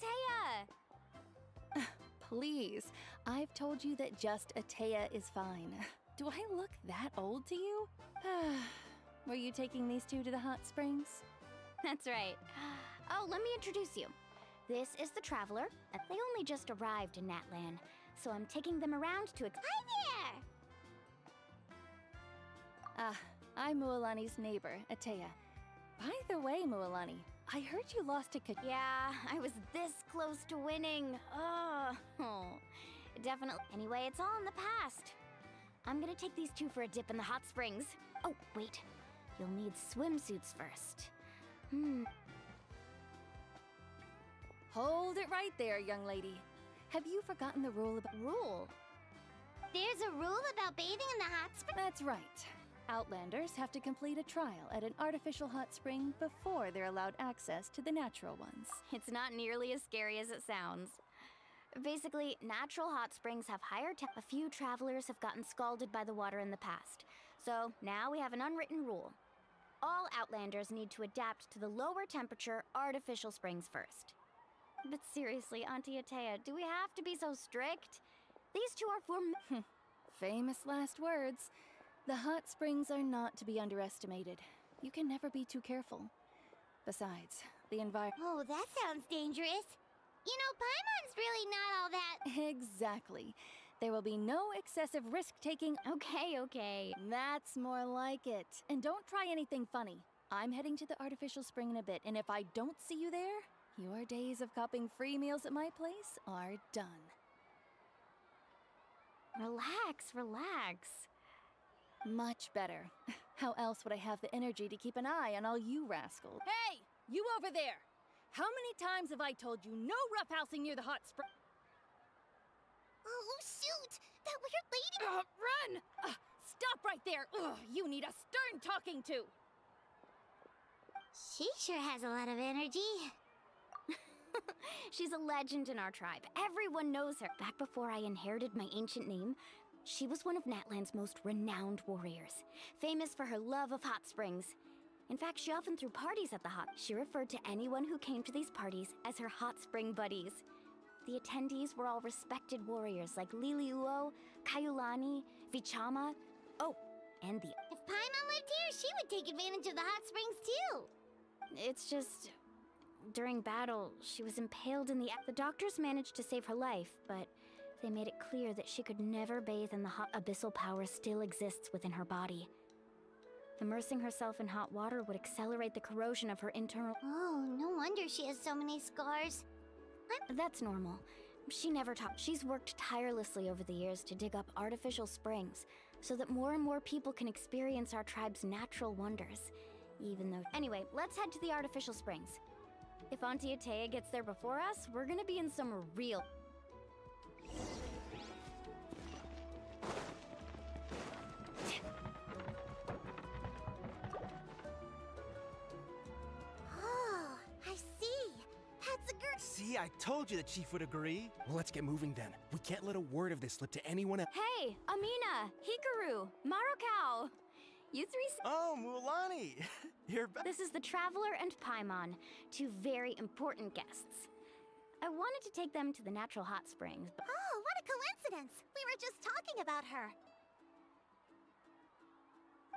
Speaker 9: Atea!
Speaker 1: Please, I've told you that just Atea is fine. Do I look that old to you? Were you taking these two to the hot springs?
Speaker 9: That's right. Oh, let me introduce you. This is the Traveler. They only just arrived in Natlan, so I'm taking them around to...
Speaker 7: Hi there!
Speaker 1: I'm Mualani's neighbor, Atea. By the way, Mualani, I heard you lost to
Speaker 9: Yeah, I was this close to winning. Oh, definitely. Anyway, it's all in the past. I'm gonna take these two for a dip in the hot springs. Oh, wait. You'll need swimsuits first.
Speaker 1: Hold it right there, young lady. Have you forgotten the rule about...
Speaker 9: Rule?
Speaker 7: There's a rule about bathing in the hot spring?
Speaker 1: That's right. Outlanders have to complete a trial at an artificial hot spring before they're allowed access to the natural ones.
Speaker 9: It's not nearly as scary as it sounds. Basically, natural hot springs have higher temp. A few travelers have gotten scalded by the water in the past. So now we have an unwritten rule. All Outlanders need to adapt to the lower temperature artificial springs first. But seriously, Auntie Atea, do we have to be so strict? These two are for...
Speaker 1: Famous last words. The hot springs are not to be underestimated. You can never be too careful. Besides, the environment...
Speaker 7: Oh, that sounds dangerous. You know, Paimon's really not all that...
Speaker 1: Exactly. There will be no excessive risk-taking.
Speaker 9: Okay.
Speaker 1: That's more like it. And don't try anything funny. I'm heading to the artificial spring in a bit, and if I don't see you there, your days of copping free meals at my place are done.
Speaker 9: Relax.
Speaker 1: Much better. How else would I have the energy to keep an eye on all you rascals? Hey! You over there! How many times have I told you no roughhousing near the hot spring?
Speaker 7: Oh, shoot! That weird lady...
Speaker 1: Run! Stop right there! Ugh, you need a stern talking to!
Speaker 7: She sure has a lot of energy.
Speaker 9: She's a legend in our tribe. Everyone knows her. Back before I inherited my ancient name, she was one of Natlan's most renowned warriors, famous for her love of hot springs. In fact, she often threw parties at the hot. She referred to anyone who came to these parties as her hot spring buddies. The attendees were all respected warriors like Liliuo, Kaiulani, Vichama, and the...
Speaker 7: If Paimon lived here, she would take advantage of the hot springs too.
Speaker 9: It's just... During battle, she was impaled in the... The doctors managed to save her life, but they made it clear that she could never bathe in the hot... Abyssal power still exists within her body. Immersing herself in hot water would accelerate the corrosion of her internal...
Speaker 7: Oh, no wonder she has so many scars.
Speaker 9: That's normal. She never talked. She's worked tirelessly over the years to dig up artificial springs so that more and more people can experience our tribe's natural wonders. Even though... Anyway, let's head to the artificial springs. If Auntie Atea gets there before us, we're gonna be in some real...
Speaker 7: Oh, I see. That's a girl.
Speaker 15: See, I told you the chief would agree. Well, let's get moving then. We can't let a word of this slip to anyone else.
Speaker 9: Hey, Amina, Hikaru, Marukao! You three...
Speaker 15: Oh, Mualani! You're back.
Speaker 9: This is the Traveler and Paimon, two very important guests. I wanted to take them to the natural hot springs, but...
Speaker 7: Oh, what a coincidence! We were just talking about her.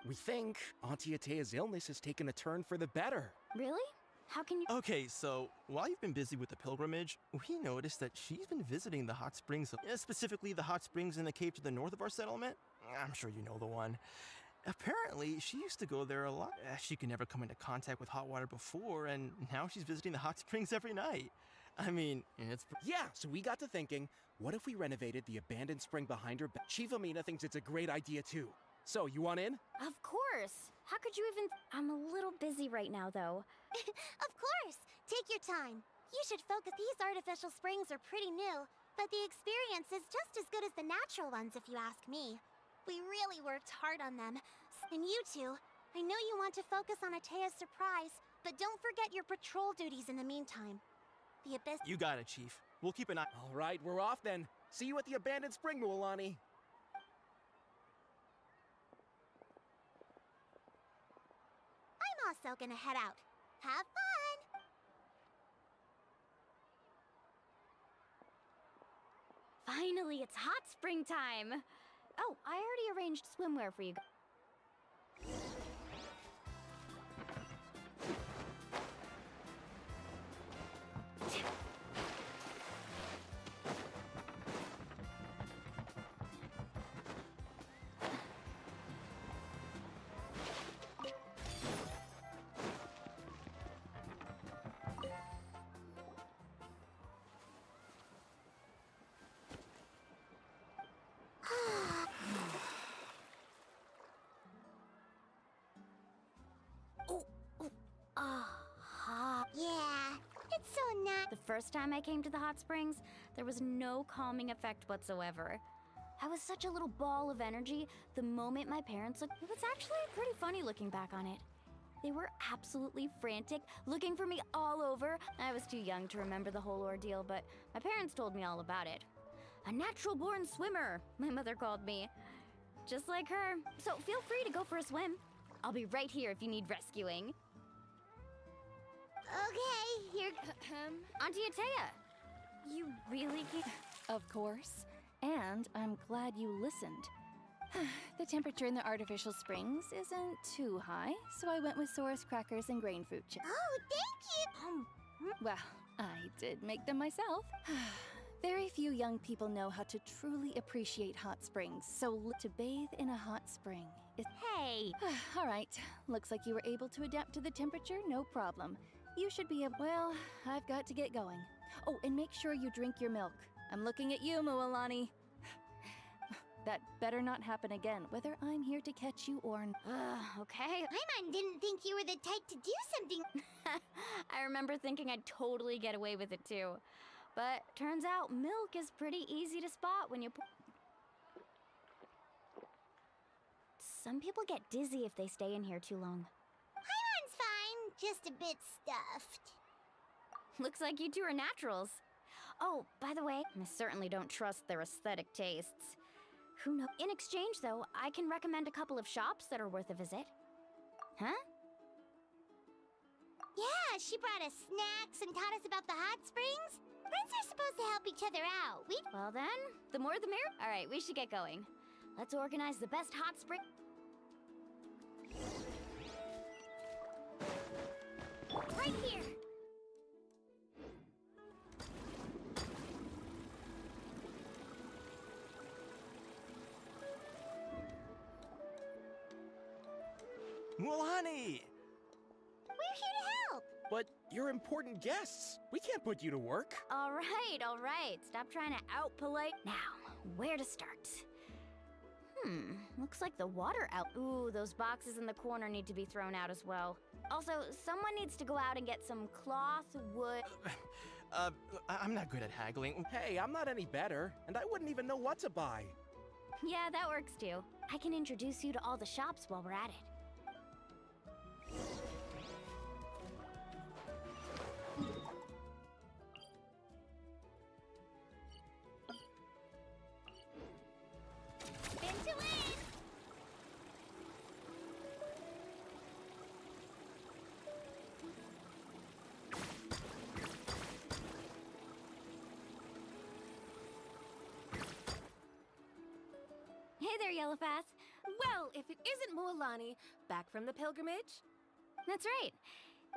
Speaker 15: We think Auntie Atea's illness has taken a turn for the better.
Speaker 9: Really? How can you...
Speaker 10: Okay, so while you've been busy with the pilgrimage, we noticed that she's been visiting the hot springs, specifically the hot springs in the cave to the north of our settlement. I'm sure you know the one. Apparently, she used to go there a lot. She could never come into contact with hot water before, and now she's visiting the hot springs every night. I mean, it's...
Speaker 15: Yeah, so we got to thinking, what if we renovated the abandoned spring behind her? Chief Amina thinks it's a great idea too. So, you want in?
Speaker 9: Of course! How could you even... I'm a little busy right now, though.
Speaker 7: Of course! Take your time. You should focus. These artificial springs are pretty new, but the experience is just as good as the natural ones, if you ask me. We really worked hard on them. And you two, I know you want to focus on Atea's surprise, but don't forget your patrol duties in the meantime. The Abyss...
Speaker 10: You got it, Chief. We'll keep an eye...
Speaker 15: All right, we're off then. See you at the abandoned spring, Mualani.
Speaker 7: I'm also gonna head out. Have fun!
Speaker 9: Finally, it's hot spring time! Oh, I already arranged swimwear for you guys. first time I came to the hot springs, there was no calming effect whatsoever. I was such a little ball of energy the moment my parents looked. It was actually pretty funny looking back on it. They were absolutely frantic, looking for me all over. I was too young to remember the whole ordeal, but my parents told me all about it. A natural-born swimmer, my mother called me. Just like her. So feel free to go for a swim. I'll be right here if you need rescuing.
Speaker 7: Okay, here.
Speaker 9: Auntie Atea, you really can't.
Speaker 1: Of course. And I'm glad you listened. The temperature in the artificial springs isn't too high, so I went with Saurus crackers and grain fruit chips.
Speaker 7: Oh, thank you!
Speaker 1: Well, I did make them myself. Very few young people know how to truly appreciate hot springs, so to bathe in a hot spring is—
Speaker 9: Hey!
Speaker 1: All right, looks like you were able to adapt to the temperature, no problem. You should be able— Well, I've got to get going. Oh, and make sure you drink your milk. I'm looking at you, Mualani. That better not happen again, whether I'm here to catch you or
Speaker 9: okay.
Speaker 7: Paimon didn't think you were the type to do something.
Speaker 9: I remember thinking I'd totally get away with it too. But turns out milk is pretty easy to spot when you Some people get dizzy if they stay in here too long.
Speaker 7: Paimon's fine, just a bit stuffed.
Speaker 9: Looks like you two are naturals. Oh, by the way, I certainly don't trust their aesthetic tastes. Who knows? In exchange, though, I can recommend a couple of shops that are worth a visit. Huh?
Speaker 7: Yeah, she brought us snacks and taught us about the hot springs. Friends are supposed to help each other out.
Speaker 9: Well then, the more the merrier. All right, we should get going. Let's organize the best hot spring. Right here!
Speaker 10: Mualani!
Speaker 7: We're here to help!
Speaker 15: But you're important guests. We can't put you to work.
Speaker 9: All right. Stop trying to out-polite. Now, where to start? Looks like the water out. Ooh, those boxes in the corner need to be thrown out as well. Also, someone needs to go out and get some cloth, wood.
Speaker 10: I'm not good at haggling.
Speaker 15: Hey, I'm not any better, and I wouldn't even know what to buy.
Speaker 9: Yeah, that works too. I can introduce you to all the shops while we're at it.
Speaker 7: Spin to win!
Speaker 9: Hey there, Yellowfast.
Speaker 21: Well, if it isn't Mualani, back from the pilgrimage?
Speaker 9: That's right.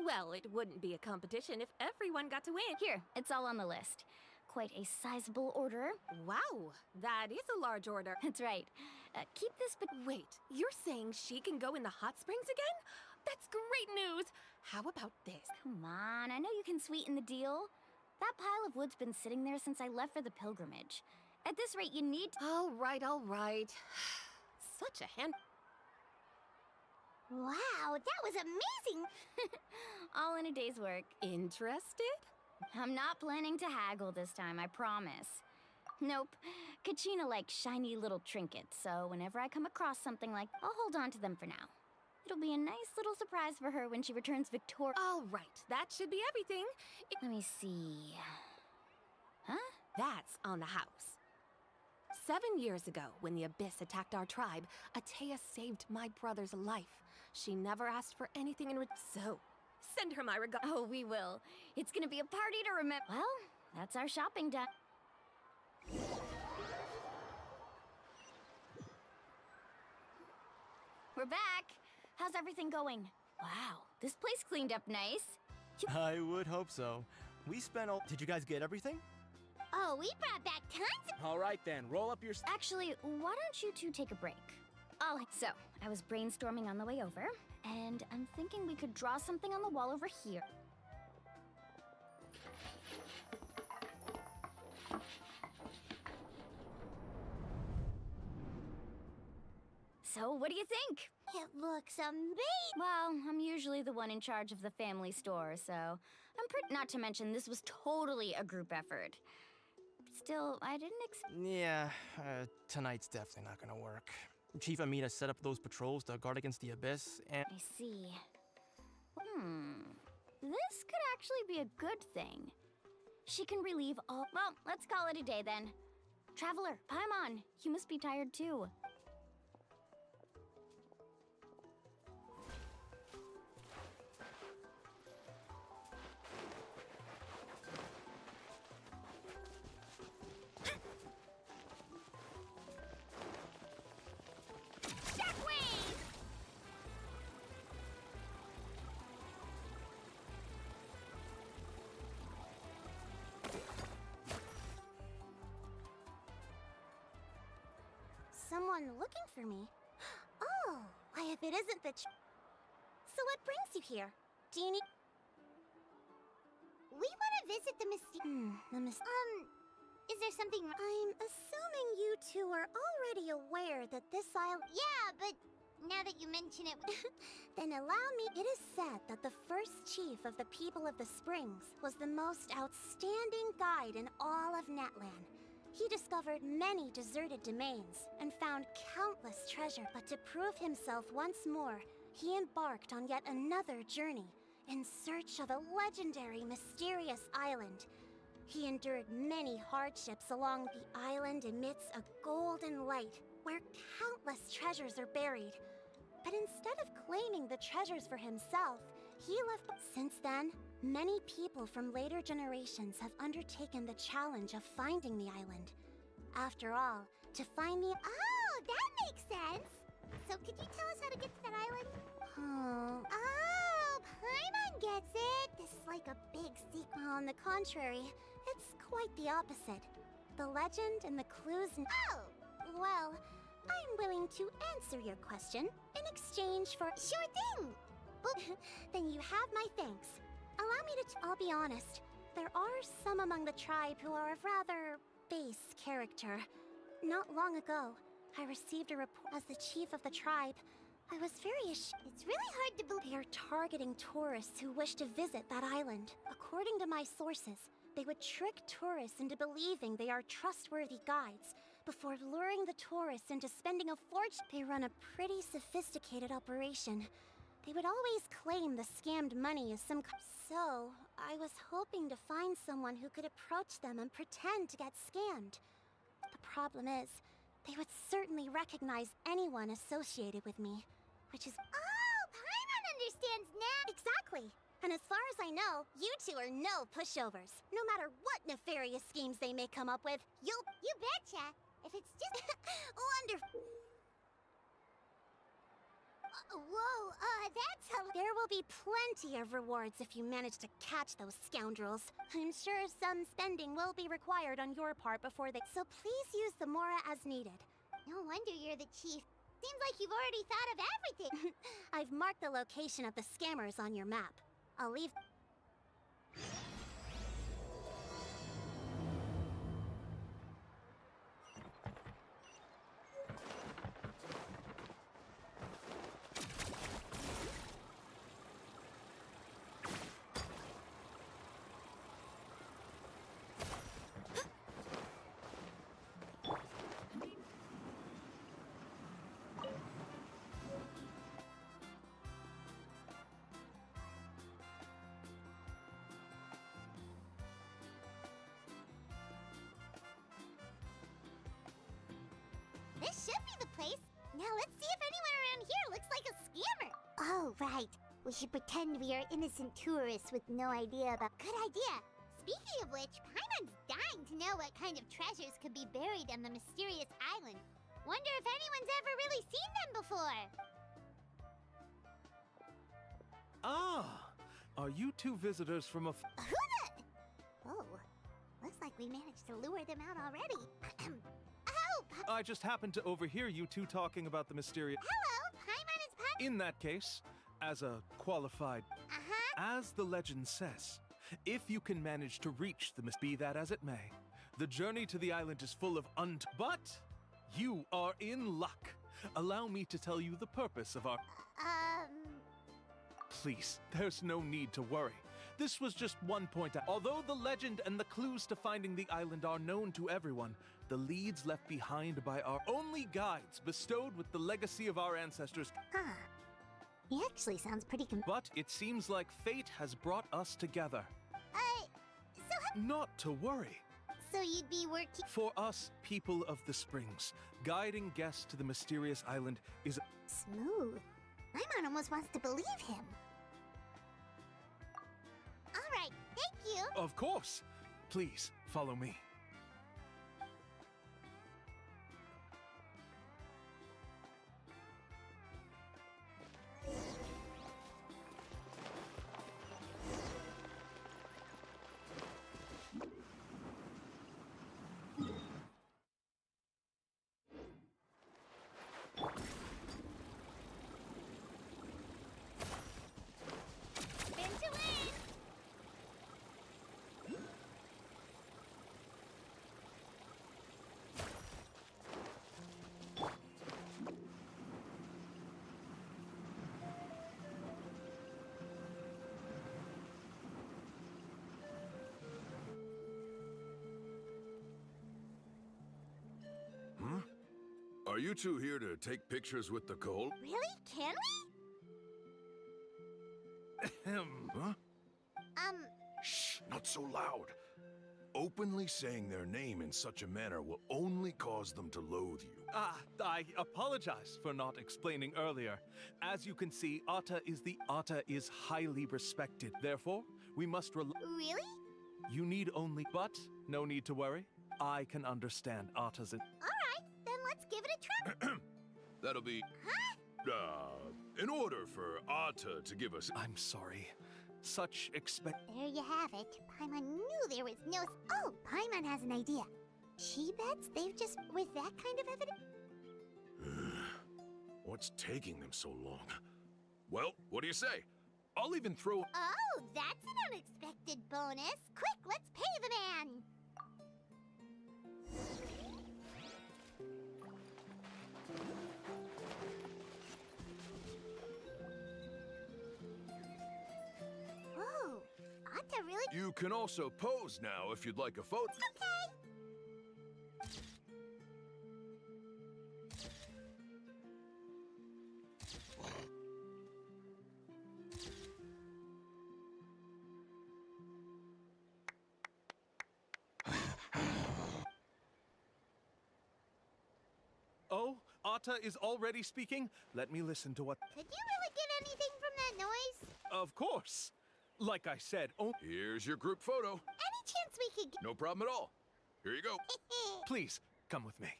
Speaker 21: Well, it wouldn't be a competition if everyone got to win.
Speaker 9: Here, it's all on the list. Quite a sizable order.
Speaker 21: Wow, that is a large order.
Speaker 9: That's right. Keep this, but
Speaker 21: wait, you're saying she can go in the hot springs again? That's great news. How about this?
Speaker 9: Come on, I know you can sweeten the deal. That pile of wood's been sitting there since I left for the pilgrimage. At this rate, you need to—
Speaker 21: All right. Such a hand—
Speaker 7: Wow, that was amazing!
Speaker 9: All in a day's work.
Speaker 21: Interested?
Speaker 9: I'm not planning to haggle this time, I promise. Nope. Kachina likes shiny little trinkets, so whenever I come across something like, I'll hold on to them for now. It'll be a nice little surprise for her when she returns victorious.
Speaker 21: All right, that should be everything.
Speaker 9: Let me see. Huh?
Speaker 21: That's on the house. 7 years ago, when the Abyss attacked our tribe, Atea saved my brother's life. She never asked for anything in return. So, send her my regards.
Speaker 9: Oh, we will. It's gonna be a party to remember. Well, that's our shopping done. We're back. How's everything going? Wow, this place cleaned up nice.
Speaker 10: I would hope so. We spent all— Did you guys get everything?
Speaker 7: Oh, we brought back tons of—
Speaker 15: All right then, roll up your—
Speaker 9: Actually, why don't you two take a break? So, I was brainstorming on the way over, and I'm thinking we could draw something on the wall over here. So, what do you think?
Speaker 7: It looks amazing.
Speaker 9: Well, I'm usually the one in charge of the family store, so not to mention this was totally a group effort. Still, I didn't
Speaker 10: Yeah, tonight's definitely not gonna work. Chief Amita set up those patrols to guard against the Abyss, and...
Speaker 9: I see. This could actually be a good thing. She can relieve all... Well, let's call it a day then. Traveler, Paimon, you must be tired too.
Speaker 7: Someone looking for me? Oh, why if it isn't the So what brings you here? Do you need... We want to visit the is there something... I'm assuming you two are already aware that this island... Yeah, but now that you mention it... Then allow me... It is said that the first chief of the people of the Springs was the most outstanding guide in all of Netland. He discovered many deserted domains and found countless treasure. But to prove himself once more, he embarked on yet another journey in search of a legendary, mysterious island. He endured many hardships along the island amidst a golden light where countless treasures are buried. But instead of claiming the treasures for himself, he left... Since then, many people from later generations have undertaken the challenge of finding the island. After all, to find the...
Speaker 5: Oh, that makes sense! So could you tell us how to get to that island? Oh, Paimon gets it! This is like a big secret.
Speaker 7: On the contrary, it's quite the opposite. The legend and the clues...
Speaker 5: Oh!
Speaker 7: Well, I'm willing to answer your question in exchange for...
Speaker 5: Sure thing!
Speaker 7: Then you have my thanks. Allow me to... I'll be honest. There are some among the tribe who are of rather base character. Not long ago, I received a report as the chief of the tribe. I was very ashamed.
Speaker 5: It's really hard to believe.
Speaker 7: They are targeting tourists who wish to visit that island. According to my sources, they would trick tourists into believing they are trustworthy guides before luring the tourists into spending a fortune. They run a pretty sophisticated operation. They would always claim the scammed money is some... So, I was hoping to find someone who could approach them and pretend to get scammed. The problem is, they would certainly recognize anyone associated with me, which is...
Speaker 5: Oh, Paimon understands now!
Speaker 7: Exactly! And as far as I know, you two are no pushovers. No matter what nefarious schemes they may come up with,
Speaker 5: You betcha! If it's just...
Speaker 7: Wonderful!
Speaker 5: Whoa, that's a...
Speaker 7: There will be plenty of rewards if you manage to catch those scoundrels. I'm sure some spending will be required on your part before they... So please use the Mora as needed.
Speaker 5: No wonder you're the chief. Seems like you've already thought of everything.
Speaker 7: I've marked the location of the scammers on your map. I'll leave...
Speaker 5: This should be the place. Now let's see if anyone around here looks like a scammer. Oh, right. We should pretend we are innocent tourists with no idea about... Good idea. Speaking of which, Paimon's dying to know what kind of treasures could be buried on the mysterious island. Wonder if anyone's ever really seen them before.
Speaker 13: Ah! Are you two visitors from a...
Speaker 5: Oh, looks like we managed to lure them out already.
Speaker 13: I just happened to overhear you two talking about the mysterious...
Speaker 5: Hello, Paimon is Paimon.
Speaker 13: In that case, as a qualified... As the legend says, if you can manage to reach the be that as it may, the journey to the island is full of But you are in luck.
Speaker 4: Allow me to tell you the purpose of our... Please, there's no need to worry. This was just one point. Although the legend and the clues to finding the island are known to everyone, the leads left behind by our only guides bestowed with the legacy of our ancestors.
Speaker 7: Huh. He actually sounds pretty
Speaker 4: But it seems like fate has brought us together.
Speaker 7: So
Speaker 4: Not to worry.
Speaker 7: So you'd be working...
Speaker 4: For us, people of the Springs, guiding guests to the mysterious island is...
Speaker 7: Smooth. Paimon almost wants to believe him. Alright, thank you!
Speaker 4: Of course! Please, follow me.
Speaker 22: Are you two here to take pictures with the coal?
Speaker 7: Really? Can we?
Speaker 22: Huh? Shh, not so loud. Openly saying their name in such a manner will only cause them to loathe you.
Speaker 4: I apologize for not explaining earlier. As you can see, Ata is highly respected. Therefore, we must
Speaker 7: Really?
Speaker 4: You need only... But, no need to worry. I can understand Ata's...
Speaker 7: Alright, then let's give it a try.
Speaker 22: That'll be...
Speaker 7: Huh?
Speaker 22: In order for Ata to give us...
Speaker 4: I'm sorry. Such
Speaker 7: There you have it. Paimon knew there was no... Oh, Paimon has an idea. She bets they've just... With that kind of evidence...
Speaker 22: What's taking them so long? Well, what do you say? I'll even throw...
Speaker 7: Oh, that's an unexpected bonus. Quick, let's pay the man. Whoa, Ata really...
Speaker 22: You can also pose now if you'd like a photo.
Speaker 7: Okay.
Speaker 4: Oh, Ata is already speaking? Let me listen to what...
Speaker 7: Could you really get anything from that noise?
Speaker 4: Of course. Like I said,
Speaker 22: Here's your group photo.
Speaker 7: Any chance we could get...
Speaker 22: No problem at all. Here you go.
Speaker 4: Please, come with me.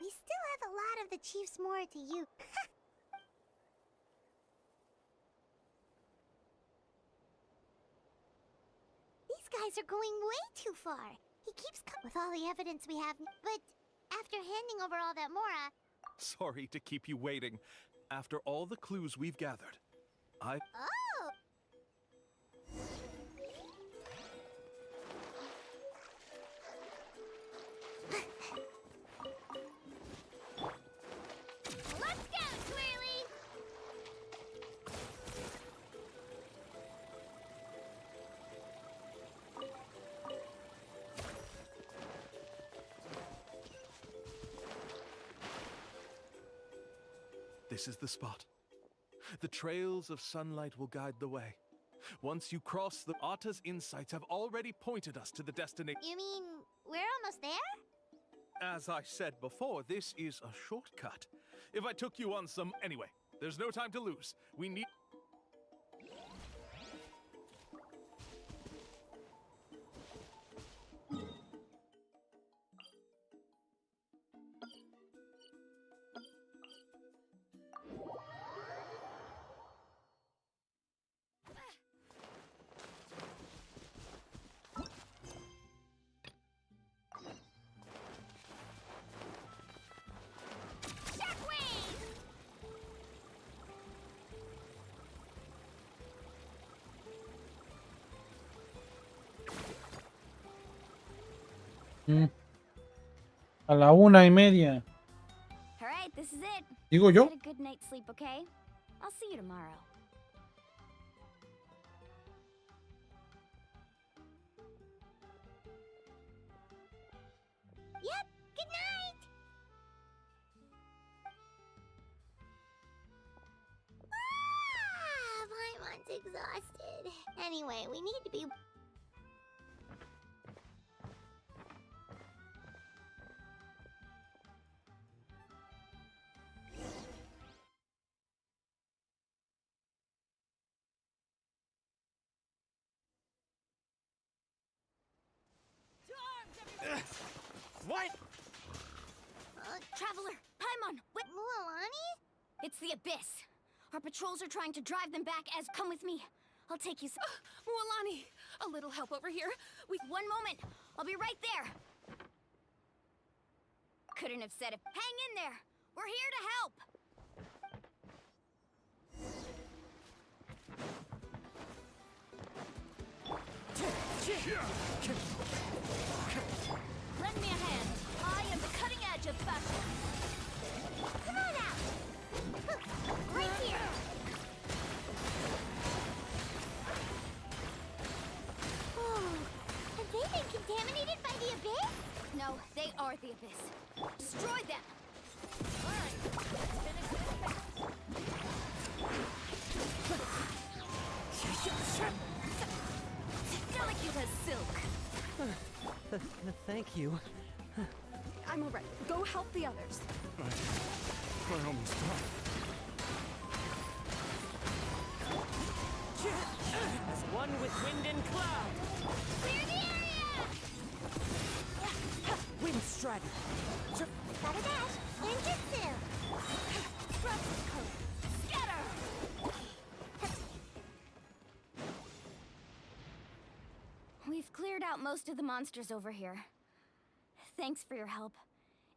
Speaker 7: We still have a lot of the chief's more to you. These guys are going way too far. He keeps with all the evidence we have, but after handing over all that Mora...
Speaker 4: Sorry to keep you waiting. After all the clues we've gathered,
Speaker 7: Oh! Let's go, Twirly!
Speaker 4: This is the spot. The trails of sunlight will guide the way. Once you cross the... Ata's insights have already pointed us to the destination.
Speaker 7: You mean we're almost there?
Speaker 4: As I said before, this is a shortcut. If I took you on some... Anyway, there's no time to lose. We need...
Speaker 2: A la 1:30.
Speaker 9: All right, this is it.
Speaker 2: ¿Digo yo?
Speaker 9: Get a good night's sleep, okay? I'll see you tomorrow.
Speaker 7: Yep, good night! Paimon's exhausted. Anyway, we need to be...
Speaker 15: What?
Speaker 9: Traveler, Paimon, what?
Speaker 7: Mualani?
Speaker 9: It's the Abyss. Our patrols are trying to drive them back as... Come with me. I'll take you...
Speaker 21: Mualani, a little help over here.
Speaker 9: One moment. I'll be right there. Couldn't have said it. Hang in there. We're here to help. Lend me a hand. I am the cutting edge of fashion.
Speaker 7: Come on out! Right here! Oh, have they been contaminated by the Abyss?
Speaker 9: No, they are the Abyss. Destroy them! Delicate as silk.
Speaker 15: Thank you.
Speaker 21: I'm alright. Go help the others.
Speaker 15: We're almost done. As one with wind and cloud.
Speaker 7: Clear the area!
Speaker 15: Wind strategy.
Speaker 7: Gotta dash. Ninjutsu!
Speaker 9: Scatter! We've cleared out most of the monsters over here. Thanks for your help.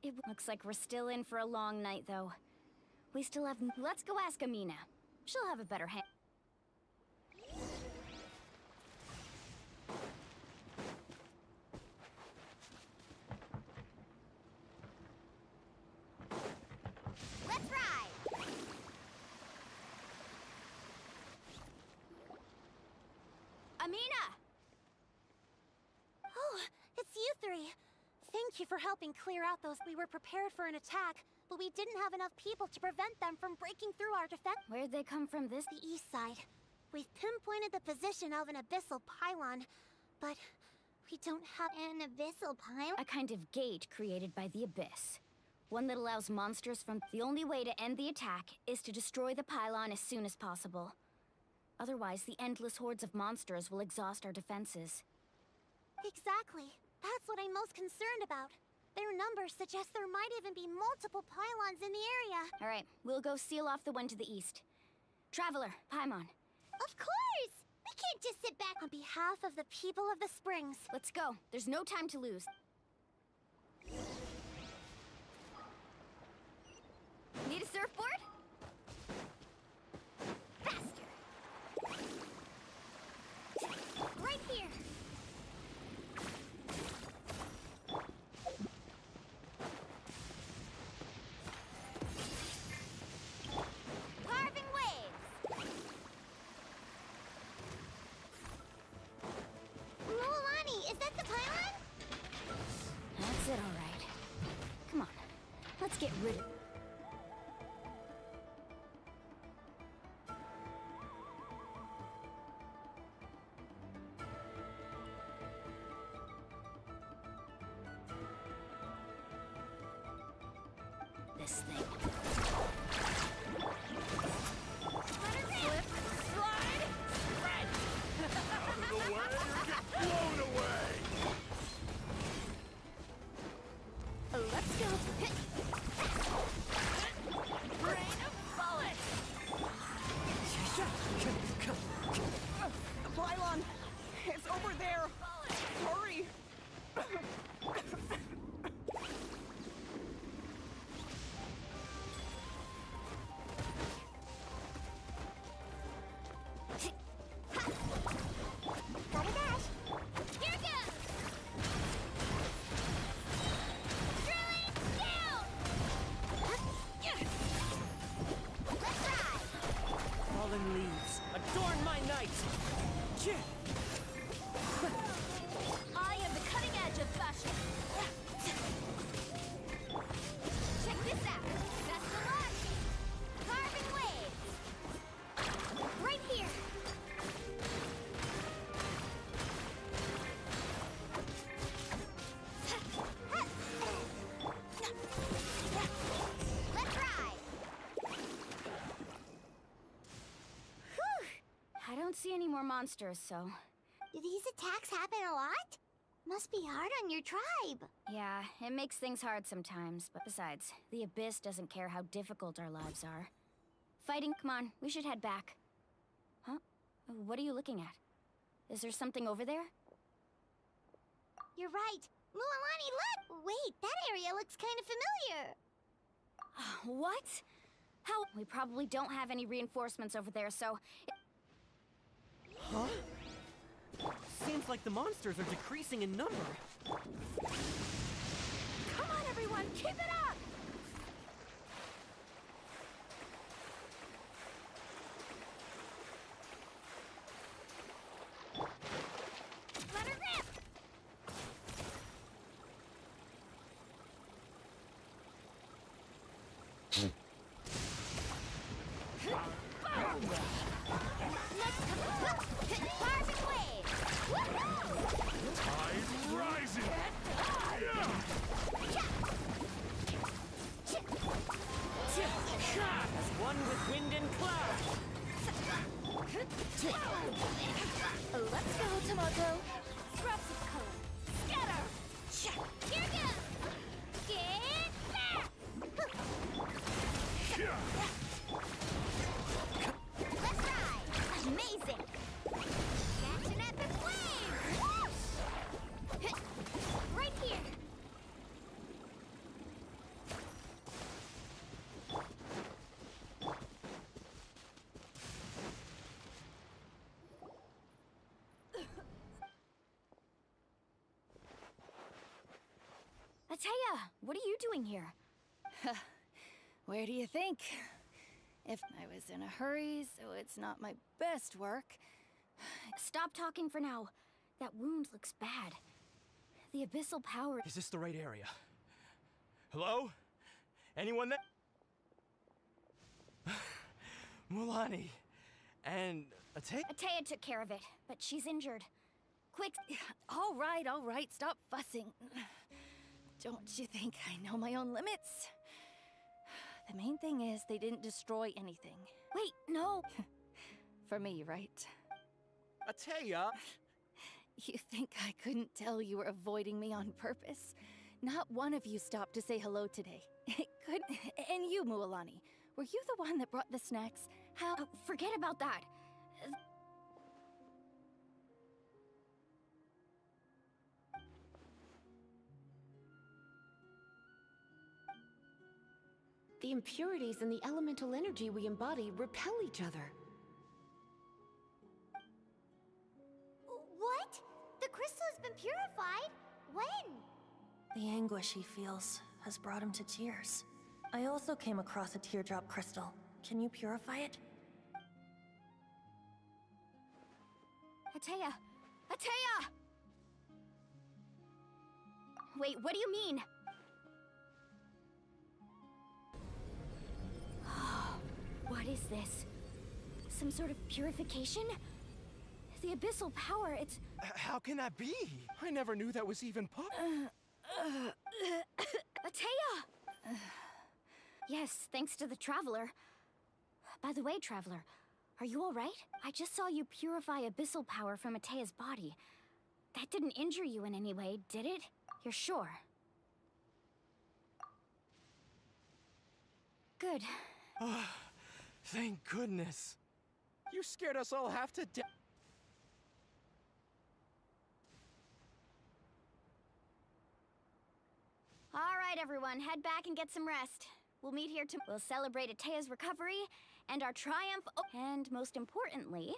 Speaker 9: It looks like we're still in for a long night, though. We still have... Let's go ask Amina. She'll have a better hand.
Speaker 7: Let's ride!
Speaker 9: Amina!
Speaker 7: Oh, it's you three. Thank you for helping clear out those. We were prepared for an attack, but we didn't have enough people to prevent them from breaking through our defense.
Speaker 9: Where'd they come from this?
Speaker 7: The east side. We've pinpointed the position of an abyssal pylon, but we don't have an abyssal pylon.
Speaker 9: A kind of gate created by the Abyss. One that allows monsters from... The only way to end the attack is to destroy the pylon as soon as possible. Otherwise, the endless hordes of monsters will exhaust our defenses.
Speaker 7: Exactly. That's what I'm most concerned about. Their numbers suggest there might even be multiple pylons in the area.
Speaker 9: All right, we'll go seal off the one to the east. Traveler, Paimon.
Speaker 7: Of course! We can't just sit back. On behalf of the people of the Springs.
Speaker 9: Let's go. There's no time to lose. Need a surfboard?
Speaker 7: Faster! Right here! Carving waves! Mualani, is that the pylon?
Speaker 9: That's it, all right. Come on, let's get rid of it. This thing.
Speaker 7: Let's go.
Speaker 14: Rain of bullets!
Speaker 21: The pylon! It's over there! Hurry!
Speaker 7: Gotta dash. Here goes. Drilling down.
Speaker 3: I am the cutting edge of fashion. Check this out. That's the launch. Carving waves. Right here. Let's ride.
Speaker 9: I don't see any more monsters, so...
Speaker 7: Do these attacks happen a lot? Must be hard on your tribe.
Speaker 9: Yeah, it makes things hard sometimes, but besides, the Abyss doesn't care how difficult our lives are. Fighting, come on, we should head back. Huh? What are you looking at? Is there something over there?
Speaker 7: You're right. Mualani, look! Wait, that area looks kind of familiar.
Speaker 9: What? How? We probably don't have any reinforcements over there, so...
Speaker 15: Huh? Seems like the monsters are decreasing in number.
Speaker 3: Come on, everyone, keep it up! Let her rip!
Speaker 7: Carving waves!
Speaker 22: Tide's rising!
Speaker 15: As one with wind and cloud.
Speaker 3: Let's go, Tomato. Drops of color. Scatter! Here goes! Get back! Let's ride! Amazing! Catch an epic wave! Whoosh! Right here!
Speaker 9: Ateya, what are you doing here?
Speaker 1: Where do you think? If I was in a hurry, so it's not my best work.
Speaker 9: Stop talking for now. That wound looks bad. The abyssal power...
Speaker 15: Is this the right area? Hello? Anyone there? Mualani. And
Speaker 9: Ateya took care of it, but she's injured. Quick!
Speaker 1: All right, stop fussing. Don't you think I know my own limits? The main thing is they didn't destroy anything.
Speaker 9: Wait, no!
Speaker 1: For me, right?
Speaker 15: Ateya!
Speaker 1: You think I couldn't tell you were avoiding me on purpose? Not one of you stopped to say hello today. It could... And you, Mualani, were you the one that brought the snacks? How...
Speaker 9: Oh, forget about that.
Speaker 11: The impurities in the elemental energy we embody repel each other.
Speaker 7: What? The crystal has been purified? When?
Speaker 16: The anguish he feels has brought him to tears. I also came across a teardrop crystal. Can you purify it?
Speaker 9: Ateya! Ateya! Wait, what do you mean? What is this? Some sort of purification? The abyssal power, it's...
Speaker 15: How can that be? I never knew that was even
Speaker 9: Ateya! Yes, thanks to the Traveler. By the way, Traveler, are you alright? I just saw you purify abyssal power from Ateya's body. That didn't injure you in any way, did it? You're sure? Good.
Speaker 15: Thank goodness. You scared us all half to death.
Speaker 9: All right, everyone, head back and get some rest. We'll meet here to... We'll celebrate Ateya's recovery and our triumph. And most importantly,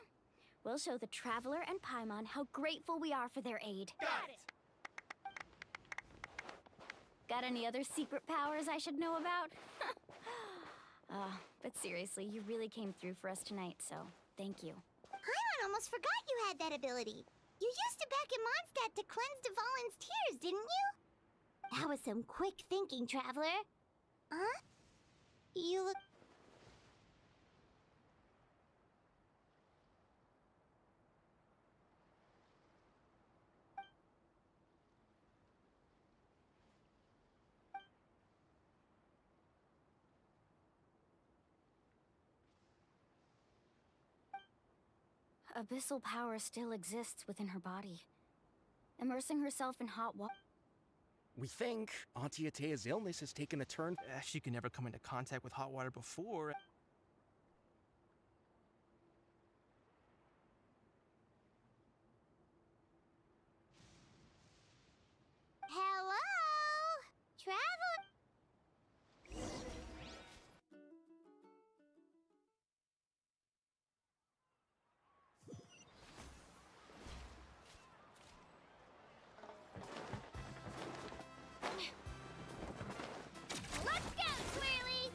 Speaker 9: we'll show the Traveler and Paimon how grateful we are for their aid.
Speaker 15: Got it!
Speaker 9: Got any other secret powers I should know about? But seriously, you really came through for us tonight, so thank you.
Speaker 7: Paimon almost forgot you had that ability. You used it back in Mondstadt to cleanse Dvalin's tears, didn't you? That was some quick thinking, Traveler. Huh? You look...
Speaker 9: Abyssal power still exists within her body. Immersing herself in hot water.
Speaker 15: We think Auntie Atea's illness has taken a turn. She could never come into contact with hot water before.
Speaker 7: Hello? Traveler? Let's go, Swirly!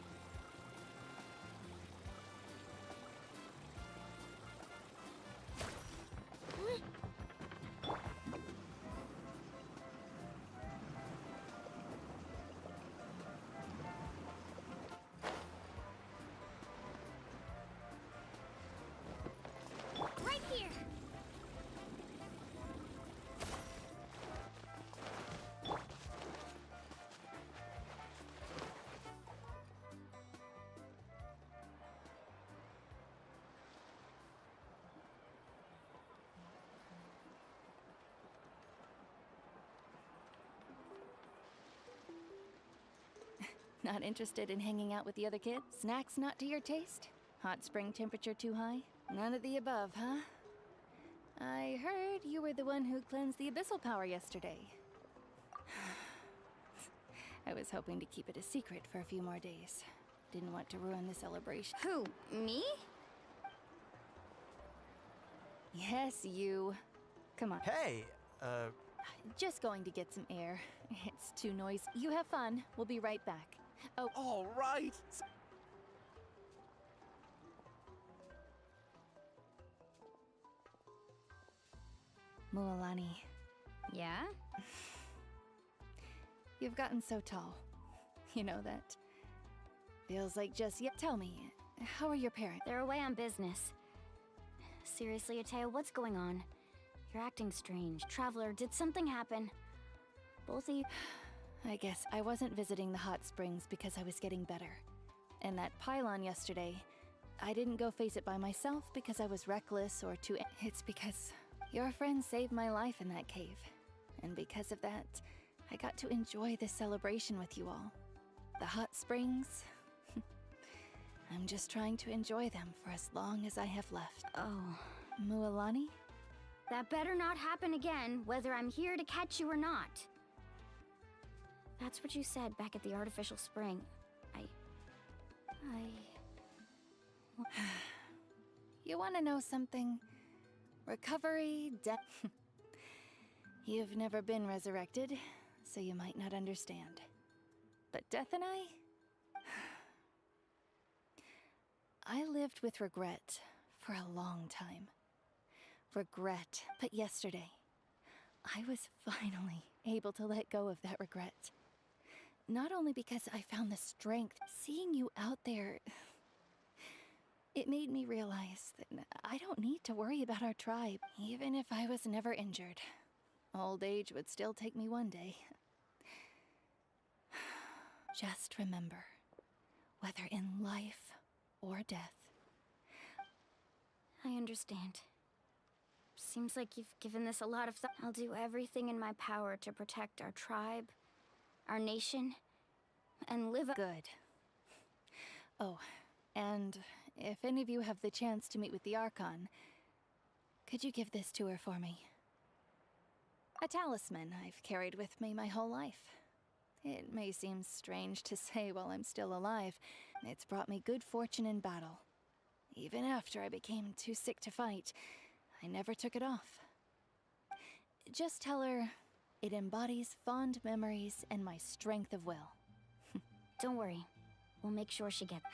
Speaker 7: Right here!
Speaker 1: Not interested in hanging out with the other kids? Snacks not to your taste? Hot spring temperature too high? None of the above, huh? I heard you were the one who cleansed the abyssal power yesterday. I was hoping to keep it a secret for a few more days. Didn't want to ruin the celebration.
Speaker 9: Who? Me?
Speaker 1: Yes, you. Come on.
Speaker 15: Hey,
Speaker 1: Just going to get some air. It's too noisy. You have fun. We'll be right back. Oh.
Speaker 15: All right.
Speaker 1: Mualani.
Speaker 9: Yeah?
Speaker 1: You've gotten so tall. You know that. Feels like just yet. Tell me, how are your parents?
Speaker 9: They're away on business. Seriously, Atea, what's going on? You're acting strange. Traveler, did something happen? Both of you...
Speaker 1: I guess I wasn't visiting the hot springs because I was getting better. And that pylon yesterday, I didn't go face it by myself because I was reckless or too... It's because your friend saved my life in that cave. And because of that, I got to enjoy this celebration with you all. The hot springs... I'm just trying to enjoy them for as long as I have left.
Speaker 9: Oh.
Speaker 1: Mualani?
Speaker 9: That better not happen again, whether I'm here to catch you or not. That's what you said back at the artificial spring.
Speaker 1: You want to know something? Recovery, death. You've never been resurrected, so you might not understand. But Death and I lived with regret for a long time. Regret, but yesterday, I was finally able to let go of that regret. Not only because I found the strength, seeing you out there, it made me realize that I don't need to worry about our tribe, even if I was never injured. Old age would still take me one day. Just remember, whether in life or death.
Speaker 9: I understand. Seems like you've given this a lot of thought. I'll do everything in my power to protect our tribe, our nation, and live a-
Speaker 1: Good. Oh, and if any of you have the chance to meet with the Archon, could you give this to her for me? A talisman I've carried with me my whole life. It may seem strange to say while I'm still alive, it's brought me good fortune in battle. Even after I became too sick to fight, I never took it off. Just tell her it embodies fond memories and my strength of will.
Speaker 9: Don't worry. We'll make sure she gets...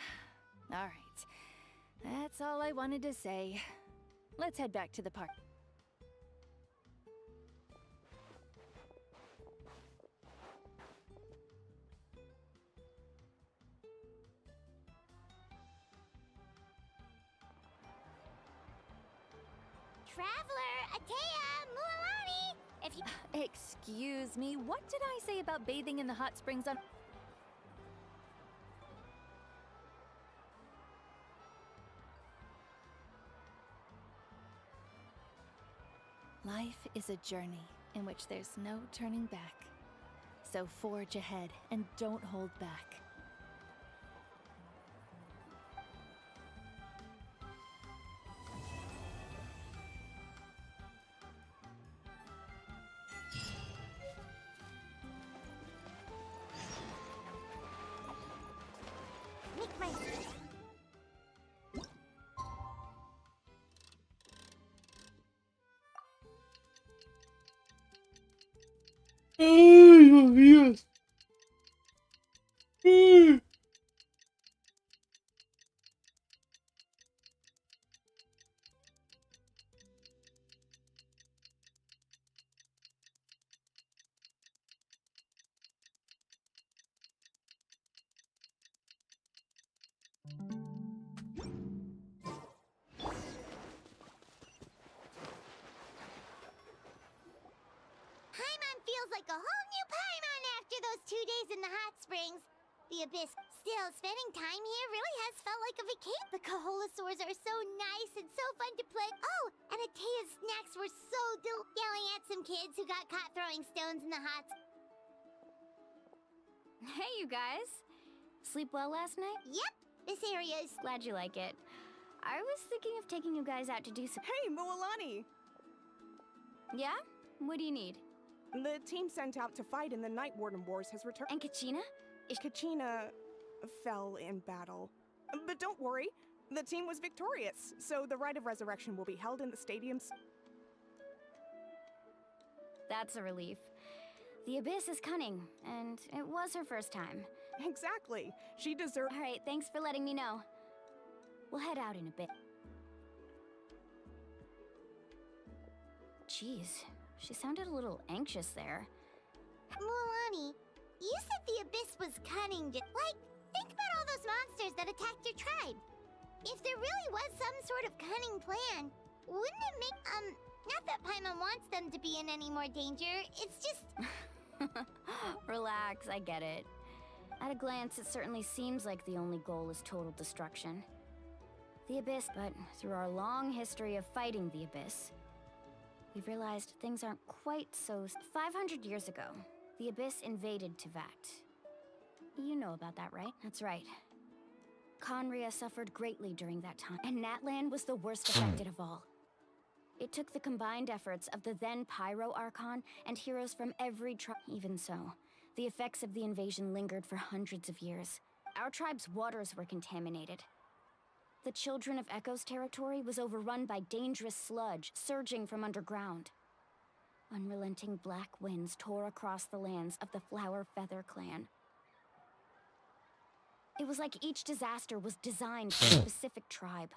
Speaker 1: All right. That's all I wanted to say. let's head back to the park.
Speaker 7: Traveler, Atea, Mualani! If you...
Speaker 1: Excuse me, what did I say about bathing in the hot springs on... Life is a journey in which there's no turning back. So forge ahead and don't hold back.
Speaker 7: Make my...
Speaker 2: ¡Ay, Dios mío! ¡Ay!
Speaker 7: Paimon feels like a whole new Paimon after those 2 days in the hot springs. The Abyss. Still, spending time here really has felt like a vacation. The Kaholasaurs are so nice and so fun to play. Oh, and Atea's snacks were so yelling at some kids who got caught throwing stones in the hot...
Speaker 9: Hey, you guys. Sleep well last night?
Speaker 7: Yep, this area is...
Speaker 9: Glad you like it. I was thinking of taking you guys out to do some...
Speaker 6: Hey, Mualani!
Speaker 9: Yeah? What do you need?
Speaker 6: The team sent out to fight in the Night Warden Wars has returned.
Speaker 9: And Kachina?
Speaker 6: Kachina fell in battle. But don't worry, the team was victorious, so the rite of resurrection will be held in the stadiums.
Speaker 9: That's a relief. The Abyss is cunning, and it was her first time.
Speaker 6: Exactly. She deserves...
Speaker 9: Alright, thanks for letting me know. We'll head out in a bit. Jeez, she sounded a little anxious there.
Speaker 7: Mualani, you said the Abyss was cunning. Like, think about all those monsters that attacked your tribe. If there really was some sort of cunning plan, wouldn't it make, not that Paimon wants them to be in any more danger, it's just...
Speaker 9: Relax, I get it. At a glance, it certainly seems like the only goal is total destruction. The Abyss, but through our long history of fighting the Abyss, we've realized things aren't quite so... 500 years ago, the Abyss invaded Tevat. You know about that, right? That's right. Conria suffered greatly during that time, and Natlan was the worst affected of all. It took the combined efforts of the then Pyro Archon and heroes from every tribe. Even so, the effects of the invasion lingered for hundreds of years. Our tribe's waters were contaminated. The Children of Echo's territory was overrun by dangerous sludge surging from underground. Unrelenting black winds tore across the lands of the Flower Feather clan. It was like each disaster was designed for a specific tribe.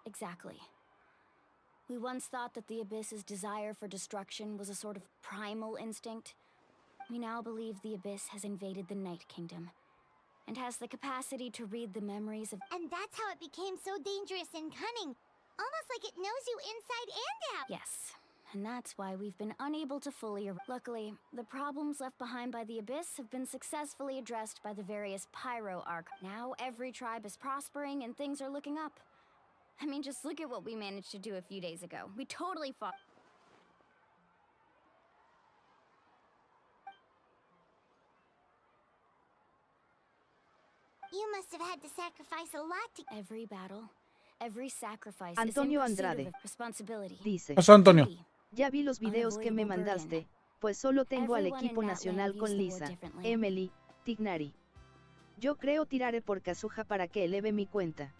Speaker 9: Exactly. We once thought that the Abyss's desire for destruction was a sort of primal instinct. We now believe the Abyss has invaded the Night Kingdom and has the capacity to read the memories of...
Speaker 7: And that's how it became so dangerous and cunning. Almost like it knows you inside and out.
Speaker 9: Yes, and that's why we've been unable to fully... Luckily, the problems left behind by the Abyss have been successfully addressed by the various Pyro Arc. Now every tribe is prospering and things are looking up. I mean, just look at what we managed to do a few days ago. We totally fought...
Speaker 7: You must have had to sacrifice a lot to...
Speaker 9: Every battle, every sacrifice
Speaker 17: Antonio
Speaker 9: is in pursuit
Speaker 17: Andrade
Speaker 9: of responsibility.
Speaker 17: dice:
Speaker 2: Pasó, Antonio.
Speaker 17: Ya vi los videos que me mandaste, pues solo tengo al equipo nacional con Lisa, Emily, Tignari. Yo creo tiraré por Kazuha para que eleve mi cuenta.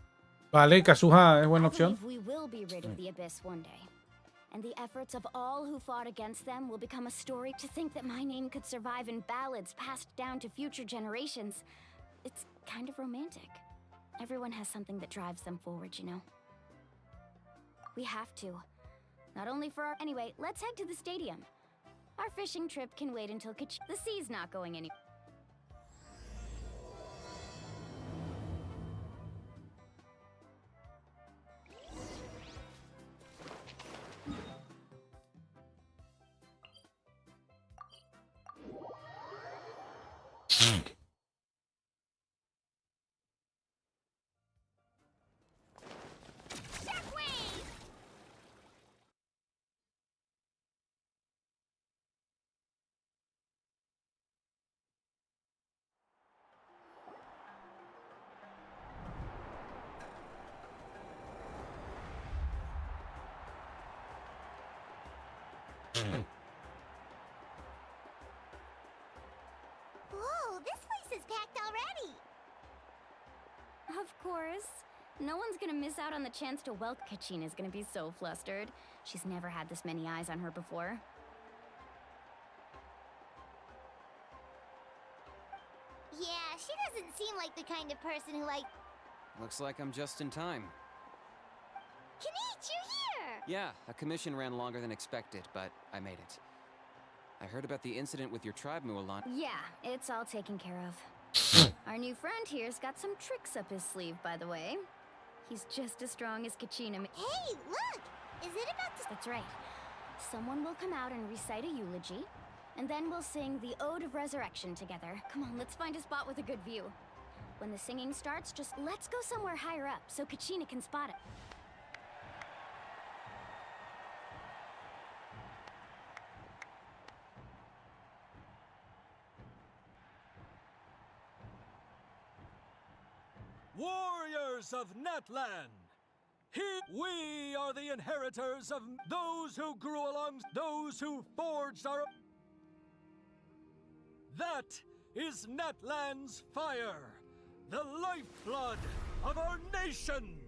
Speaker 2: Vale, Kazuha es buena opción.
Speaker 9: We will be rid of the Abyss one day. And the efforts of all who fought against them will become a story. To think that my name could survive in ballads passed down to future generations. It's kind of romantic. Everyone has something that drives them forward, you know? We have to. Not only for our... Anyway, let's head to the stadium. Our fishing trip can wait until the sea's not going anywhere.
Speaker 7: Whoa, this place is packed already!
Speaker 9: Of course. No one's gonna miss out on the chance to welcome. Kachina's gonna be so flustered. She's never had this many eyes on her before.
Speaker 7: Yeah, she doesn't seem like the kind of person who
Speaker 8: Looks like I'm just in time.
Speaker 7: Kanich, you're here!
Speaker 8: Yeah, a commission ran longer than expected, but I made it. I heard about the incident with your tribe, Mulan.
Speaker 9: Yeah, it's all taken care of. Our new friend here's got some tricks up his sleeve, by the way. He's just as strong as Kachina.
Speaker 7: Hey, look! Is it about to...
Speaker 9: That's right. Someone will come out and recite a eulogy, and then we'll sing the Ode of Resurrection together. Come on, let's find a spot with a good view. When the singing starts, just let's go somewhere higher up so Kachina can spot it.
Speaker 18: Warriors of Natlan! We are the inheritors of those who grew along, those who forged our... That is Natlan's fire, the lifeblood of our nation!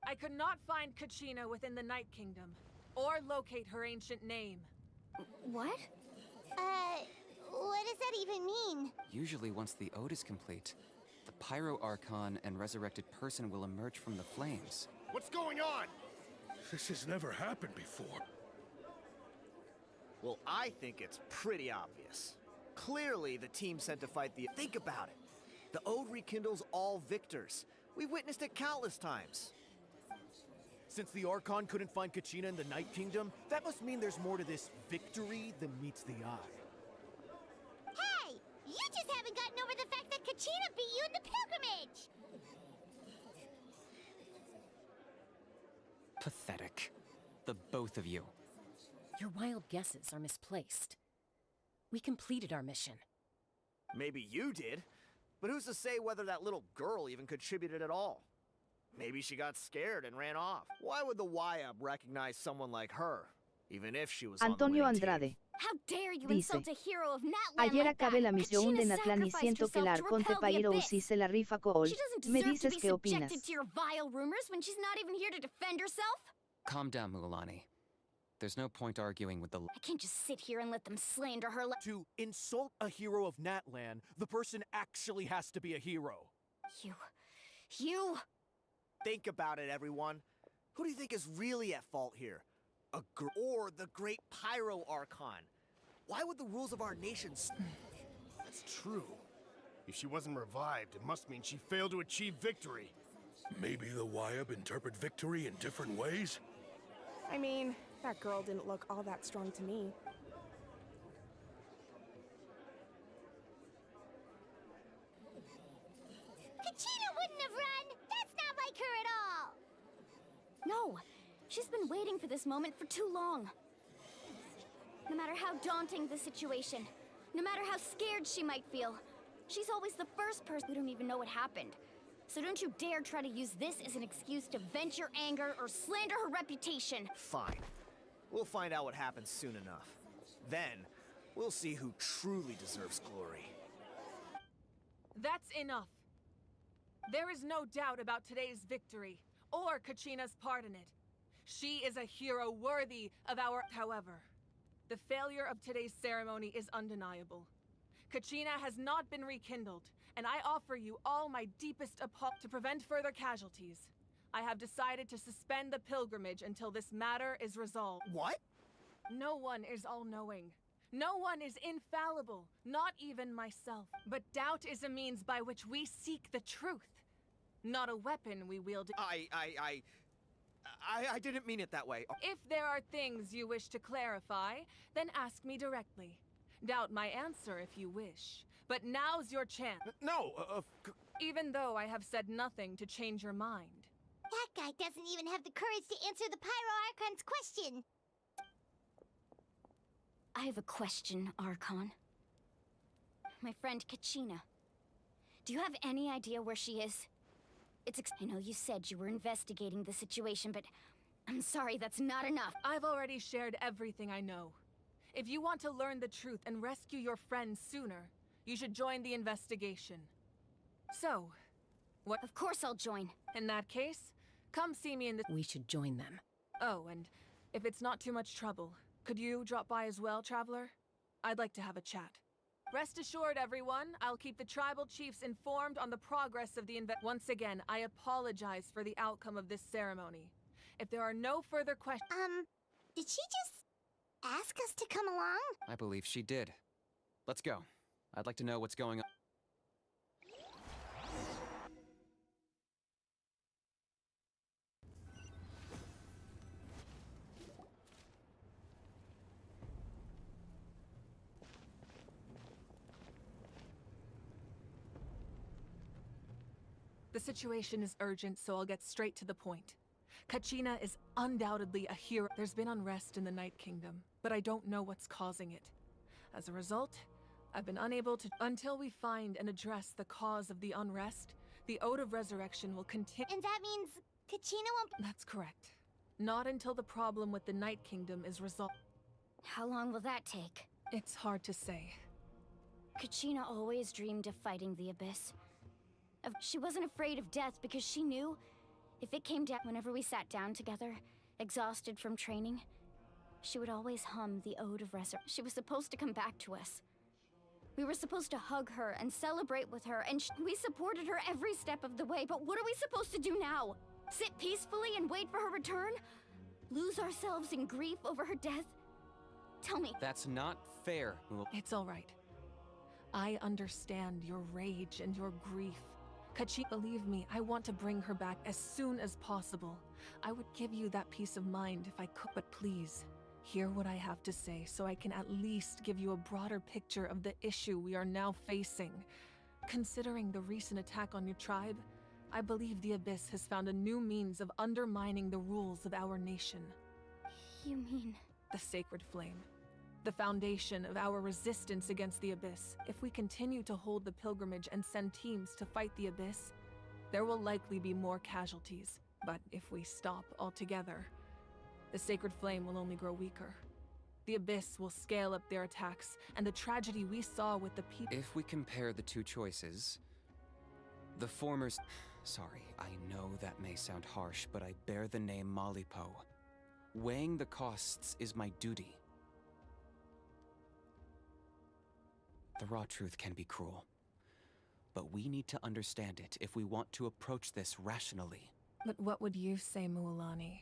Speaker 14: I could not find Kachina within the Night Kingdom, or locate her ancient name.
Speaker 9: What?
Speaker 7: What does that even mean?
Speaker 8: Usually once the ode is complete, the Pyro Archon and resurrected person will emerge from the flames.
Speaker 22: What's going on? This has never happened before.
Speaker 12: Well, I think it's pretty obvious. Clearly, the team sent to fight the... Think about it. The ode rekindles all victors. We've witnessed it countless times. Since the Archon couldn't find Kachina in the Night Kingdom, that must mean there's more to this victory than meets the eye.
Speaker 7: Hey! You just haven't gotten over the fact that Kachina beat you in the pilgrimage!
Speaker 8: Pathetic. The both of you.
Speaker 11: Your wild guesses are misplaced. We completed our mission.
Speaker 12: Maybe you did, but who's to say whether that little girl even contributed at all? Maybe she got scared and ran off. Why would the YUB recognize someone like her, even if she was
Speaker 17: Antonio
Speaker 12: on the winning
Speaker 17: Andrade.
Speaker 9: How dare you
Speaker 17: Dice,
Speaker 9: insult a hero of Natlan
Speaker 17: ayer
Speaker 9: like
Speaker 17: acabé
Speaker 9: that?
Speaker 17: la misión de
Speaker 9: Kachina
Speaker 17: Natlan y
Speaker 9: sacrificed
Speaker 17: siento que el
Speaker 9: herself to
Speaker 17: Arconte
Speaker 9: repel the
Speaker 17: Pairo
Speaker 9: abyss.
Speaker 17: sí se la rifa Cole.
Speaker 9: She doesn't
Speaker 17: Me
Speaker 9: deserve to
Speaker 17: dices
Speaker 9: be
Speaker 17: qué opinas.
Speaker 9: subjected to your vile rumors when she's not even here to defend herself.
Speaker 8: Calm down, Mualani. There's no point arguing with the...
Speaker 9: I can't just sit here and let them slander her like...
Speaker 12: To insult a hero of Natlan, the person actually has to be a hero.
Speaker 9: You...
Speaker 12: Think about it, everyone. Who do you think is really at fault here? Or the great Pyro Archon? Why would the rules of our nation...
Speaker 19: That's true. If she wasn't revived, it must mean she failed to achieve victory.
Speaker 22: Maybe the Wyab interpret victory in different ways?
Speaker 6: I mean, that girl didn't look all that strong to me.
Speaker 7: Kachina wouldn't have run! That's not like her at all!
Speaker 9: No! She's been waiting for this moment for too long. No matter how daunting the situation, no matter how scared she might feel, she's always the first person. We don't even know what happened. So don't you dare try to use this as an excuse to vent your anger or slander her reputation.
Speaker 12: Fine. We'll find out what happens soon enough. Then, we'll see who truly deserves glory.
Speaker 14: That's enough. There is no doubt about today's victory, or Kachina's part in it. She is a hero worthy of our... However, the failure of today's ceremony is undeniable. Kachina has not been rekindled, and I offer you all my deepest apologies to prevent further casualties. I have decided to suspend the pilgrimage until this matter is resolved.
Speaker 12: What?
Speaker 14: No one is all-knowing. No one is infallible, not even myself. But doubt is a means by which we seek the truth, not a weapon we wield.
Speaker 12: I didn't mean it that way.
Speaker 14: If there are things you wish to clarify, then ask me directly. Doubt my answer if you wish. But now's your chance.
Speaker 12: No,
Speaker 14: even though I have said nothing to change your mind.
Speaker 7: That guy doesn't even have the courage to answer the Pyro Archon's question.
Speaker 9: I have a question, Archon. My friend Kachina. Do you have any idea where she is? I know you said you were investigating the situation, but I'm sorry, that's not enough.
Speaker 14: I've already shared everything I know. If you want to learn the truth and rescue your friend sooner, you should join the investigation. So, what?
Speaker 9: Of course I'll join.
Speaker 14: In that case, come see me in the...
Speaker 11: We should join them.
Speaker 14: Oh, and if it's not too much trouble, could you drop by as well, Traveler? I'd like to have a chat. Rest assured, everyone, I'll keep the tribal chiefs informed on the progress of the Once again, I apologize for the outcome of this ceremony. If there are no further questions...
Speaker 7: Did she just ask us to come along?
Speaker 8: I believe she did. Let's go. I'd like to know what's going on.
Speaker 14: The situation is urgent, so I'll get straight to the point. Kachina is undoubtedly a hero. There's been unrest in the Night Kingdom, but I don't know what's causing it. As a result, I've been unable to... Until we find and address the cause of the unrest, the Ode of Resurrection will continue...
Speaker 7: And that means Kachina won't...
Speaker 14: That's correct. Not until the problem with the Night Kingdom is resolved.
Speaker 9: How long will that take?
Speaker 14: It's hard to say.
Speaker 9: Kachina always dreamed of fighting the Abyss. She wasn't afraid of death because she knew if it came down whenever we sat down together, exhausted from training, she would always hum the Ode of Resurrection. She was supposed to come back to us. We were supposed to hug her and celebrate with her, and we supported her every step of the way. But what are we supposed to do now? Sit peacefully and wait for her return? Lose ourselves in grief over her death? Tell me.
Speaker 8: That's not fair.
Speaker 14: It's all right. I understand your rage and your grief. Kachina, believe me, I want to bring her back as soon as possible. I would give you that peace of mind if I could, but please, hear what I have to say so I can at least give you a broader picture of the issue we are now facing. Considering the recent attack on your tribe, I believe the Abyss has found a new means of undermining the rules of our nation.
Speaker 9: You mean?
Speaker 14: The Sacred Flame. The foundation of our resistance against the Abyss. If we continue to hold the pilgrimage and send teams to fight the Abyss, there will likely be more casualties. But if we stop altogether, the Sacred Flame will only grow weaker. The Abyss will scale up their attacks, and the tragedy we saw with the people—
Speaker 8: If we compare the two choices, the former's— Sorry, I know that may sound harsh, but I bear the name Malipo. Weighing the costs is my duty. The raw truth can be cruel, but we need to understand it if we want to approach this rationally.
Speaker 14: But what would you say, Mualani?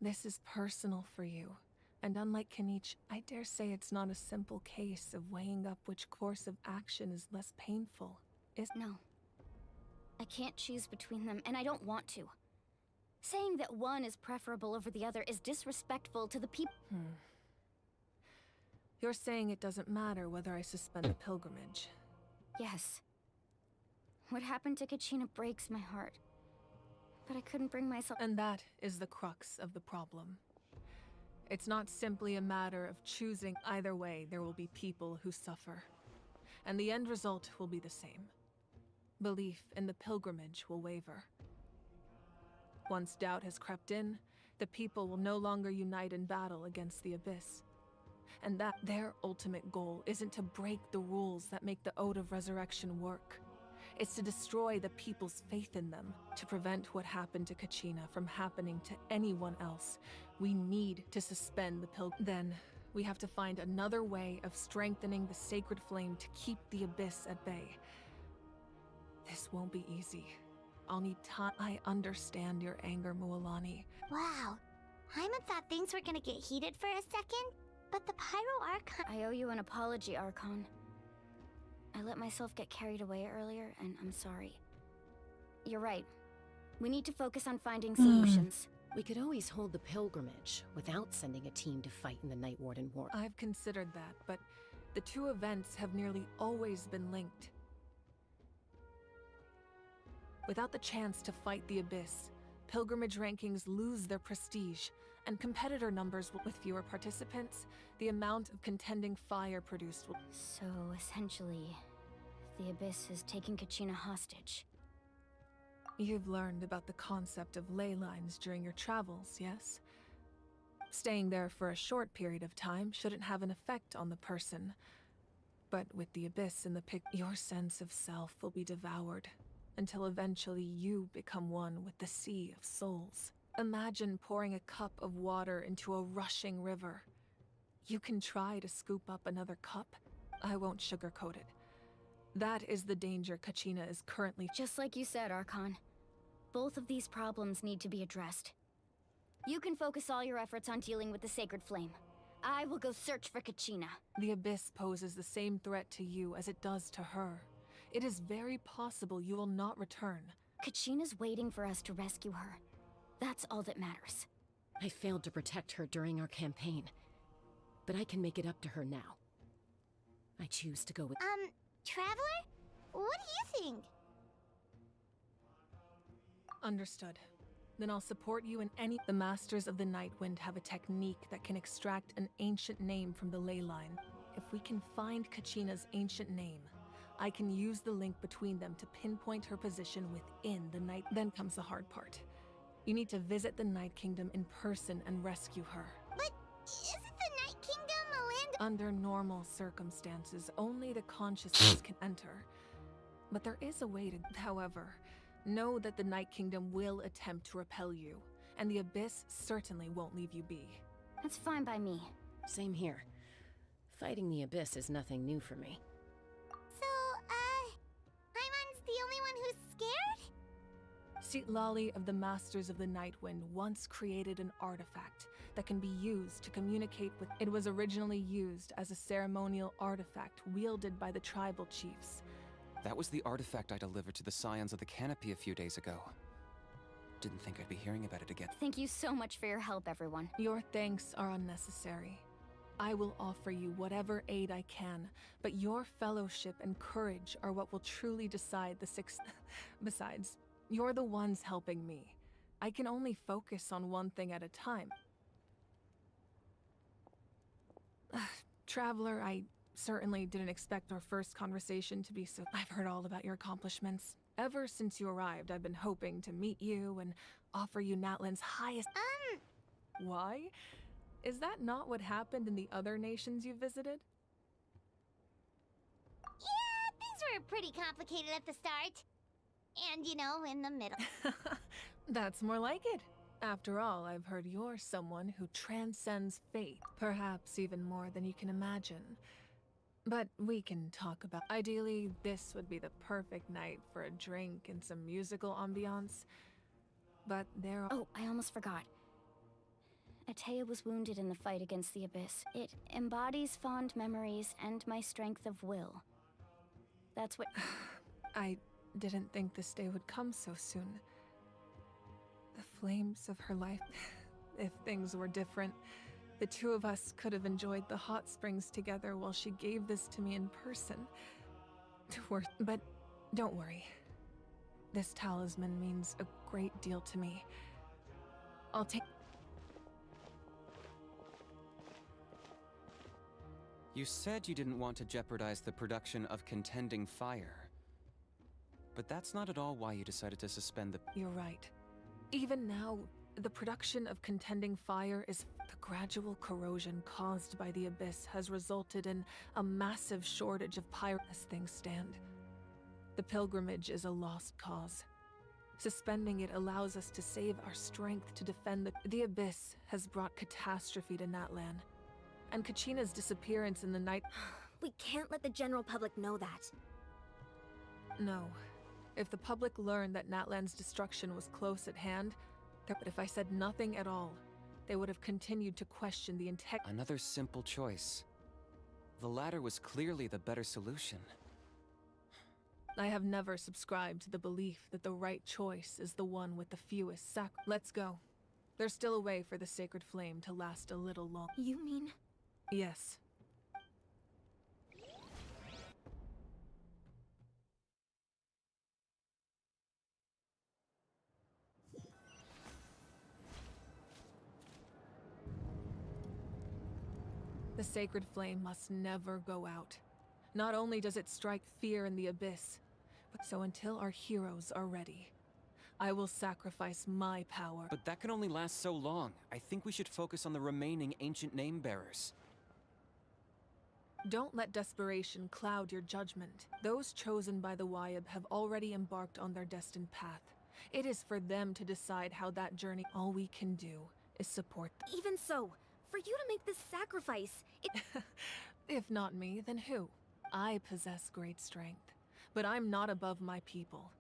Speaker 14: This is personal for you, and unlike Kenichi, I dare say it's not a simple case of weighing up which course of action is less painful, is—
Speaker 9: No. I can't choose between them, and I don't want to. Saying that one is preferable over the other is disrespectful to the people.
Speaker 14: You're saying it doesn't matter whether I suspend the pilgrimage.
Speaker 9: Yes. What happened to Kachina breaks my heart. But I couldn't bring myself—
Speaker 14: And that is the crux of the problem. It's not simply a matter of choosing. Either way, there will be people who suffer. And the end result will be the same. Belief in the pilgrimage will waver. Once doubt has crept in, the people will no longer unite in battle against the Abyss. And that their ultimate goal isn't to break the rules that make the Ode of Resurrection work. It's to destroy the people's faith in them. To prevent what happened to Kachina from happening to anyone else, we need to suspend the pilgrimage. Then, we have to find another way of strengthening the sacred flame to keep the Abyss at bay. This won't be easy. I'll need time. I understand your anger, Mualani.
Speaker 7: Wow. Hyman thought things were gonna get heated for a second, but the Pyro Archon—
Speaker 9: I owe you an apology, Archon. I let myself get carried away earlier, and I'm sorry. You're right. We need to focus on finding solutions.
Speaker 11: We could always hold the pilgrimage without sending a team to fight in the Night Warden War.
Speaker 14: I've considered that, but the two events have nearly always been linked. Without the chance to fight the Abyss, pilgrimage rankings lose their prestige, and competitor numbers will— with fewer participants, the amount of contending fire produced will—
Speaker 9: So, essentially, the Abyss is taking Kachina hostage.
Speaker 14: You've learned about the concept of ley lines during your travels, yes? Staying there for a short period of time shouldn't have an effect on the person. But with the Abyss in the your sense of self will be devoured, until eventually you become one with the sea of souls. Imagine pouring a cup of water into a rushing river. You can try to scoop up another cup. I won't sugarcoat it. That is the danger Kachina is currently—
Speaker 9: Just like you said, Archon. Both of these problems need to be addressed. You can focus all your efforts on dealing with the Sacred Flame. I will go search for Kachina.
Speaker 14: The Abyss poses the same threat to you as it does to her. It is very possible you will not return.
Speaker 9: Kachina's waiting for us to rescue her. That's all that matters.
Speaker 11: I failed to protect her during our campaign, but I can make it up to her now. I choose to go with—
Speaker 7: Traveler? What do you think?
Speaker 14: Understood. Then I'll support you in any— The Masters of the Nightwind have a technique that can extract an ancient name from the ley line. If we can find Kachina's ancient name, I can use the link between them to pinpoint her position within the night. Then comes the hard part. You need to visit the Night Kingdom in person and rescue her.
Speaker 7: But isn't the Night Kingdom a land—
Speaker 14: Under normal circumstances, only the consciousness can enter. But there is a way to— However, know that the Night Kingdom will attempt to repel you, and the Abyss certainly won't leave you be.
Speaker 9: That's fine by me.
Speaker 11: Same here. Fighting the Abyss is nothing new for me.
Speaker 7: So, Hyman's the only one who's scared?
Speaker 14: Sitlali of the Masters of the Nightwind once created an artifact that can be used to communicate with— It was originally used as a ceremonial artifact wielded by the tribal chiefs.
Speaker 8: That was the artifact I delivered to the Scions of the Canopy a few days ago. Didn't think I'd be hearing about it again.
Speaker 9: Thank you so much for your help, everyone.
Speaker 14: Your thanks are unnecessary. I will offer you whatever aid I can, but your fellowship and courage are what will truly decide the Besides, you're the ones helping me. I can only focus on one thing at a time. Traveler, I certainly didn't expect our first conversation to be so— I've heard all about your accomplishments. Ever since you arrived, I've been hoping to meet you and offer you Natlan's highest— Why? Is that not what happened in the other nations you visited?
Speaker 7: Yeah, things were pretty complicated at the start. And, you know, in the middle.
Speaker 14: That's more like it. After all, I've heard you're someone who transcends fate, perhaps even more than you can imagine. But we can talk about... Ideally, this would be the perfect night for a drink and some musical ambiance. But there are...
Speaker 9: Oh, I almost forgot. Atea was wounded in the fight against the Abyss. It embodies fond memories and my strength of will. That's what...
Speaker 14: I didn't think this day would come so soon. The flames of her life. If things were different, the two of us could have enjoyed the hot springs together while she gave this to me in person. But don't worry. This talisman means a great deal to me. I'll take...
Speaker 8: You said you didn't want to jeopardize the production of contending fire. But that's not at all why you decided to suspend the...
Speaker 14: You're right. Even now, the production of contending fire is... The gradual corrosion caused by the Abyss has resulted in a massive shortage of pyro as things stand. The pilgrimage is a lost cause. Suspending it allows us to save our strength to defend the Abyss has brought catastrophe to Natlan. And Kachina's disappearance in the night...
Speaker 3: We can't let the general public know that.
Speaker 14: No. If the public learned that Natlan's destruction was close at hand, but if I said nothing at all, they would have continued to question the integrity.
Speaker 8: Another simple choice. The latter was clearly the better solution.
Speaker 14: I have never subscribed to the belief that the right choice is the one with the fewest Let's go. There's still a way for the sacred flame to last a little long.
Speaker 3: You mean?
Speaker 14: Yes. The sacred flame must never go out. Not only does it strike fear in the Abyss, but so until our heroes are ready, I will sacrifice my power.
Speaker 8: But that can only last so long. I think we should focus on the remaining ancient name-bearers.
Speaker 14: Don't let desperation cloud your judgment. Those chosen by the Wyab have already embarked on their destined path. It is for them to decide how that journey... All we can do is support them.
Speaker 3: Even so, for you to make this sacrifice,
Speaker 14: If not me, then who? I possess great strength, but I'm not above my people.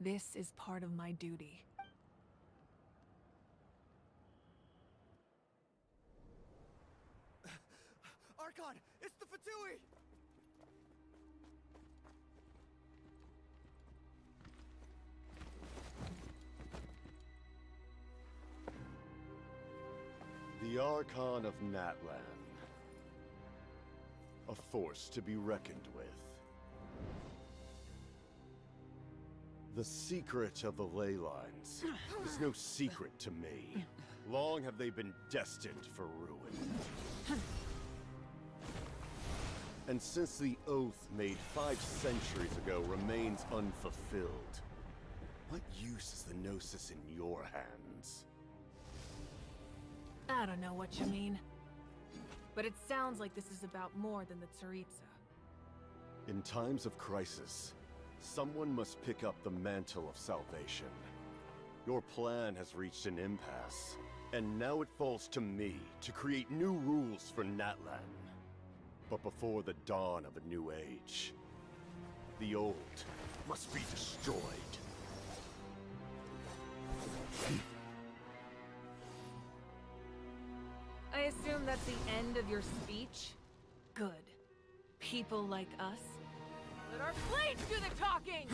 Speaker 14: This is part of my duty.
Speaker 12: Archon, it's the Fatui!
Speaker 19: The Archon of Natlan. A force to be reckoned with. The secret of the ley lines is no secret to me. Long have they been destined for ruin. And since the oath made 5 centuries ago remains unfulfilled, what use is the Gnosis in your hands?
Speaker 14: I don't know what you mean. But it sounds like this is about more than the Tsaritsa.
Speaker 19: In times of crisis, someone must pick up the mantle of salvation. Your plan has reached an impasse, and now it falls to me to create new rules for Natlan. But before the dawn of a new age, the old must be destroyed.
Speaker 14: I assume that's the end of your speech? Good. People like us. Let our blades do the talking!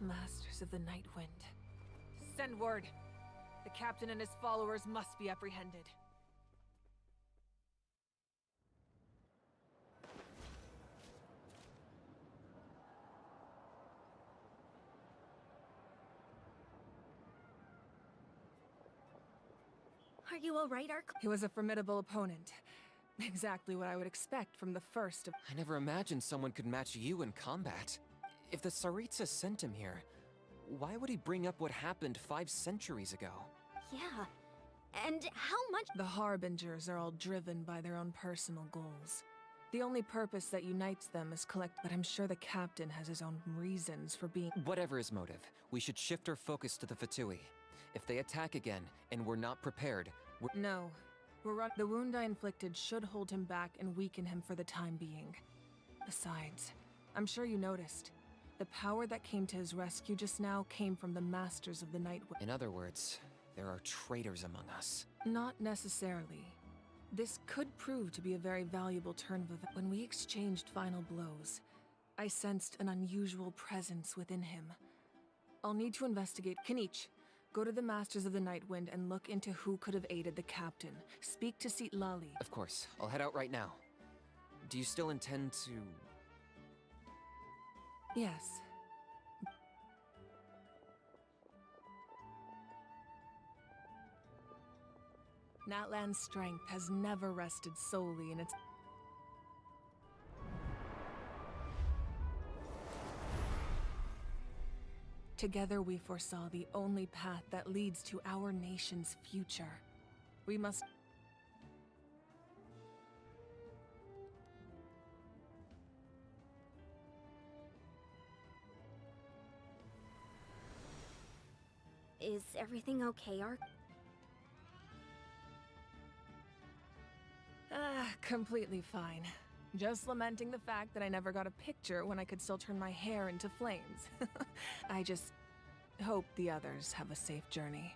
Speaker 14: Masters of the Night Wind. Send word. The captain and his followers must be apprehended.
Speaker 3: Are you alright, Ark?
Speaker 14: He was a formidable opponent. Exactly what I would expect from the first of—
Speaker 8: I never imagined someone could match you in combat. If the Tsaritsa sent him here, why would he bring up what happened 5 centuries ago?
Speaker 3: Yeah. And how much—
Speaker 14: The Harbingers are all driven by their own personal goals. The only purpose that unites them is collect— But I'm sure the captain has his own reasons for being—
Speaker 8: Whatever his motive, we should shift our focus to the Fatui. If they attack again, and we're not prepared,
Speaker 14: No. The wound I inflicted should hold him back and weaken him for the time being. Besides, I'm sure you noticed. The power that came to his rescue just now came from the Masters of the Night Wind.
Speaker 8: In other words, there are traitors among us.
Speaker 14: Not necessarily. This could prove to be a very valuable turn of events. When we exchanged final blows, I sensed an unusual presence within him. I'll need to investigate. Kanich, go to the Masters of the Night Wind and look into who could have aided the captain. Speak to Lali.
Speaker 8: Of course, I'll head out right now. Do you still intend to...
Speaker 14: Yes. Natlan's strength has never rested solely in its... Together we foresaw the only path that leads to our nation's future. We must...
Speaker 3: Is everything okay, Ark?
Speaker 14: Completely fine. Just lamenting the fact that I never got a picture when I could still turn my hair into flames. I just hope the others have a safe journey.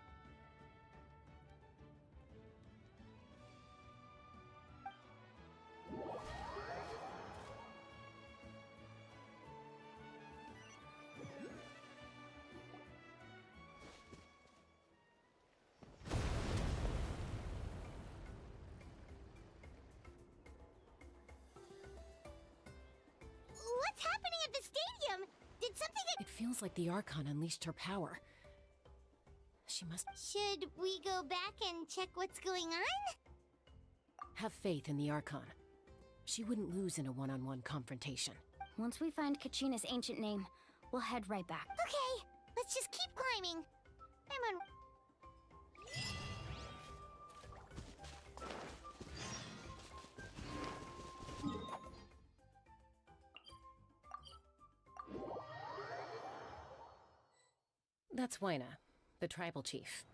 Speaker 7: What's happening at the stadium? Did something—
Speaker 11: It feels like the Archon unleashed her power. She must—
Speaker 7: Should we go back and check what's going on?
Speaker 11: Have faith in the Archon. She wouldn't lose in a one-on-one confrontation.
Speaker 9: Once we find Kachina's ancient name, we'll head right back.
Speaker 7: Okay, let's just keep climbing. I'm on...
Speaker 11: That's Waina, the tribal chief.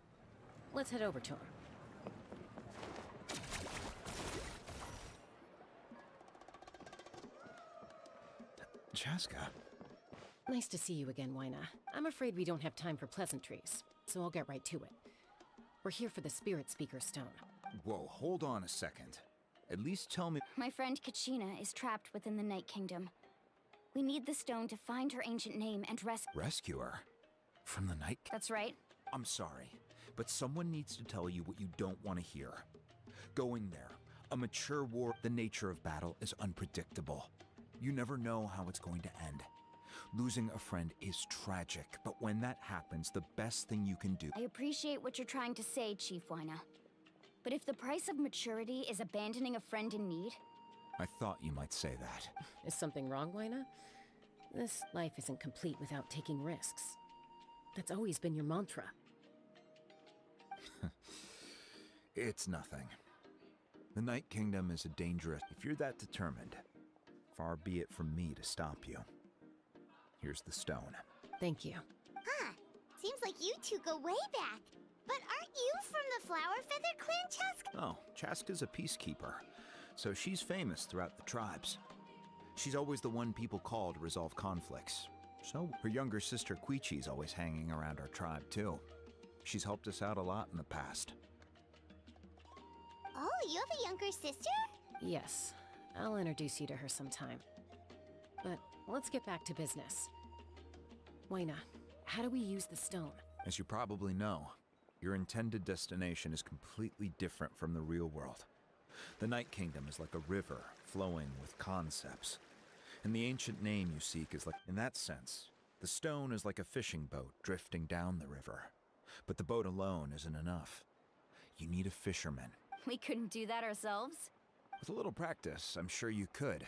Speaker 11: Let's head over to him.
Speaker 10: Chaska.
Speaker 11: Nice to see you again, Waina. I'm afraid we don't have time for pleasantries, so I'll get right to it. We're here for the Spirit Speaker Stone.
Speaker 10: Whoa, hold on a second. At least tell me—
Speaker 9: My friend Kachina is trapped within the Night Kingdom. We need the stone to find her ancient name and
Speaker 10: Rescue her? From the Night—
Speaker 9: That's right.
Speaker 10: I'm sorry, but someone needs to tell you what you don't want to hear. Going there, a mature war— The nature of battle is unpredictable. You never know how it's going to end. Losing a friend is tragic, but when that happens, the best thing you can do—
Speaker 9: I appreciate what you're trying to say, Chief Waina. But if the price of maturity is abandoning a friend in need...
Speaker 10: I thought you might say that.
Speaker 11: Is something wrong, Waina? This life isn't complete without taking risks. That's always been your mantra.
Speaker 10: It's nothing. The Night Kingdom is a dangerous— If you're that determined, far be it from me to stop you. Here's the stone.
Speaker 11: Thank you.
Speaker 7: Huh. Seems like you two go way back. But aren't you from the Flower Feather Clan, Chaska?
Speaker 10: Oh, Chaska's a peacekeeper. So she's famous throughout the tribes. She's always the one people call to resolve conflicts. So her younger sister Quichi's always hanging around our tribe too. She's helped us out a lot in the past.
Speaker 7: Oh, you have a younger sister?
Speaker 11: Yes, I'll introduce you to her sometime. But let's get back to business. Waina, how do we use the stone?
Speaker 10: As you probably know, your intended destination is completely different from the real world. The Night Kingdom is like a river flowing with concepts. And the ancient name you seek is like, in that sense, the stone is like a fishing boat drifting down the river. But the boat alone isn't enough. You need a fisherman.
Speaker 9: We couldn't do that ourselves?
Speaker 10: With a little practice, I'm sure you could.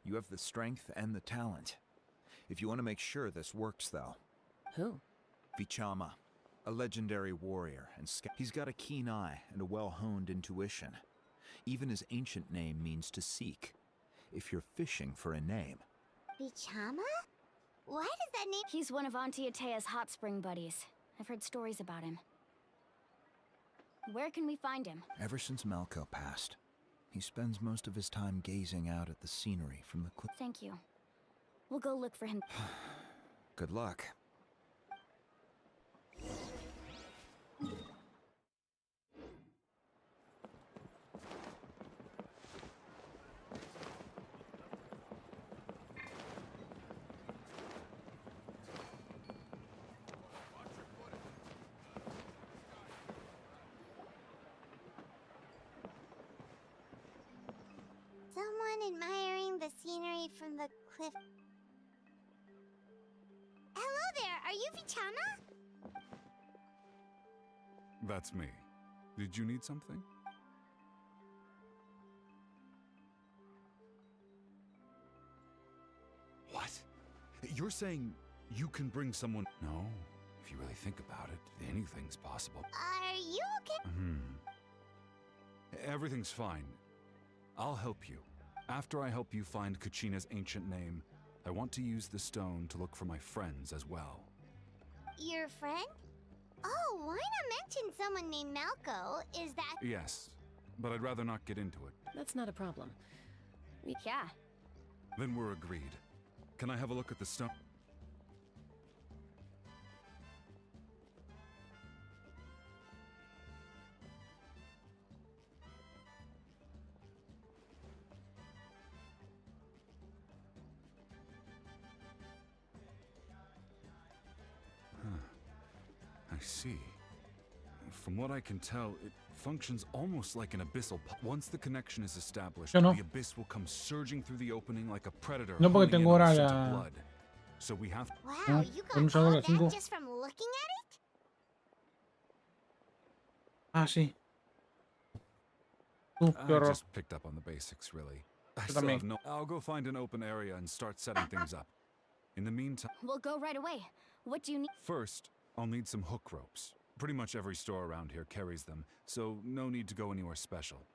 Speaker 10: You have the strength and the talent. If you want to make sure this works, though.
Speaker 11: Who?
Speaker 10: Vichama, a legendary warrior and he's got a keen eye and a well-honed intuition. Even his ancient name means to seek. If you're fishing for a name.
Speaker 7: Vichama? Why does that name—
Speaker 9: He's one of Auntie Atea's hot spring buddies. I've heard stories about him. Where can we find him?
Speaker 10: Ever since Malco passed, he spends most of his time gazing out at the scenery from the cliff.
Speaker 9: Thank you. We'll go look for him.
Speaker 10: Good luck.
Speaker 7: Someone admiring the scenery from the cliff. Hello there, are you Vichama?
Speaker 5: That's me. Did you need something? What? You're saying you can bring someone— No, if you really think about it, anything's possible.
Speaker 7: Are you okay?
Speaker 5: Everything's fine. I'll help you. After I help you find Kachina's ancient name, I want to use the stone to look for my friends as well.
Speaker 7: Your friend? Oh, why not mention someone named Malco? Is that—
Speaker 5: Yes, but I'd rather not get into it.
Speaker 11: That's not a problem.
Speaker 9: Yeah.
Speaker 5: Then we're agreed. Can I have a look at the stone? I see. From what I can tell, it functions almost like an abyssal once the connection is established,
Speaker 2: Yo no.
Speaker 5: the abyss will come surging through the opening like a predator.
Speaker 2: No, porque
Speaker 5: honing in
Speaker 2: tengo
Speaker 5: on
Speaker 2: ahora
Speaker 5: a scent
Speaker 2: la-
Speaker 5: of blood. So we have—
Speaker 7: Wow, you
Speaker 2: ¿Cuándo
Speaker 7: got
Speaker 2: salgo a
Speaker 7: all
Speaker 2: las
Speaker 7: that
Speaker 2: 5?
Speaker 7: just from looking at it?
Speaker 2: Ah, sí. Qué
Speaker 5: I
Speaker 2: horror.
Speaker 5: just picked up on the basics, really. I
Speaker 2: Yo
Speaker 5: still have
Speaker 2: también.
Speaker 5: no— I'll go find an open area and start setting things up. In the meantime,
Speaker 9: We'll go right away. What do you need?
Speaker 5: first, I'll need some hook ropes. Pretty much every store around here carries them, so no need to go anywhere special.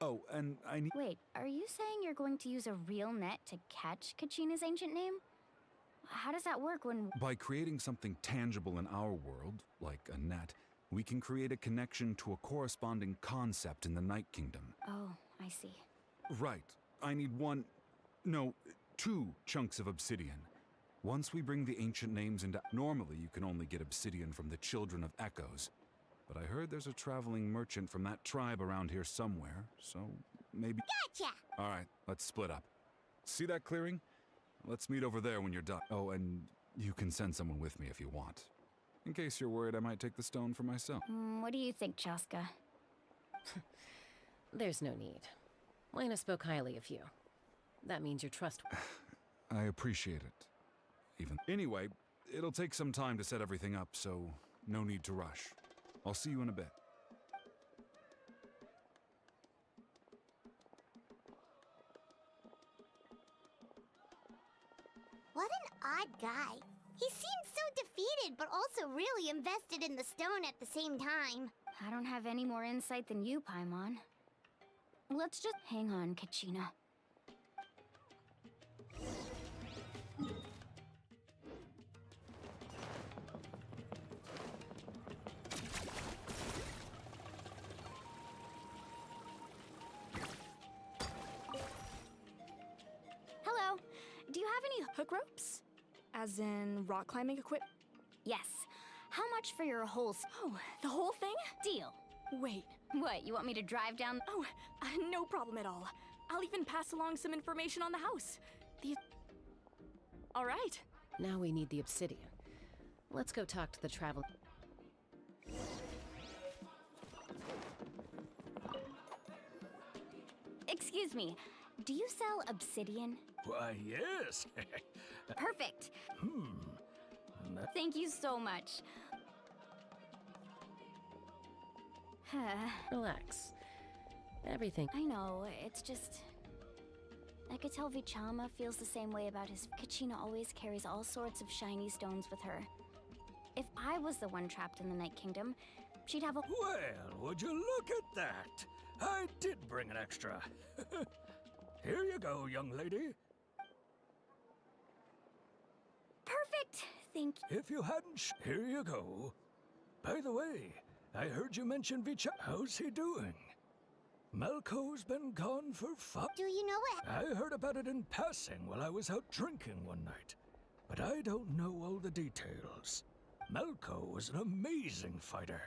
Speaker 5: Oh, and I need—
Speaker 9: Wait, are you saying you're going to use a real net to catch Kachina's ancient name? How does that work when—
Speaker 5: By creating something tangible in our world, like a net, we can create a connection to a corresponding concept in the Night Kingdom.
Speaker 9: Oh, I see.
Speaker 5: Right. I need two chunks of obsidian. Once we bring the ancient names into— Normally, you can only get obsidian from the Children of Echoes. But I heard there's a traveling merchant from that tribe around here somewhere, so maybe—
Speaker 7: Gotcha!
Speaker 5: Alright, let's split up. See that clearing? Let's meet over there when you're done. Oh, and you can send someone with me if you want. In case you're worried I might take the stone for myself.
Speaker 9: What do you think, Chaska?
Speaker 11: There's no need. Waina spoke highly of you. That means you're trustworthy.
Speaker 5: I appreciate it. Anyway, it'll take some time to set everything up, so no need to rush. I'll see you in a bit.
Speaker 7: What an odd guy. He seems so defeated, but also really invested in the stone at the same time.
Speaker 9: I don't have any more insight than you, Paimon. Let's just hang on, Kachina.
Speaker 6: Hook ropes? As in rock climbing equipment?
Speaker 9: Yes. How much for your whole
Speaker 6: Oh, the whole thing?
Speaker 9: deal?
Speaker 6: Wait.
Speaker 9: What, you want me to drive down?
Speaker 6: Oh, no problem at all. I'll even pass along some information on the house. All right.
Speaker 11: Now we need the obsidian. Let's go talk to the travel.
Speaker 9: Excuse me, do you sell obsidian?
Speaker 18: Why, yes.
Speaker 9: Perfect. Thank you so much.
Speaker 11: Relax. Everything.
Speaker 9: I know, it's just... I could tell Vichama feels the same way about his... Kachina always carries all sorts of shiny stones with her. If I was the one trapped in the Night Kingdom, she'd have a...
Speaker 18: Well, would you look at that? I did bring an extra. Here you go, young lady.
Speaker 9: Perfect! Thank you.
Speaker 18: If you hadn't... Here you go. By the way, I heard you mention Vicha. How's he doing? Malco's been gone for fun.
Speaker 7: Do you know it?
Speaker 18: I heard about it in passing while I was out drinking one night, but I don't know all the details. Malco was an amazing fighter,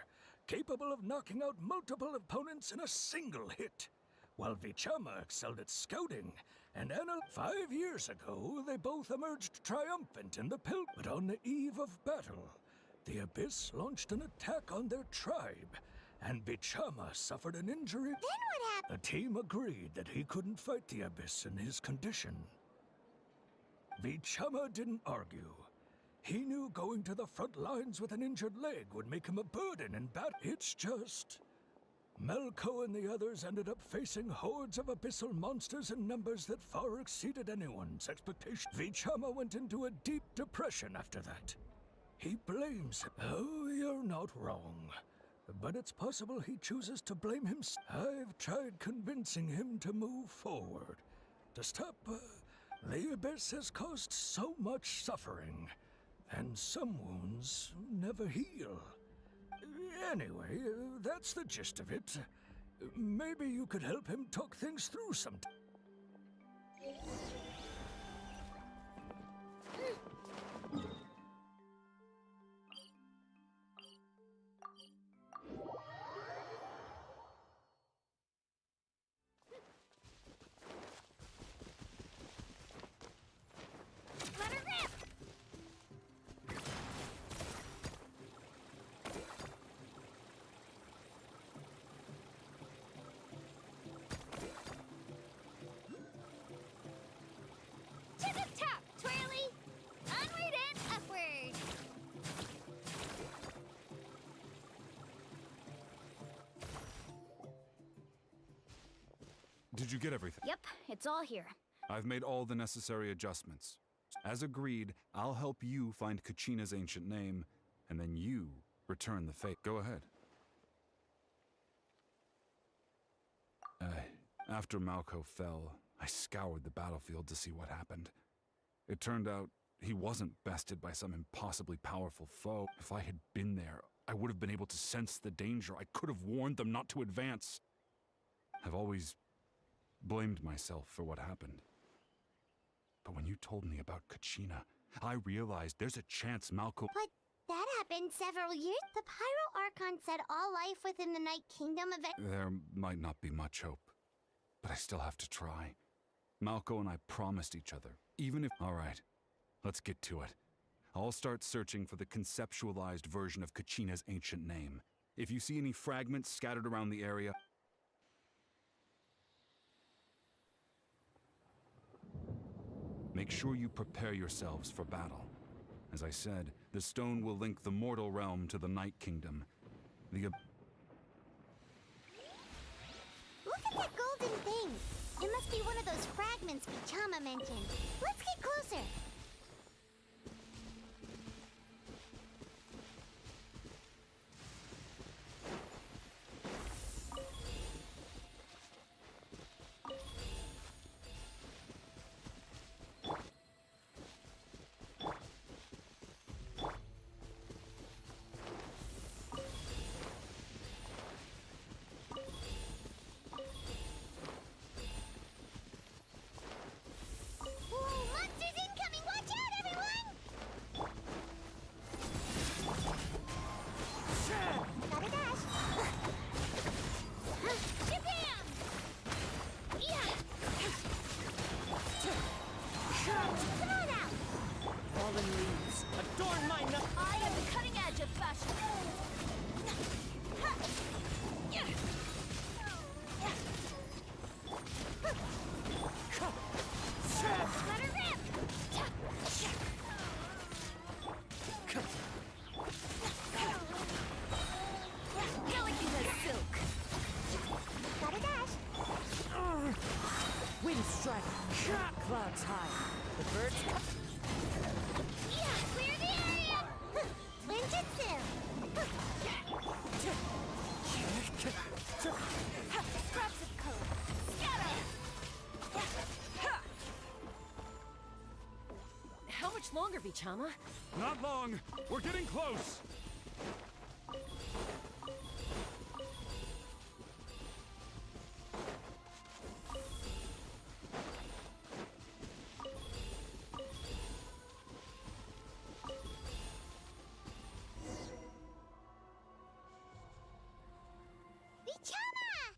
Speaker 18: capable of knocking out multiple opponents in a single hit, while Vichama excelled at scouting, and 5 years ago they both emerged triumphant in the Pill. But on the eve of battle, the Abyss launched an attack on their tribe, and Vichama suffered an injury.
Speaker 7: Then what happened?
Speaker 18: The team agreed that he couldn't fight the Abyss in his condition. Vichama didn't argue. He knew going to the front lines with an injured leg would make him a burden in battle. It's just... Malco and the others ended up facing hordes of abyssal monsters in numbers that far exceeded anyone's expectations. Vichama went into a deep depression after that. He blames him. Oh, you're not wrong. But it's possible he chooses to blame himself. I've tried convincing him to move forward. To stop... the Abyss has caused so much suffering, and some wounds never heal. Anyway, that's the gist of it. Maybe you could help him talk things through sometime.
Speaker 7: Let her rip!
Speaker 9: To the top, Twirly! Onward and upward!
Speaker 5: Did you get everything?
Speaker 9: Yep, it's all here.
Speaker 5: I've made all the necessary adjustments. As agreed, I'll help you find Kachina's ancient name, and then you return the fate. Go ahead. After Malco fell, I scoured the battlefield to see what happened. It turned out he wasn't bested by some impossibly powerful foe. If I had been there, I would have been able to sense the danger. I could have warned them not to advance. I've always blamed myself for what happened. But when you told me about Kachina, I realized there's a chance Malco...
Speaker 7: But that happened several years. The Pyro Archon said all life within the Night Kingdom
Speaker 5: There might not be much hope, but I still have to try. Malco and I promised each other, even if... All right, let's get to it. I'll start searching for the conceptualized version of Kachina's ancient name. If you see any fragments scattered around the area... Make sure you prepare yourselves for battle. As I said, the stone will link the mortal realm to the Night Kingdom.
Speaker 7: Look at that golden thing! It must be one of those fragments Vichama mentioned. Let's get closer! Whoa, monsters incoming!
Speaker 11: strike. Clouds high. The birds.
Speaker 7: Yeah, clear the area! Ninjutsu!
Speaker 3: Scraps of code. Scatter!
Speaker 11: How much longer, Vichama?
Speaker 5: Not long. We're getting close.
Speaker 7: Vichama!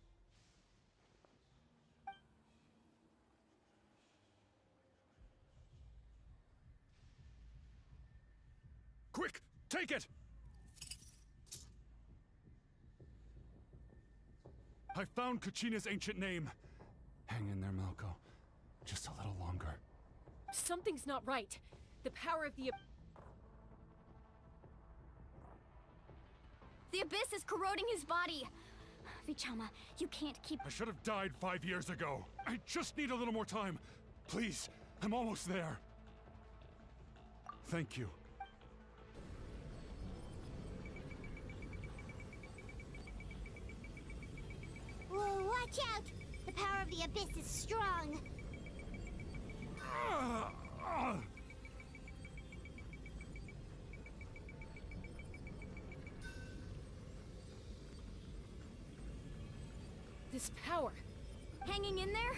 Speaker 5: Quick, take it! I found Kachina's ancient name. Hang in there, Malco. Just a little longer.
Speaker 11: Something's not right. The power of the
Speaker 9: abyss is corroding his body. Vichama, you can't keep.
Speaker 5: I should have died 5 years ago. I just need a little more time. Please, I'm almost there. Thank you.
Speaker 7: Whoa, watch out! The power of the abyss is strong.
Speaker 11: This power.
Speaker 9: Hanging in there?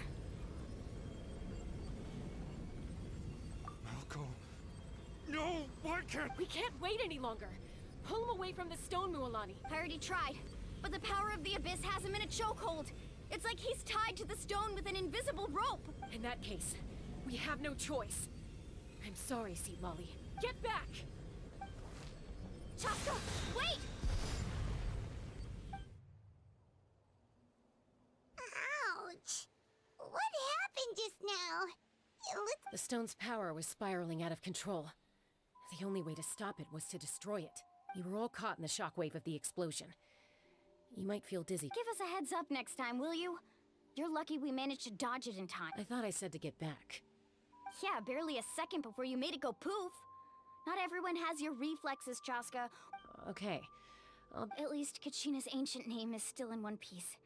Speaker 5: Malco. No, why can't...
Speaker 11: We can't wait any longer. Pull him away from the stone, Mualani.
Speaker 9: I already tried, but the power of the abyss has him in a chokehold. It's like he's tied to the stone with an invisible rope.
Speaker 11: In that case, we have no choice. I'm sorry, Seat Lolly. Get back!
Speaker 9: Chaska, wait!
Speaker 7: Ouch! What happened just now? It looked...
Speaker 11: The stone's power was spiraling out of control. The only way to stop it was to destroy it. You were all caught in the shockwave of the explosion. You might feel dizzy.
Speaker 9: Give us a heads up next time, will you? You're lucky we managed to dodge it in time.
Speaker 11: I thought I said to get back.
Speaker 9: Yeah, barely a second before you made it go poof. Not everyone has your reflexes, Chaska.
Speaker 11: Okay.
Speaker 9: At least Kachina's ancient name is still in one piece.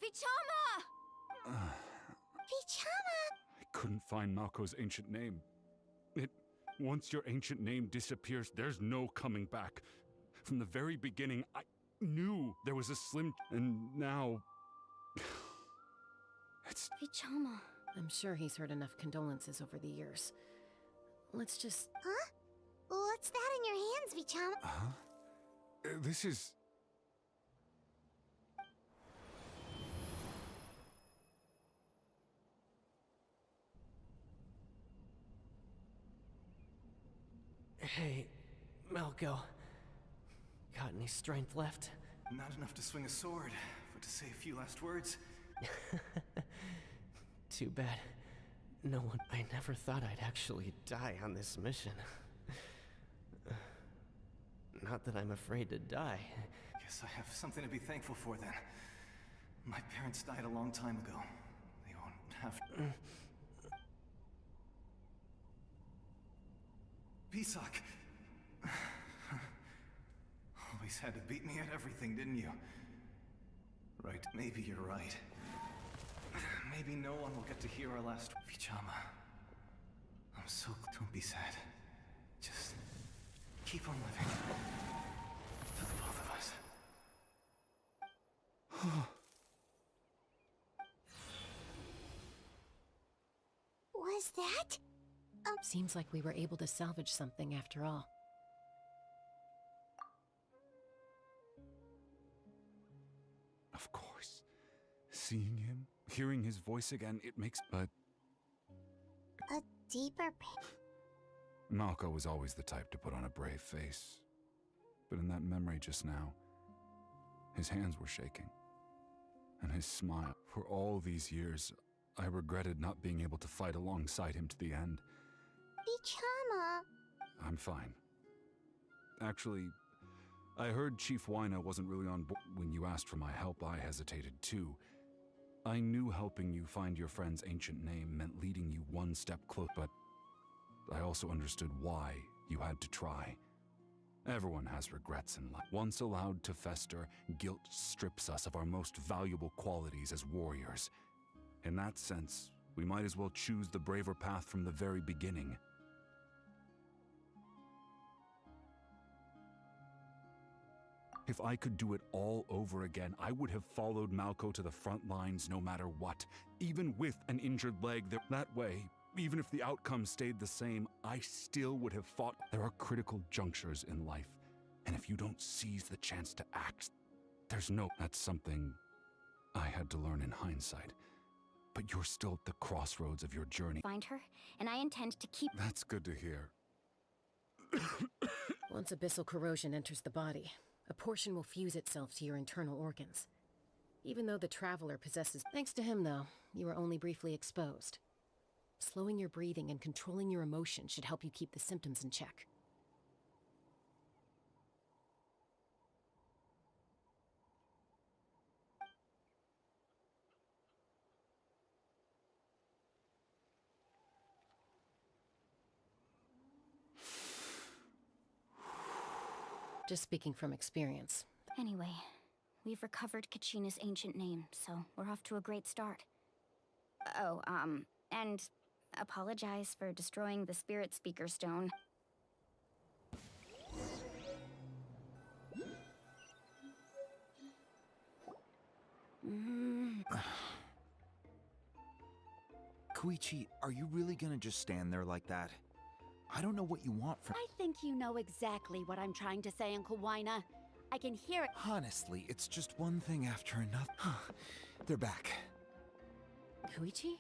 Speaker 9: Vichama!
Speaker 7: Vichama!
Speaker 5: I couldn't find Malco's ancient name. Once your ancient name disappears, there's no coming back. From the very beginning, I knew there was a slim... And now... It's...
Speaker 9: Vichama.
Speaker 11: I'm sure he's heard enough condolences over the years. Let's just...
Speaker 7: Huh? What's that in your hands, Vichama?
Speaker 5: Huh? This is...
Speaker 13: Hey, Malco. Got any strength left?
Speaker 12: Not enough to swing a sword, but to say a few last words.
Speaker 13: Too bad. No one... I never thought I'd actually die on this mission. Not that I'm afraid to die.
Speaker 12: Guess I have something to be thankful for then. My parents died a long time ago. They won't have... Pisak! Always had to beat me at everything, didn't you? Right, maybe you're right. Maybe no one will get to hear our last... Vichama. I'm so... Don't be sad. Just... keep on living. For the both of us.
Speaker 7: Was that?
Speaker 11: Seems like we were able to salvage something after all.
Speaker 5: Of course. Seeing him, hearing his voice again, it makes... But...
Speaker 7: A deeper pain.
Speaker 5: Malco was always the type to put on a brave face. But in that memory just now, his hands were shaking. And his smile. For all these years, I regretted not being able to fight alongside him to the end.
Speaker 7: Vichama.
Speaker 5: I'm fine. Actually, I heard Chief Wina wasn't really on board. When you asked for my help, I hesitated too. I knew helping you find your friend's ancient name meant leading you one step closer, but I also understood why you had to try. Everyone has regrets in life. Once allowed to fester, guilt strips us of our most valuable qualities as warriors. In that sense, we might as well choose the braver path from the very beginning. If I could do it all over again, I would have followed Malco to the front lines no matter what, even with an injured leg. That way, even if the outcome stayed the same, I still would have fought. There are critical junctures in life, and if you don't seize the chance to act, there's no... That's something I had to learn in hindsight. But you're still at the crossroads of your journey.
Speaker 9: Find her, and I intend to keep...
Speaker 5: That's good to hear.
Speaker 11: Once abyssal corrosion enters the body, a portion will fuse itself to your internal organs. Even though the Traveler possesses... Thanks to him, though, you were only briefly exposed. Slowing your breathing and controlling your emotions should help you keep the symptoms in check. Just speaking from experience.
Speaker 9: Anyway, we've recovered Kachina's ancient name, so we're off to a great start. Oh, and apologize for destroying the Spirit Speaker Stone.
Speaker 10: Koichi, are you really gonna just stand there like that? I don't know what you want from—
Speaker 4: I think you know exactly what I'm trying to say, Uncle Wina. I can hear it.
Speaker 10: Honestly, it's just one thing after another. They're back.
Speaker 11: Koichi?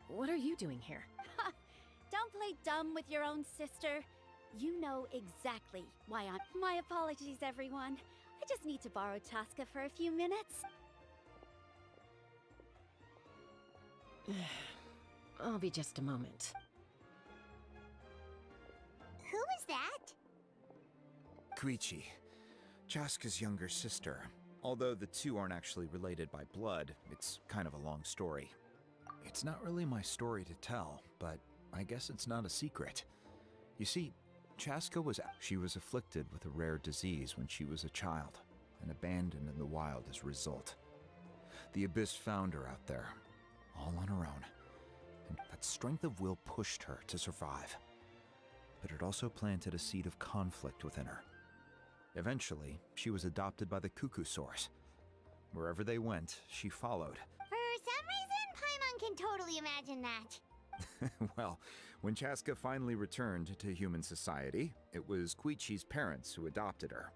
Speaker 11: What are you doing here?
Speaker 4: Don't play dumb with your own sister. You know exactly why I'm... My apologies, everyone. I just need to borrow Chaska for a few minutes.
Speaker 11: I'll be just a moment.
Speaker 7: Who was that?
Speaker 10: Koichi, Chaska's younger sister. Although the two aren't actually related by blood, it's kind of a long story. It's not really my story to tell, but I guess it's not a secret. You see, Chaska she was afflicted with a rare disease when she was a child, and abandoned in the wild as a result. The Abyss found her out there, all on her own, and that strength of will pushed her to survive. But it also planted a seed of conflict within her. Eventually, she was adopted by the Cuckoo Source. Wherever they went, she followed.
Speaker 7: For some reason, Paimon can totally imagine that.
Speaker 10: Well, when Chaska finally returned to human society, it was Koichi's parents who adopted her.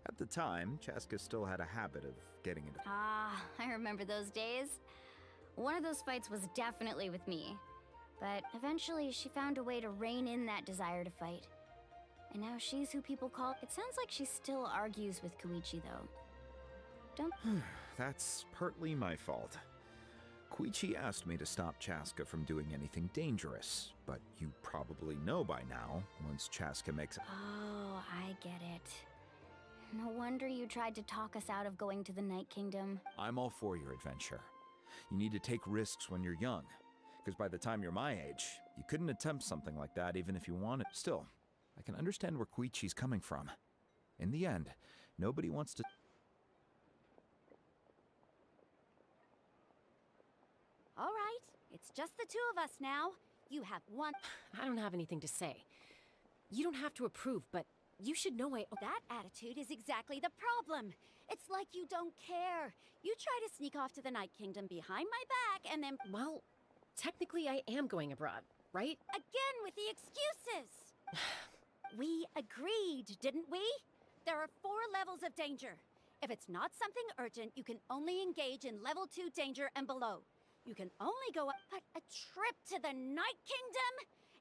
Speaker 10: At the time, Chaska still had a habit of getting into...
Speaker 9: Ah, I remember those days. One of those fights was definitely with me. But eventually, she found a way to rein in that desire to fight. And now she's who people call... It sounds like she still argues with Koichi, though. Don't...
Speaker 10: That's partly my fault. Koichi asked me to stop Chaska from doing anything dangerous, but you probably know by now, once Chaska makes...
Speaker 9: Oh, I get it. No wonder you tried to talk us out of going to the Night Kingdom.
Speaker 10: I'm all for your adventure. You need to take risks when you're young. Because by the time you're my age, you couldn't attempt something like that even if you wanted. Still, I can understand where Koichi's coming from. In the end, nobody wants to...
Speaker 4: All right, it's just the two of us now. You have one...
Speaker 11: I don't have anything to say. You don't have to approve, but you should know
Speaker 4: That attitude is exactly the problem. It's like you don't care. You try to sneak off to the Night Kingdom behind my back and then...
Speaker 11: Well, technically I am going abroad, right?
Speaker 4: Again with the excuses! We agreed, didn't we? There are 4 levels of danger. If it's not something urgent, you can only engage in level 2 danger and below. You can only go up... But a trip to the Night Kingdom?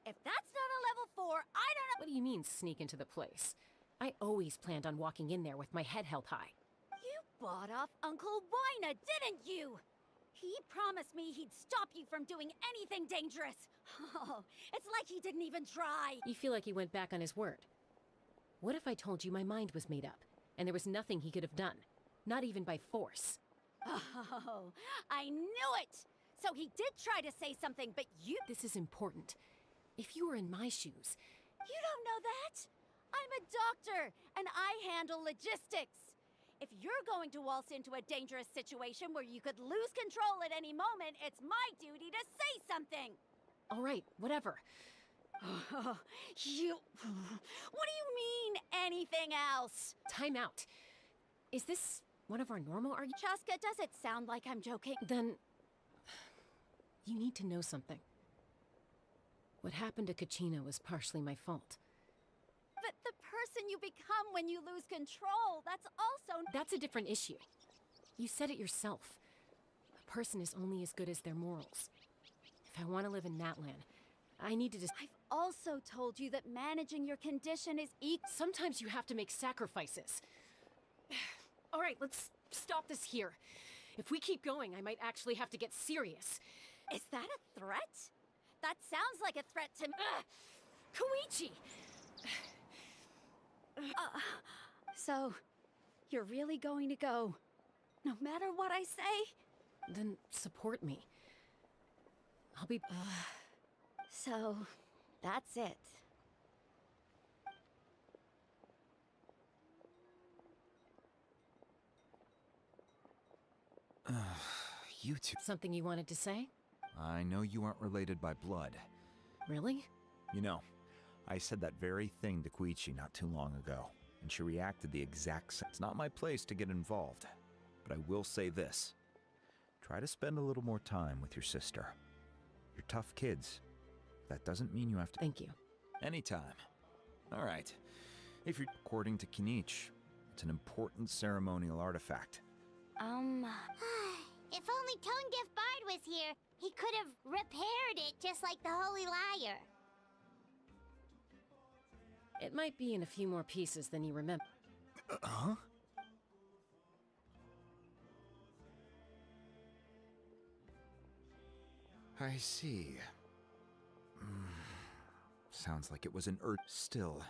Speaker 4: If that's not a level 4, I don't know...
Speaker 11: What do you mean, sneak into the place? I always planned on walking in there with my head held high.
Speaker 4: You bought off Uncle Wina, didn't you? He promised me he'd stop you from doing anything dangerous. Oh, it's like he didn't even try.
Speaker 11: You feel like he went back on his word. What if I told you my mind was made up, and there was nothing he could have done? Not even by force.
Speaker 4: Oh, I knew it! So he did try to say something, but you—
Speaker 11: This is important. If you were in my shoes...
Speaker 4: You don't know that? I'm a doctor, and I handle logistics. If you're going to waltz into a dangerous situation where you could lose control at any moment, it's my duty to say something.
Speaker 11: All right, whatever.
Speaker 4: You... What do you mean, anything else?
Speaker 11: Time out. Is this one of our normal arguments?
Speaker 4: Chaska, does it sound like I'm joking?
Speaker 11: Then... you need to know something. What happened to Kachina was partially my fault.
Speaker 4: But the person you become when you lose control, that's also...
Speaker 11: That's a different issue. You said it yourself. A person is only as good as their morals. If I want to live in Natlan, I need to
Speaker 4: I've also told you that managing your condition is
Speaker 11: Sometimes you have to make sacrifices. All right, let's stop this here. If we keep going, I might actually have to get serious.
Speaker 4: Is that a threat? That sounds like a threat to me.
Speaker 11: Koichi!
Speaker 4: So, you're really going to go, no matter what I say?
Speaker 11: Then support me. I'll be...
Speaker 4: So, that's it.
Speaker 10: You two...
Speaker 11: Something you wanted to say?
Speaker 10: I know you aren't related by blood.
Speaker 11: Really?
Speaker 10: You know, I said that very thing to Koichi not too long ago, and she reacted the exact same. It's not my place to get involved, but I will say this. Try to spend a little more time with your sister. You're tough kids. That doesn't mean you have to...
Speaker 11: Thank you.
Speaker 10: Anytime. All right. If you're... According to Kinich, it's an important ceremonial artifact.
Speaker 7: If only Tone Deaf Bard was here, he could have repaired it just like the Holy Liar.
Speaker 11: It might be in a few more pieces than you remember.
Speaker 10: Huh? I see. Sounds like it was an Still,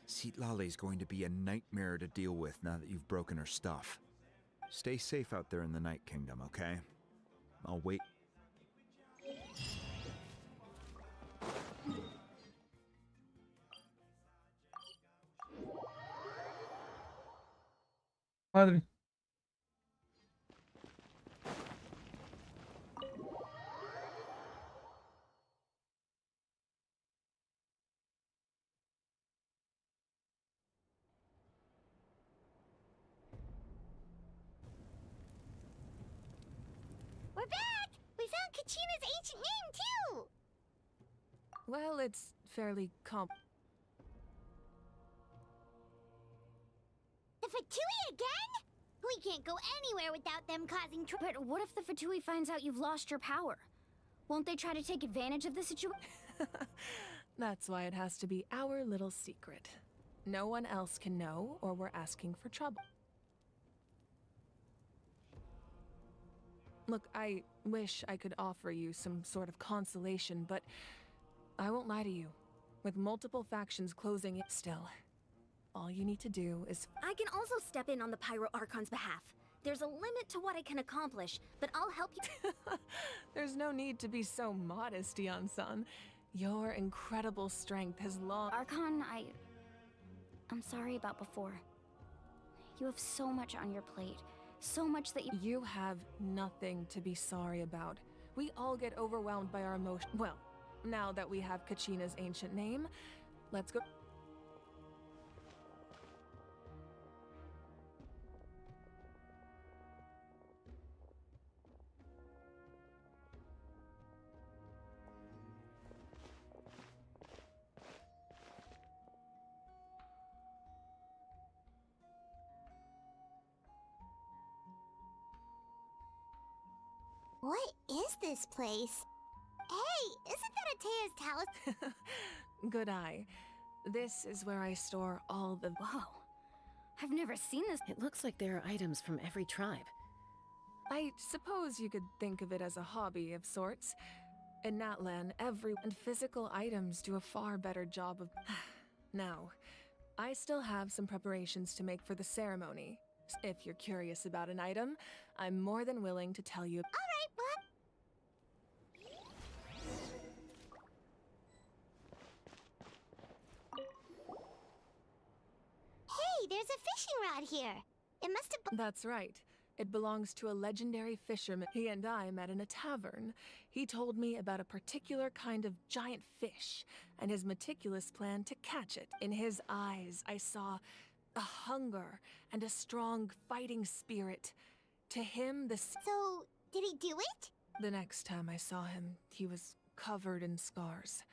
Speaker 10: Citlale's going to be a nightmare to deal with now that you've broken her stuff. Stay safe out there in the Night Kingdom, okay? I'll wait.
Speaker 2: Madre.
Speaker 7: We're back! We found Kachina's ancient name, too!
Speaker 14: Well, it's fairly
Speaker 7: The Fatui again? We can't go anywhere without them causing trouble.
Speaker 9: But what if the Fatui finds out you've lost your power? Won't they try to take advantage of the situation?
Speaker 14: That's why it has to be our little secret. No one else can know, or we're asking for trouble. Look, I wish I could offer you some sort of consolation, but I won't lie to you. With multiple factions closing it still, all you need to do is...
Speaker 9: I can also step in on the Pyro Archon's behalf. There's a limit to what I can accomplish, but I'll help you.
Speaker 14: There's no need to be so modest, Yan-san. Your incredible strength has long...
Speaker 9: Archon, I'm sorry about before. You have so much on your plate. So much that
Speaker 14: You have nothing to be sorry about. We all get overwhelmed by our emotion. Well, now that we have Kachina's ancient name, let's go...
Speaker 7: What is this place? Hey, isn't that Atea's house?
Speaker 14: Good eye. This is where I store all the...
Speaker 9: Whoa. I've never seen this.
Speaker 11: It looks like there are items from every tribe.
Speaker 14: I suppose you could think of it as a hobby of sorts. In Natlan, and physical items do a far better job of... Now, I still have some preparations to make for the ceremony, If you're curious about an item, I'm more than willing to tell you.
Speaker 7: Alright, what? Hey, there's a fishing rod here. It must have.
Speaker 14: That's right. It belongs to a legendary fisherman. He and I met in a tavern. He told me about a particular kind of giant fish and his meticulous plan to catch it. In his eyes, I saw a hunger and a strong fighting spirit. To him,
Speaker 7: So, did he do it?
Speaker 14: The next time I saw him, he was covered in scars.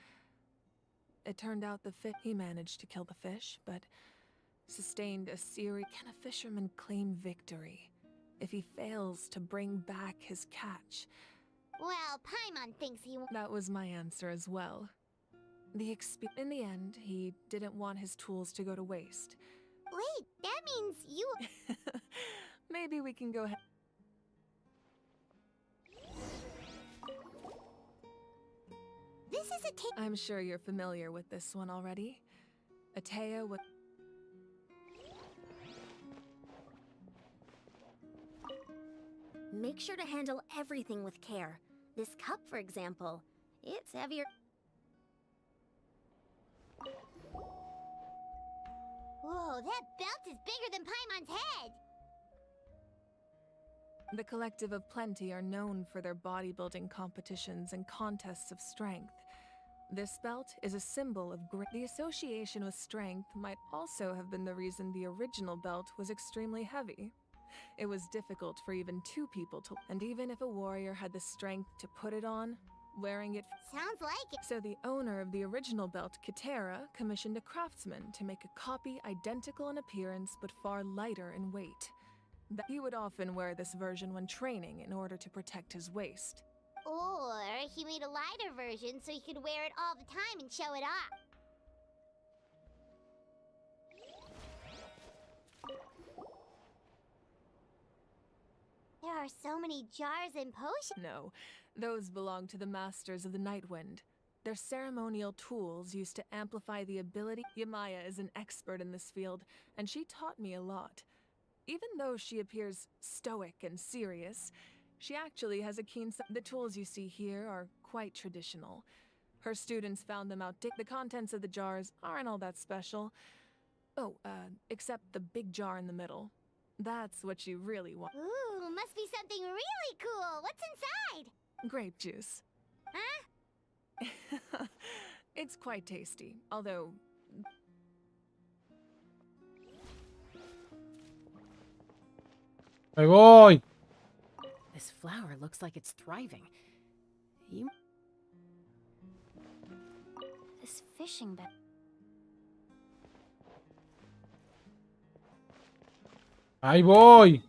Speaker 14: It turned out he managed to kill the fish, but sustained a serious. Can a fisherman claim victory if he fails to bring back his catch?
Speaker 7: Well, Paimon thinks he won't.
Speaker 14: That was my answer as well. In the end, he didn't want his tools to go to waste.
Speaker 7: Wait, that means you.
Speaker 14: Maybe we can go ahead.
Speaker 7: This is a
Speaker 14: I'm sure you're familiar with this one already. Atea with.
Speaker 9: Make sure to handle everything with care. This cup, for example, it's heavier.
Speaker 7: Whoa, that belt is bigger than Paimon's head!
Speaker 14: The Collective of Plenty are known for their bodybuilding competitions and contests of strength. This belt is a symbol of the association with strength might also have been the reason the original belt was extremely heavy. It was difficult for even two people to, and even if a warrior had the strength to put it on, wearing it
Speaker 7: sounds like it.
Speaker 14: So the owner of the original belt, Katera, commissioned a craftsman to make a copy identical in appearance but far lighter in weight. He would often wear this version when training in order to protect his waist.
Speaker 7: Or he made a lighter version so he could wear it all the time and show it off. There are so many jars and potions.
Speaker 14: No, those belong to the Masters of the Nightwind. They're ceremonial tools used to amplify the ability. Yamaya is an expert in this field, and she taught me a lot. Even though she appears stoic and serious, she actually has a keen sense. The tools you see here are quite traditional. Her students found them outdated. The contents of the jars aren't all that special. Oh, except the big jar in the middle. That's what you really want.
Speaker 7: Ooh, must be something really cool. What's inside?
Speaker 14: Grape juice.
Speaker 7: Huh?
Speaker 14: It's quite tasty, although...
Speaker 2: ¡Ahí voy!
Speaker 11: This flower looks like it's thriving.
Speaker 9: This fishing bed.
Speaker 2: ¡Ahí voy!